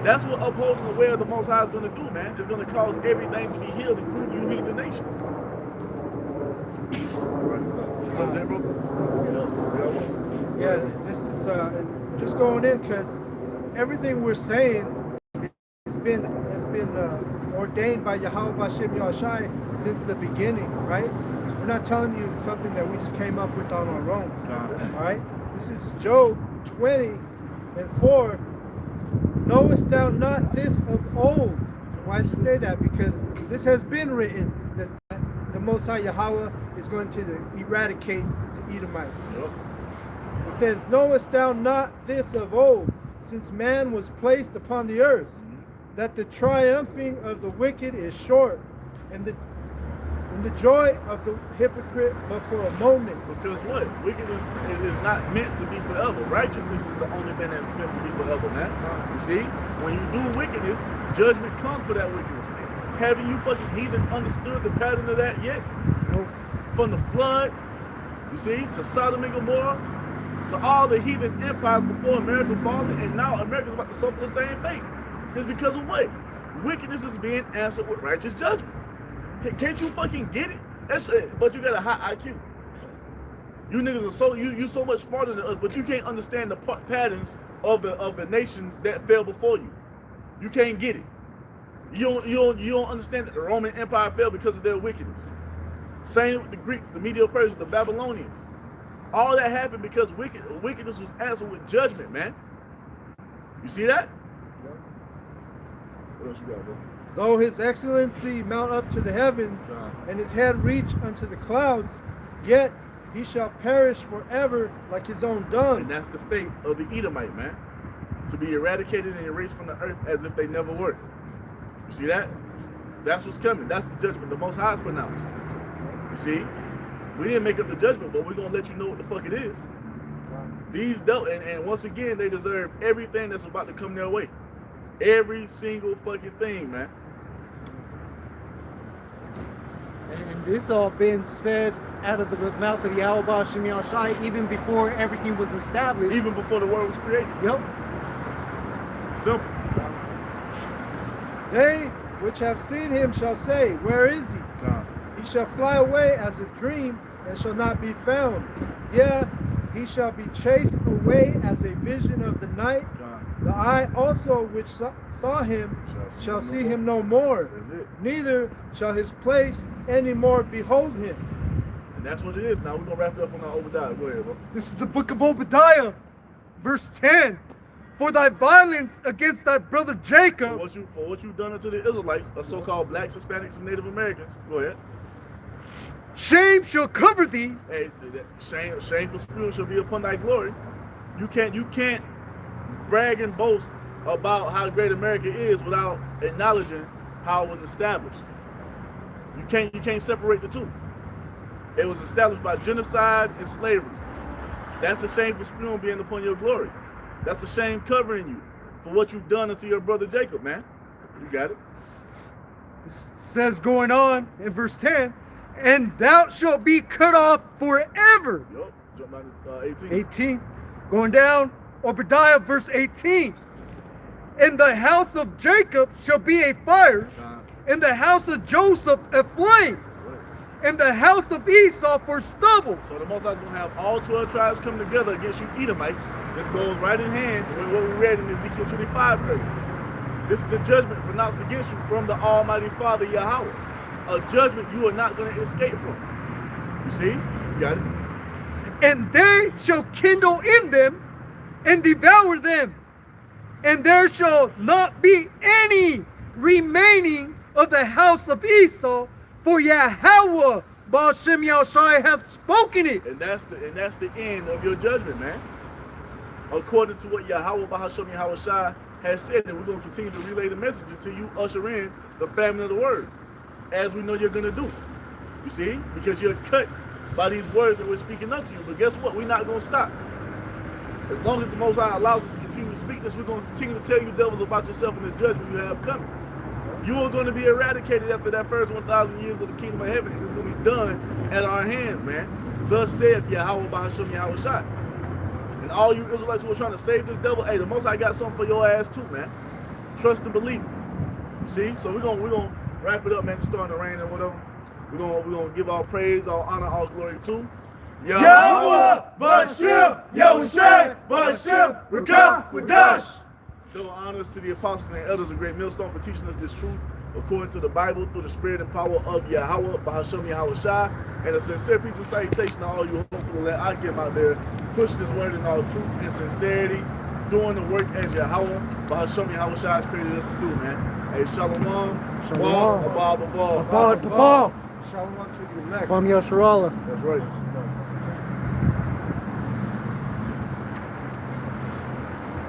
That's what upholding the way of the Most High is going to do, man. It's going to cause everything to be healed, including you heathen nations. What was that, bro? Yeah, this is just going in because everything we're saying has been ordained by Yahweh Bashem Yahushai since the beginning, right? We're not telling you something that we just came up with on our own. All right? This is Job 20:4. Knowest thou not this of old? Why does it say that? Because this has been written that the Most High Yahweh is going to eradicate the Edomites. Yep. It says, knowest thou not this of old, since man was placed upon the earth, that the triumphing of the wicked is short, and the joy of the hypocrite but for a moment. Because what? Wickedness is not meant to be forever. Righteousness is the only thing that's meant to be forever, man. You see? When you do wickedness, judgment comes for that wickedness. Haven't you fucking heathen understood the pattern of that yet? Nope. From the flood, you see, to Sodom and Gomorrah, to all the heathen empires before America fallen, and now America's about to suffer the same fate. It's because of what? Wickedness is being answered with righteous judgment. Can't you fucking get it? That's it. But you got a high IQ. You niggas are so much smarter than us, but you can't understand the patterns of the nations that fell before you. You can't get it. You don't understand that the Roman Empire fell because of their wickedness. Same with the Greeks, the Medo-Persians, the Babylonians. All that happened because wickedness was answered with judgment, man. You see that? What else you got, bro? Though his excellency mount up to the heavens, and his head reach unto the clouds, yet he shall perish forever like his own dung. And that's the fate of the Edomite, man. To be eradicated and erased from the earth as if they never were. You see that? That's what's coming. That's the judgment the Most High is pronounced. You see? We didn't make up the judgment, but we're going to let you know what the fuck it is. These and once again, they deserve everything that's about to come their way. Every single fucking thing, man. And this all been said out of the mouth of Yahweh Bashem Yahushai even before everything was established. Even before the world was created. Yep. Simple. They which have seen him shall say, where is he? He shall fly away as a dream and shall not be found. Yeah, he shall be chased away as a vision of the night. The eye also which saw him shall see him no more. Neither shall his place any more behold him. And that's what it is. Now we're going to wrap it up on our Obadiah. Go ahead, bro. This is the book of Obadiah, verse 10. For thy violence against thy brother Jacob. For what you've done unto the Israelites, or so-called blacks, Hispanics, and Native Americans. Go ahead. Shame shall cover thee. Hey, shameful spirit shall be upon thy glory. You can't brag and boast about how great America is without acknowledging how it was established. You can't separate the two. It was established by genocide and slavery. That's the shameful spirit being upon your glory. That's the shame covering you for what you've done unto your brother Jacob, man. You got it. It says going on in verse 10, and thou shalt be cut off forever. Yup. Jump down to 18. 18. Going down, Obadiah verse 18. And the house of Jacob shall be a fire, and the house of Joseph a flame, and the house of Esau for stubble. So the Most High is going to have all 12 tribes come together against you Edomites. This goes right in hand with what we read in Ezekiel 25. This is the judgment pronounced against you from the Almighty Father Yahweh. A judgment you are not going to escape from. You see? You got it? And they shall kindle in them and devour them. And there shall not be any remaining of the house of Esau, for Yahweh Bashem Yahushai hath spoken it. And that's the end of your judgment, man. according to what Yahweh Bahasham Yahweh Shai has said, and we're going to continue to relay the message until you usher in the family of the word, as we know you're going to do. You see? Because you're cut by these words that we're speaking unto you. But guess what? We're not going to stop. As long as the Most High allows us to continue to speak this, we're going to continue to tell you devils about yourself and the judgment you have coming. You are going to be eradicated after that first 1,000 years of the kingdom of heaven. And it's going to be done at our hands, man. Thus saith Yahweh Bahasham Yahweh Shai. And all you Israelites who are trying to save this devil, hey, the Most High got something for your ass too, man. Trust and believe it. You see? So we're gonna wrap it up, man. It's starting to rain and whatever. We're gonna give all praise, all honor, all glory to Yahweh, Bashim, Yahushua, Bashim, Rakam, Wadash. Double honors to the apostles and elders of Great Millstone for teaching us this truth according to the Bible through the spirit and power of Yahweh, Bahasham Yahweh Shai, and a sincere peace and salutation to all you hopefully let Akim out there push this word in all truth and sincerity, doing the work as Yahweh, Bahasham Yahweh Shai has created us to do, man. Hey, Shalom, Shalom. Abba, Abad, Abad. Shalom to the elect. Kwam Yasharallah. That's right.